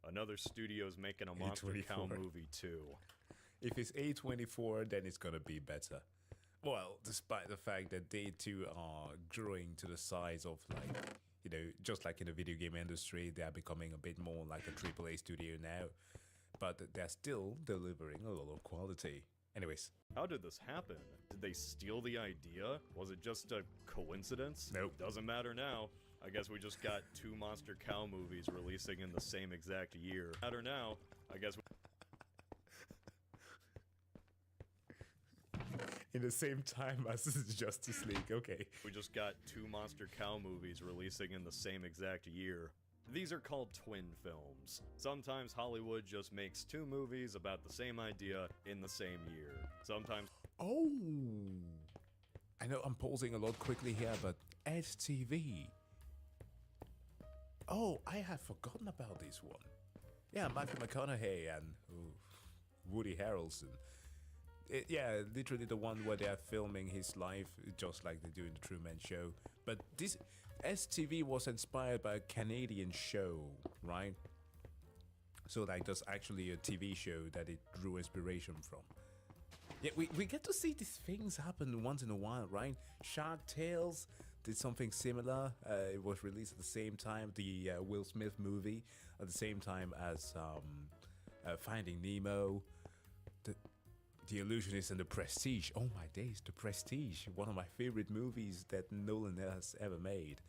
Another studio's making a monster cow movie too. If it's A24, then it's gonna be better. Well, despite the fact that they too are growing to the size of, like, you know, just like in the video game industry, they are becoming a bit more like a AAA studio now. But they're still delivering a lot of quality. Anyways. How did this happen? Did they steal the idea? Was it just a coincidence? Nope. Doesn't matter now. I guess we just got 2 monster cow movies releasing in the same exact year. Matter now. I guess in the same time as Justice League, okay. We just got 2 monster cow movies releasing in the same exact year. These are called twin films. Sometimes Hollywood just makes 2 movies about the same idea in the same year. Sometimes... Oh! I know I'm pausing a lot quickly here, but STV. Oh, I have forgotten about this one. Yeah, Matthew McConaughey and Woody Harrelson. Yeah, literally the one where they are filming his life, just like they do in the Truman Show. But this STV was inspired by a Canadian show, right? So like there's actually a TV show that it drew inspiration from. Yeah, we get to see these things happen once in a while, right? Shark Tales did something similar. It was released at the same time, the Will Smith movie, at the same time as Finding Nemo, The Illusionist and The Prestige. Oh my days, The Prestige, one of my favorite movies that Nolan has ever made.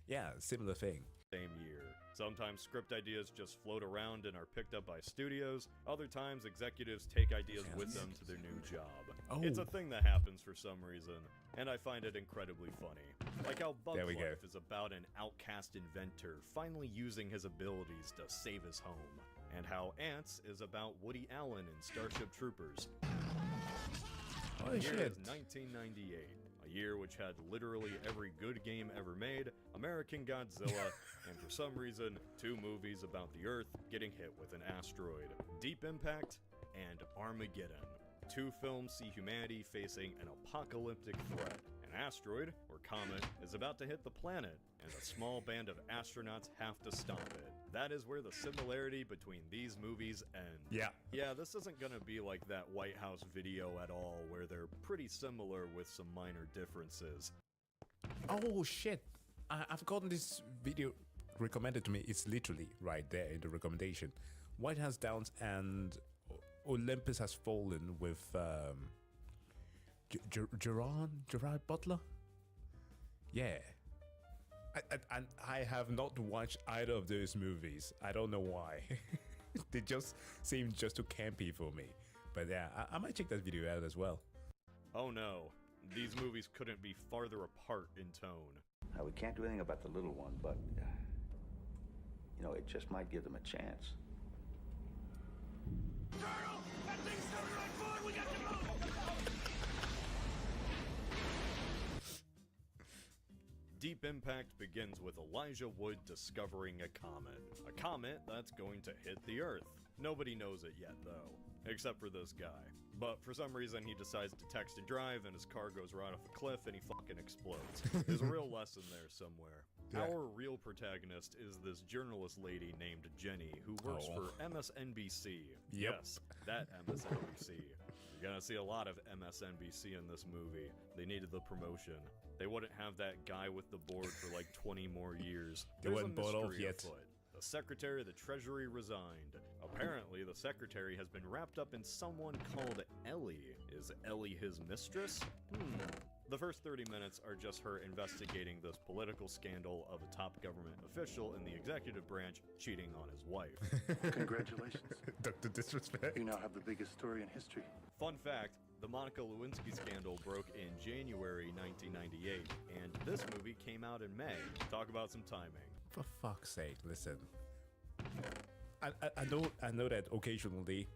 Yeah, similar thing. Same year. Sometimes script ideas just float around and are picked up by studios. Other times executives take ideas with them to their new job. Oh. It's a thing that happens for some reason, and I find it incredibly funny. Like how Bug's Life is about an outcast inventor finally using his abilities to save his home, and how Ants is about Woody Allen in Starship Troopers. The year is 1998. A year which had literally every good game ever made, American Godzilla, and for some reason, 2 movies about the Earth getting hit with an asteroid. Deep Impact and Armageddon. 2 films see humanity facing an apocalyptic threat. An asteroid, or comet, is about to hit the planet, and a small band of astronauts have to stop it. That is where the similarity between these movies ends. Yeah. Yeah, this isn't gonna be like that White House video at all, where they're pretty similar with some minor differences. Oh shit, I've gotten this video recommended to me. It's literally right there in the recommendation. White House Downs and Olympus Has Fallen with Gerard Butler. Yeah. I have not watched either of those movies. I don't know why. They just seem just too campy for me. But yeah, I might check that video out as well. Oh no, these movies couldn't be farther apart in tone. We can't do anything about the little one, but, you know, it just might give them a chance. Colonel, that thing's coming right forward. We got to move. Deep Impact begins with Elijah Wood discovering a comet. A comet that's going to hit the Earth. Nobody knows it yet, though, except for this guy. But for some reason, he decides to text and drive, and his car goes right off a cliff, and he fucking explodes. There's a real lesson there somewhere. Yeah. Our real protagonist is this journalist lady named Jenny, who works for MSNBC. Yep. Yes, that MSNBC. You're gonna see a lot of MSNBC in this movie. They needed the promotion. They wouldn't have that guy with the board for like 20 more years. They There's a weren't bought off mystery yet. afoot. The Secretary of the Treasury resigned. Apparently, the Secretary has been wrapped up in someone called Ellie. Is Ellie his mistress? The first 30 minutes are just her investigating this political scandal of a top government official in the executive branch cheating on his wife. Congratulations. Dr. Disrespect. You now have the biggest story in history. Fun fact, the Monica Lewinsky scandal broke in January 1998, and this movie came out in May. Talk about some timing. For fuck's sake, listen. I know that occasionally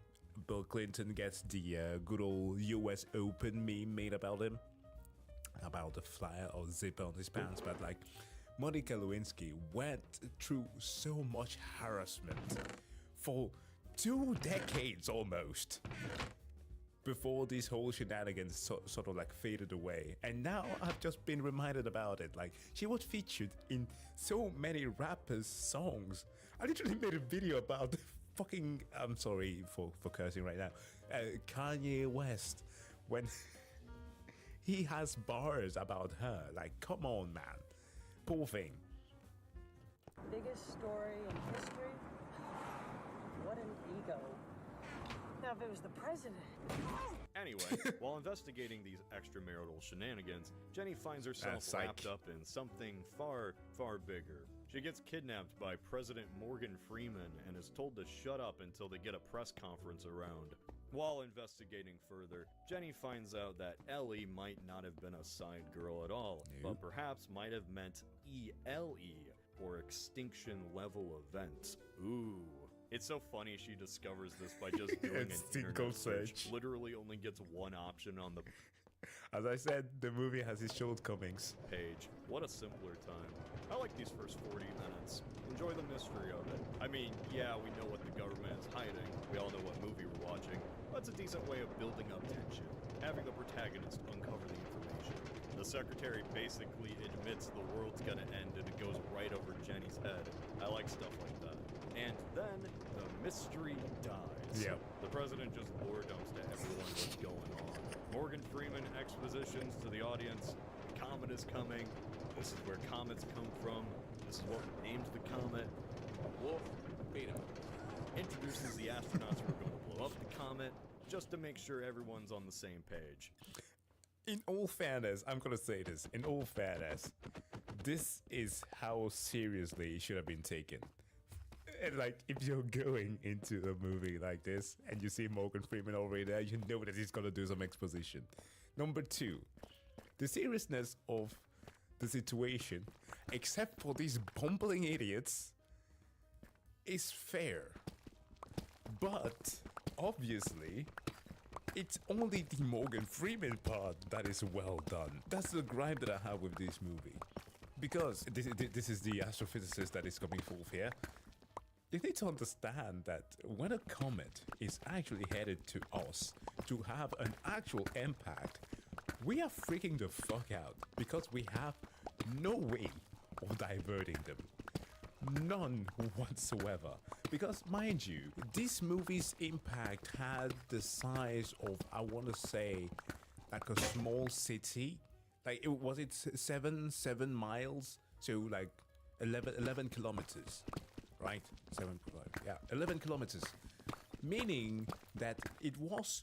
Bill Clinton gets the good old US Open meme made about him. About the flyer or zipper on his pants, but like Monica Lewinsky went through so much harassment for 2 decades almost before these whole shenanigans sort of like faded away, and now I've just been reminded about it. Like, she was featured in so many rappers' songs. I literally made a video about the fucking, I'm sorry for cursing right now, Kanye West, when he has bars about her. Like, come on, man. Poor thing. Biggest story in history? What an ego. Now, if it was the president. Anyway, while investigating these extramarital shenanigans, Jenny finds herself wrapped up in something far, far bigger. She gets kidnapped by President Morgan Freeman and is told to shut up until they get a press conference around. While investigating further, Jenny finds out that Ellie might not have been a side girl at all, but perhaps might have meant ELE, or Extinction Level Event. Ooh. It's so funny she discovers this by just doing an internet search. Literally only gets one option on the... As I said, the movie has its shortcomings. Page, what a simpler time. I like these first 40 minutes. Enjoy the mystery of it. I mean, yeah, we know what the government is hiding. We all know what movie we're watching. That's a decent way of building up tension. Having the protagonist uncover the information. The secretary basically admits the world's gonna end and it goes right over Jenny's head. I like stuff like that. And then the mystery dies. Yep. The president just lore dumps to everyone what's going on. Morgan Freeman expositions to the audience. The comet is coming. This is where comets come from. This is what named the comet. Wolf, beat him. Introduces the astronauts who are going to blow up the comet, just to make sure everyone's on the same page. In all fairness, I'm gonna say this. In all fairness, this is how seriously it should have been taken. And like, if you're going into a movie like this and you see Morgan Freeman already there, you know that he's gonna do some exposition. Number two, the seriousness of the situation, except for these bumbling idiots, is fair. But obviously, it's only the Morgan Freeman part that is well done. That's the gripe that I have with this movie. Because this is the astrophysicist that is coming forth here. You need to understand that when a comet is actually headed to us to have an actual impact, we are freaking the fuck out because we have no way of diverting them. None whatsoever. Because mind you, this movie's impact had the size of, I want to say, like a small city. Like, was it 7 miles? So like 11 kilometers. Right? 11 kilometers. Meaning that it was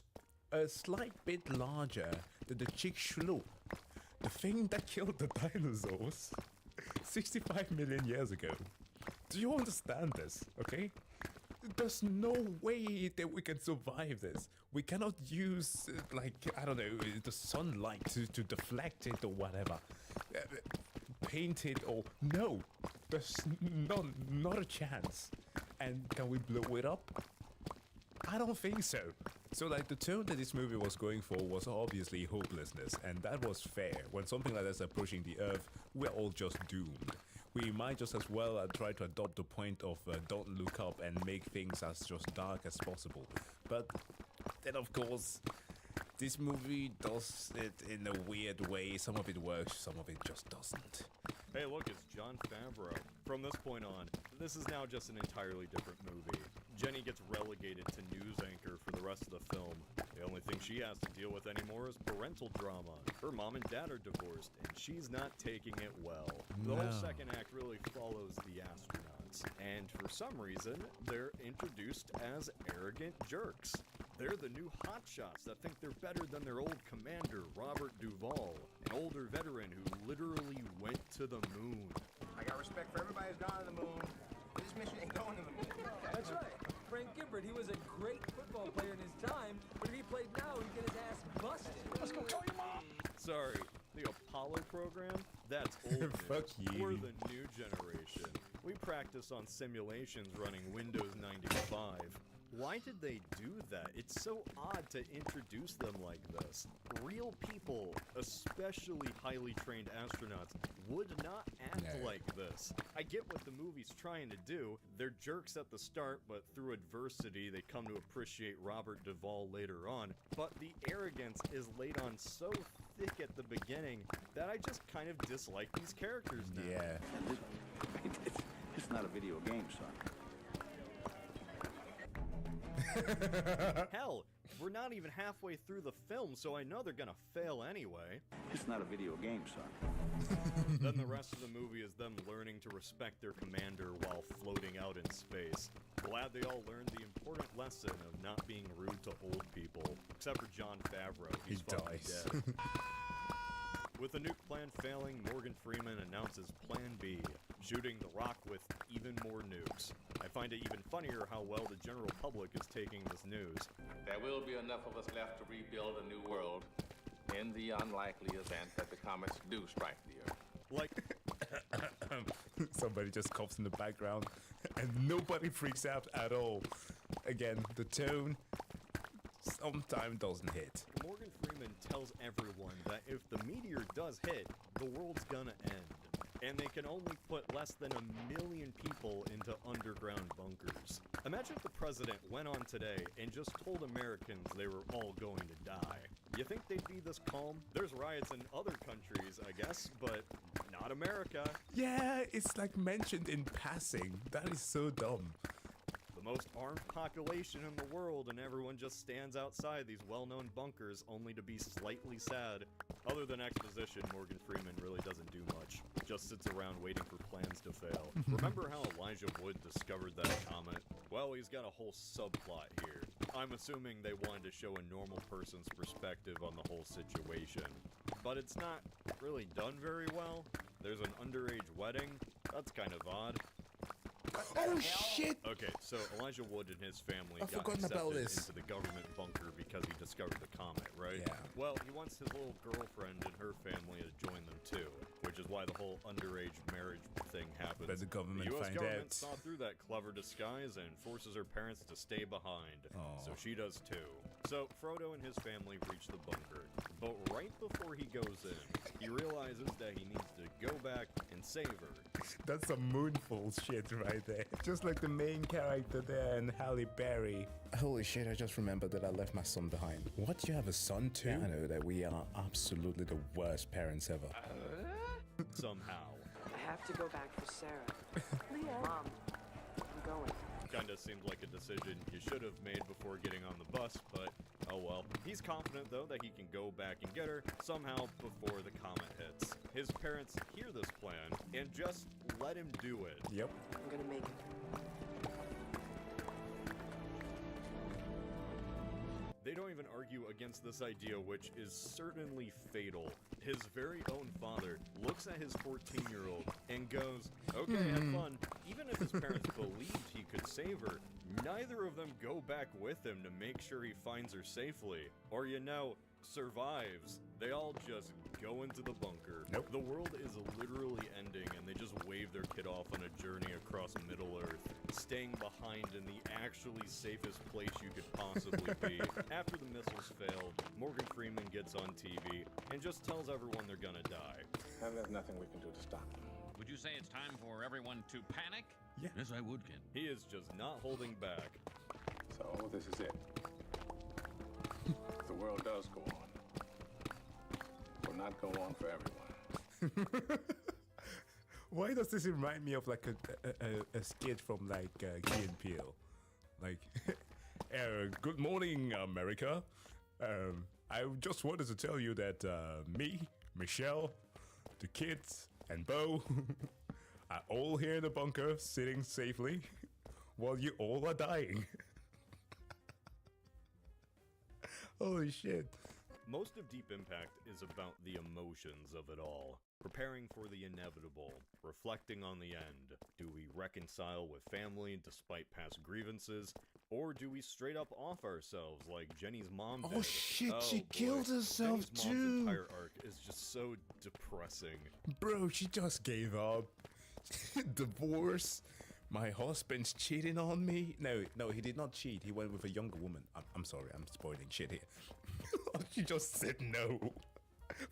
a slight bit larger than the Chicxulub, the thing that killed the dinosaurs 65 million years ago. Do you understand this? Okay? There's no way that we can survive this. We cannot use, like, I don't know, the sunlight to deflect it or whatever. Paint it or... No! There's not a chance. And can we blow it up? I don't think so. So, like, the tone that this movie was going for was obviously hopelessness, and that was fair. When something like that's approaching the Earth, we're all just doomed. We might just as well try to adopt the point of don't look up and make things as just dark as possible. But then, of course, this movie does it in a weird way. Some of it works, some of it just doesn't. Hey, look, it's Jon Favreau. From this point on, this is now just an entirely different movie. Jenny gets relegated to news anchor for the rest of the film. The only thing she has to deal with anymore is parental drama. Her mom and dad are divorced, and she's not taking it well. The whole second act really follows the astronauts. And for some reason, they're introduced as arrogant jerks. They're the new hotshots that think they're better than their old commander, Robert Duvall, an older veteran who literally went to the moon. I got respect for everybody who's gone to the moon. This mission ain't going to the moon. That's right. Frank Gifford, he was a great football player in his time, but if he played now, he'd get his ass busted. Let's go tell your mom. Sorry, the Apollo program? That's old news. Fuck you. We're the new generation. We practice on simulations running Windows 95. Why did they do that? It's so odd to introduce them like this. Real people, especially highly trained astronauts, would not act like this. I get what the movie's trying to do. They're jerks at the start, but through adversity, they come to appreciate Robert Duvall later on. But the arrogance is laid on so thick at the beginning that I just kind of dislike these characters now. Yeah. It's not a video game, son. Hell, we're not even halfway through the film, so I know they're gonna fail anyway. It's not a video game, son. Then the rest of the movie is them learning to respect their commander while floating out in space. Glad they all learned the important lesson of not being rude to old people. Except for Jon Favreau, he's fucking dead. With the nuke plan failing, Morgan Freeman announces Plan B, shooting the Rock with even more nukes. I find it even funnier how well the general public is taking this news. There will be enough of us left to rebuild a new world in the unlikely event that the comets do strike the Earth. Like, somebody just coughs in the background, and nobody freaks out at all. Again, the tone, sometimes doesn't hit. Morgan Freeman tells everyone that if the meteor does hit, the world's gonna end. And they can only put less than 1 million people into underground bunkers. Imagine if the president went on today and just told Americans they were all going to die. You think they'd be this calm? There's riots in other countries, I guess, but not America. Yeah, it's like mentioned in passing. That is so dumb. The most armed population in the world, and everyone just stands outside these well-known bunkers only to be slightly sad. Other than exposition, Morgan Freeman really doesn't do much. Just sits around waiting for plans to fail. Remember how Elijah Wood discovered that comet? Well, he's got a whole subplot here. I'm assuming they wanted to show a normal person's perspective on the whole situation. But it's not really done very well. There's an underage wedding. That's kind of odd. Oh shit! Okay, so Elijah Wood and his family I've got forgotten about accepted this. into the government bunker because he discovered the comet, right? Yeah. Well, he wants his little girlfriend and her family to join them too, which is why the whole underage marriage thing happens. But the government US find government out. saw through that clever disguise and forces her parents to stay behind. Aw. So she does too. So Frodo and his family reach the bunker, but right before he goes in, he realizes that he needs to go back and save her. That's some moonfall shit right there. Just like the main character there and Halle Berry. Holy shit, I just remembered that I left my son behind. What, you have a son too? I know that we are absolutely the worst parents ever. Somehow. I have to go back for Sarah. Mom, I'm going. Kinda seemed like a decision you should have made before getting on the bus, but oh well. He's confident though that he can go back and get her somehow before the comet hits. His parents hear this plan and just let him do it. Yep. I'm gonna make it. They don't even argue against this idea, which is certainly fatal. His very own father looks at his 14-year-old and goes, okay, have fun. Even if his parents believed he could save her, neither of them go back with him to make sure he finds her safely. Or, you know, survives. They all just go into the bunker. Nope. The world is literally ending and they just wave their kid off on a journey across Middle-earth, staying behind in the actually safest place you could possibly be. After the missiles failed, Morgan Freeman gets on TV and just tells everyone they're gonna die. And there's nothing we can do to stop them. Would you say it's time for everyone to panic? Yeah. Yes, I would, Ken. He is just not holding back. So this is it. The world does go on. Will not go on for everyone. Why does this remind me of like a skit from like Key and Peele? Like, good morning, America. I just wanted to tell you that me, Michelle, the kids, and Bo are all here in the bunker, sitting safely, while you all are dying. Holy shit. Most of Deep Impact is about the emotions of it all. Preparing for the inevitable, reflecting on the end. Do we reconcile with family despite past grievances, or do we straight up off ourselves like Jenny's mom did? Oh shit, Oh, she boy. killed herself Jenny's mom's too. entire arc is just so depressing. Bro, she just gave up. Divorce. My husband's cheating on me. No, he did not cheat. He went with a younger woman. I'm sorry, I'm spoiling shit here. She just said no.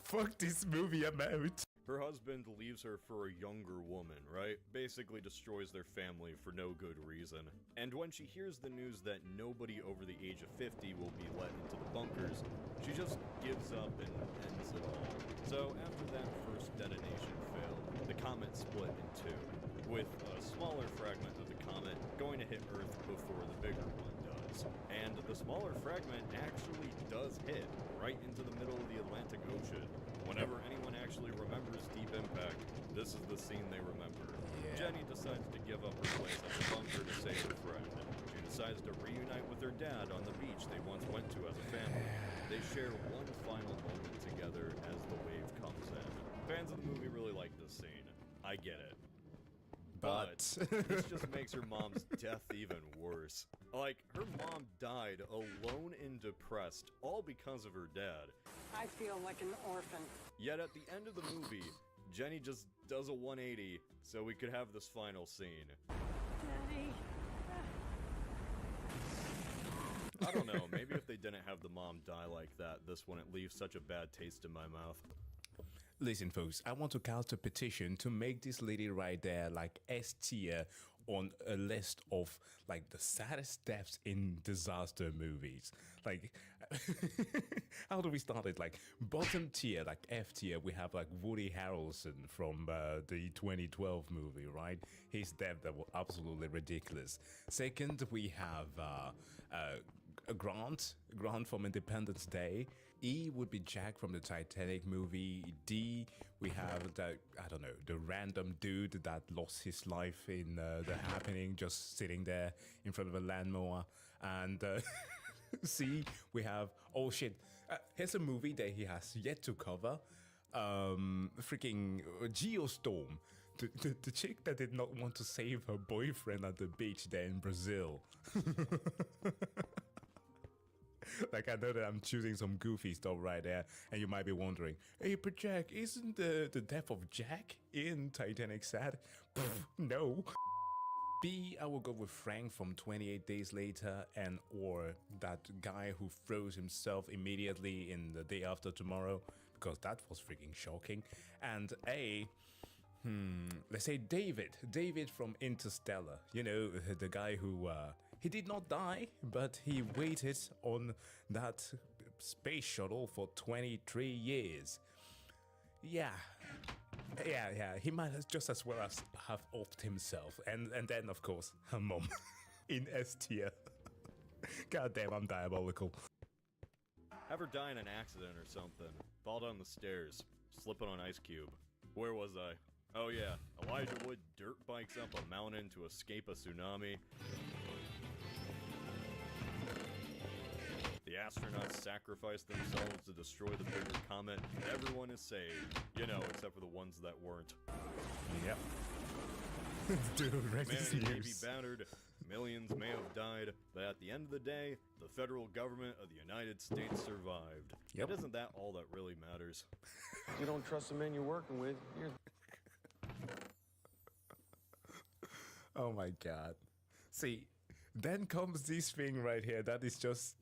Fuck this movie, I'm out. Her husband leaves her for a younger woman, right? Basically destroys their family for no good reason. And when she hears the news that nobody over the age of 50 will be let into the bunkers, she just gives up and ends it all. So after that first detonation failed, the comet split in two, with a smaller fragment of the comet going to hit Earth before the bigger one does. And the smaller fragment actually does hit right into the middle of the Atlantic Ocean. Whenever anyone actually remembers Deep Impact, this is the scene they remember. Yeah. Jenny decides to give up her place at the bunker to save her friend. She decides to reunite with her dad on the beach they once went to as a family. They share one final moment together as the wave comes in. Fans of the movie really like this scene. I get it. But this just makes her mom's death even worse. Like, her mom died alone and depressed, all because of her dad. I feel like an orphan. Yet at the end of the movie, Jenny just does a 180 so we could have this final scene. Daddy. I don't know, maybe if they didn't have the mom die like that, this wouldn't leave such a bad taste in my mouth. Listen, folks, I want to cast a petition to make this lady right there like S tier on a list of like the saddest deaths in disaster movies. Like, how do we start it? Like, bottom tier, like F tier, we have like Woody Harrelson from the 2012 movie, right? His death that was absolutely ridiculous. Second, we have Grant from Independence Day. E would be Jack from the Titanic movie. D, we have the, I don't know, the random dude that lost his life in The Happening, just sitting there in front of a lawnmower. And C, we have, oh shit, here's a movie that he has yet to cover. Freaking Geostorm. The chick that did not want to save her boyfriend at the beach there in Brazil. Like, I know that I'm choosing some goofy stuff right there, and you might be wondering, hey, but Jack, isn't the death of Jack in Titanic sad? No. B, I will go with Frank from 28 Days Later, and or that guy who throws himself immediately in The Day After Tomorrow, because that was freaking shocking. And A, let's say David from Interstellar, you know, the guy who he did not die, but he waited on that space shuttle for 23 years. Yeah, he might just as well as have offed himself. And then, of course, her mom in S tier. God damn, I'm diabolical. Ever die in an accident or something? Fall down the stairs, slip on an ice cube. Where was I? Oh yeah, Elijah Wood dirt bikes up a mountain to escape a tsunami. The astronauts sacrifice themselves to destroy the bigger comet. Everyone is saved. You know, except for the ones that weren't. Yep. Dude, Humanity may be battered, millions may have died, but at the end of the day, the federal government of the United States survived. Yep. And isn't that all that really matters? You don't trust the man you're working with, you're... Oh my god. See, then comes this thing right here that is just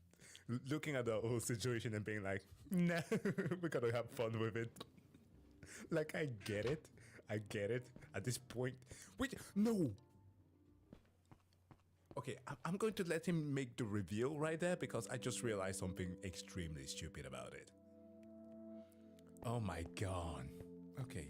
looking at the whole situation and being like, nah, we gotta have fun with it. Like, I get it at this point. Wait, no! Okay, I'm going to let him make the reveal right there because I just realized something extremely stupid about it. Oh my god. Okay.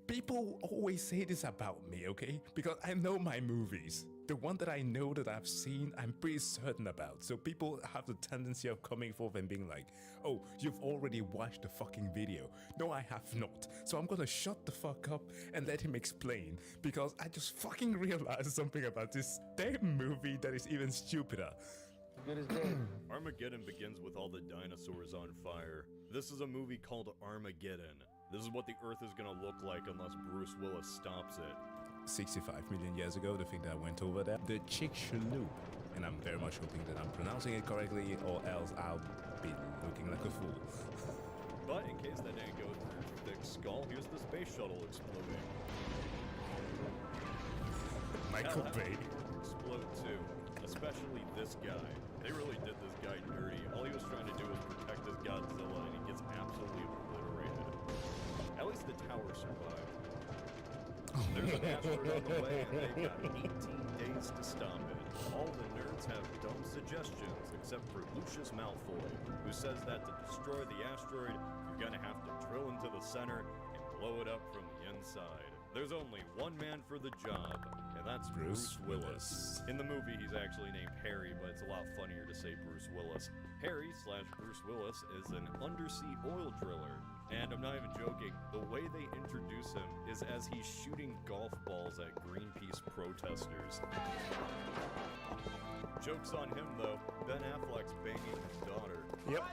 People always say this about me, okay? Because I know my movies. The one that I know that I've seen, I'm pretty certain about. So people have the tendency of coming forth and being like, oh, you've already watched the fucking video. No, I have not. So I'm gonna shut the fuck up and let him explain. Because I just fucking realized something about this damn movie that is even stupider. Good as dead. Armageddon begins with all the dinosaurs on fire. This is a movie called Armageddon. This is what the Earth is gonna look like unless Bruce Willis stops it. 65 million years ago, the thing that went over there, the Chicxulub. And I'm very much hoping that I'm pronouncing it correctly, or else I'll be looking like a fool. But in case that didn't go through your thick skull, here's the space shuttle exploding. Michael Bay. Explode too. Especially this guy. They really did this guy dirty. All he was trying to do was protect his Godzilla, and he gets absolutely obliterated. At least the tower survived. There's an asteroid on the way, and they've got 18 days to stop it. All the nerds have dumb suggestions, except for Lucius Malfoy, who says that to destroy the asteroid, you're gonna have to drill into the center and blow it up from the inside. There's only one man for the job, and that's Bruce Willis. In the movie, he's actually named Harry, but it's a lot funnier to say Bruce Willis. Harry/Bruce Willis is an undersea oil driller. And I'm not even joking, the way they introduce him is as he's shooting golf balls at Greenpeace protesters. Joke's on him though, Ben Affleck's banging his daughter. Yep.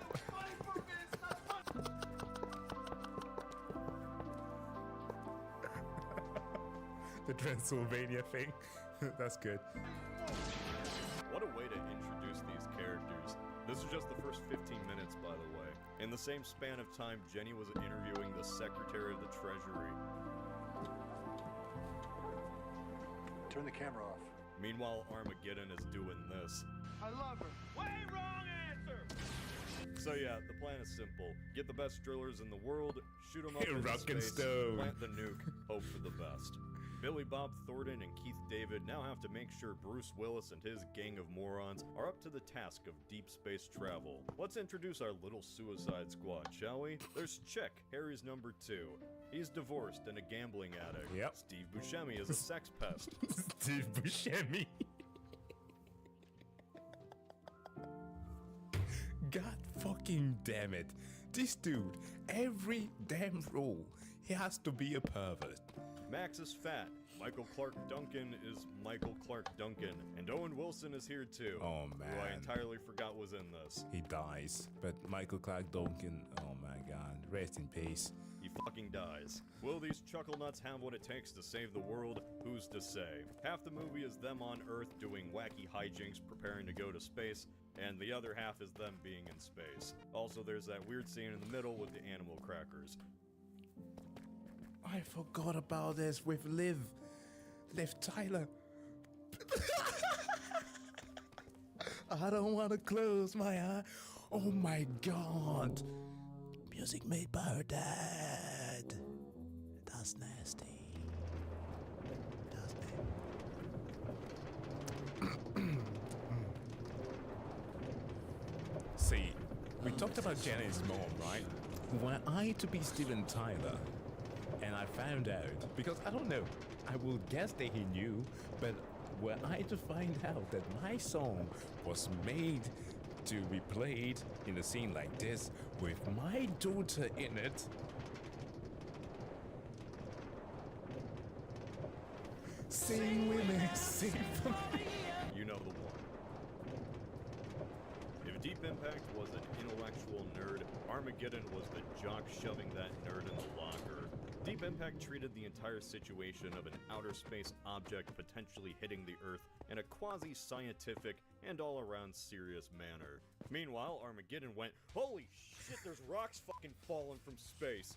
The Transylvania thing. That's good. What a way to introduce these characters. This is just the first 15 minutes, by the way. In the same span of time, Jenny was interviewing the Secretary of the Treasury. Turn the camera off. Meanwhile, Armageddon is doing this. I love her. Way wrong answer! So yeah, the plan is simple. Get the best drillers in the world, shoot them up Hey, into rock and space, stone. plant the nuke, hope for the best. Billy Bob Thornton and Keith David now have to make sure Bruce Willis and his gang of morons are up to the task of deep space travel. Let's introduce our little Suicide Squad, shall we? There's Chick, Harry's number 2. He's divorced and a gambling addict. Yep. Steve Buscemi is a sex pest. Steve Buscemi. God fucking damn it. This dude, every damn role, he has to be a pervert. Max is fat. Michael Clark Duncan is Michael Clark Duncan. And Owen Wilson is here too. Oh man. Who I entirely forgot was in this. He dies. But Michael Clark Duncan, oh my god, rest in peace. He fucking dies. Will these chuckle nuts have what it takes to save the world? Who's to say? Half the movie is them on Earth doing wacky hijinks preparing to go to space, and the other half is them being in space. Also, there's that weird scene in the middle with the animal crackers. I forgot about this with Liv Tyler. I don't want to close my eye. Oh my god. Music made by her dad. That's nasty. That's nasty. See, we talked about Jenny's mom, right? Were I to be Steven Tyler, and I found out, because I don't know, I will guess that he knew, but were I to find out that my song was made to be played in a scene like this with my daughter in it, sing with me, sing for me. You know the one. If Deep Impact was an intellectual nerd, Armageddon was the jock shoving that nerd in the locker. Deep Impact treated the entire situation of an outer space object potentially hitting the Earth in a quasi-scientific and all-around serious manner. Meanwhile, Armageddon went, holy shit, there's rocks fucking falling from space.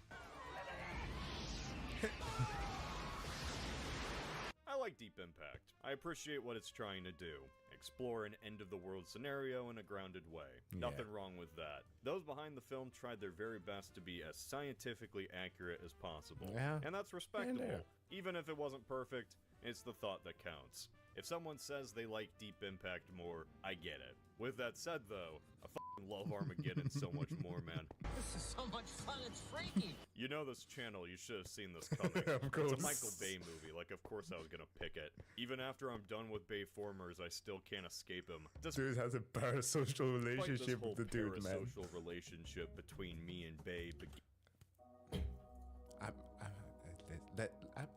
I like Deep Impact. I appreciate what it's trying to do. Explore an end-of-the-world scenario in a grounded way. Yeah. Nothing wrong with that. Those behind the film tried their very best to be as scientifically accurate as possible. Yeah. And that's respectable. Yeah. Even if it wasn't perfect, it's the thought that counts. If someone says they like Deep Impact more, I get it. With that said, though, I fucking love Armageddon so much more, man. This is so much fun, it's freaky. You know this channel, you should have seen this coming. Of course. It's a Michael Bay movie, like of course I was gonna pick it. Even after I'm done with Bay Formers, I still can't escape him. Dude has a parasocial relationship with the dude, man. Parasocial relationship between me and Bay.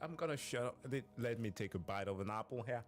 I'm gonna shut up. Let me take a bite of an apple here.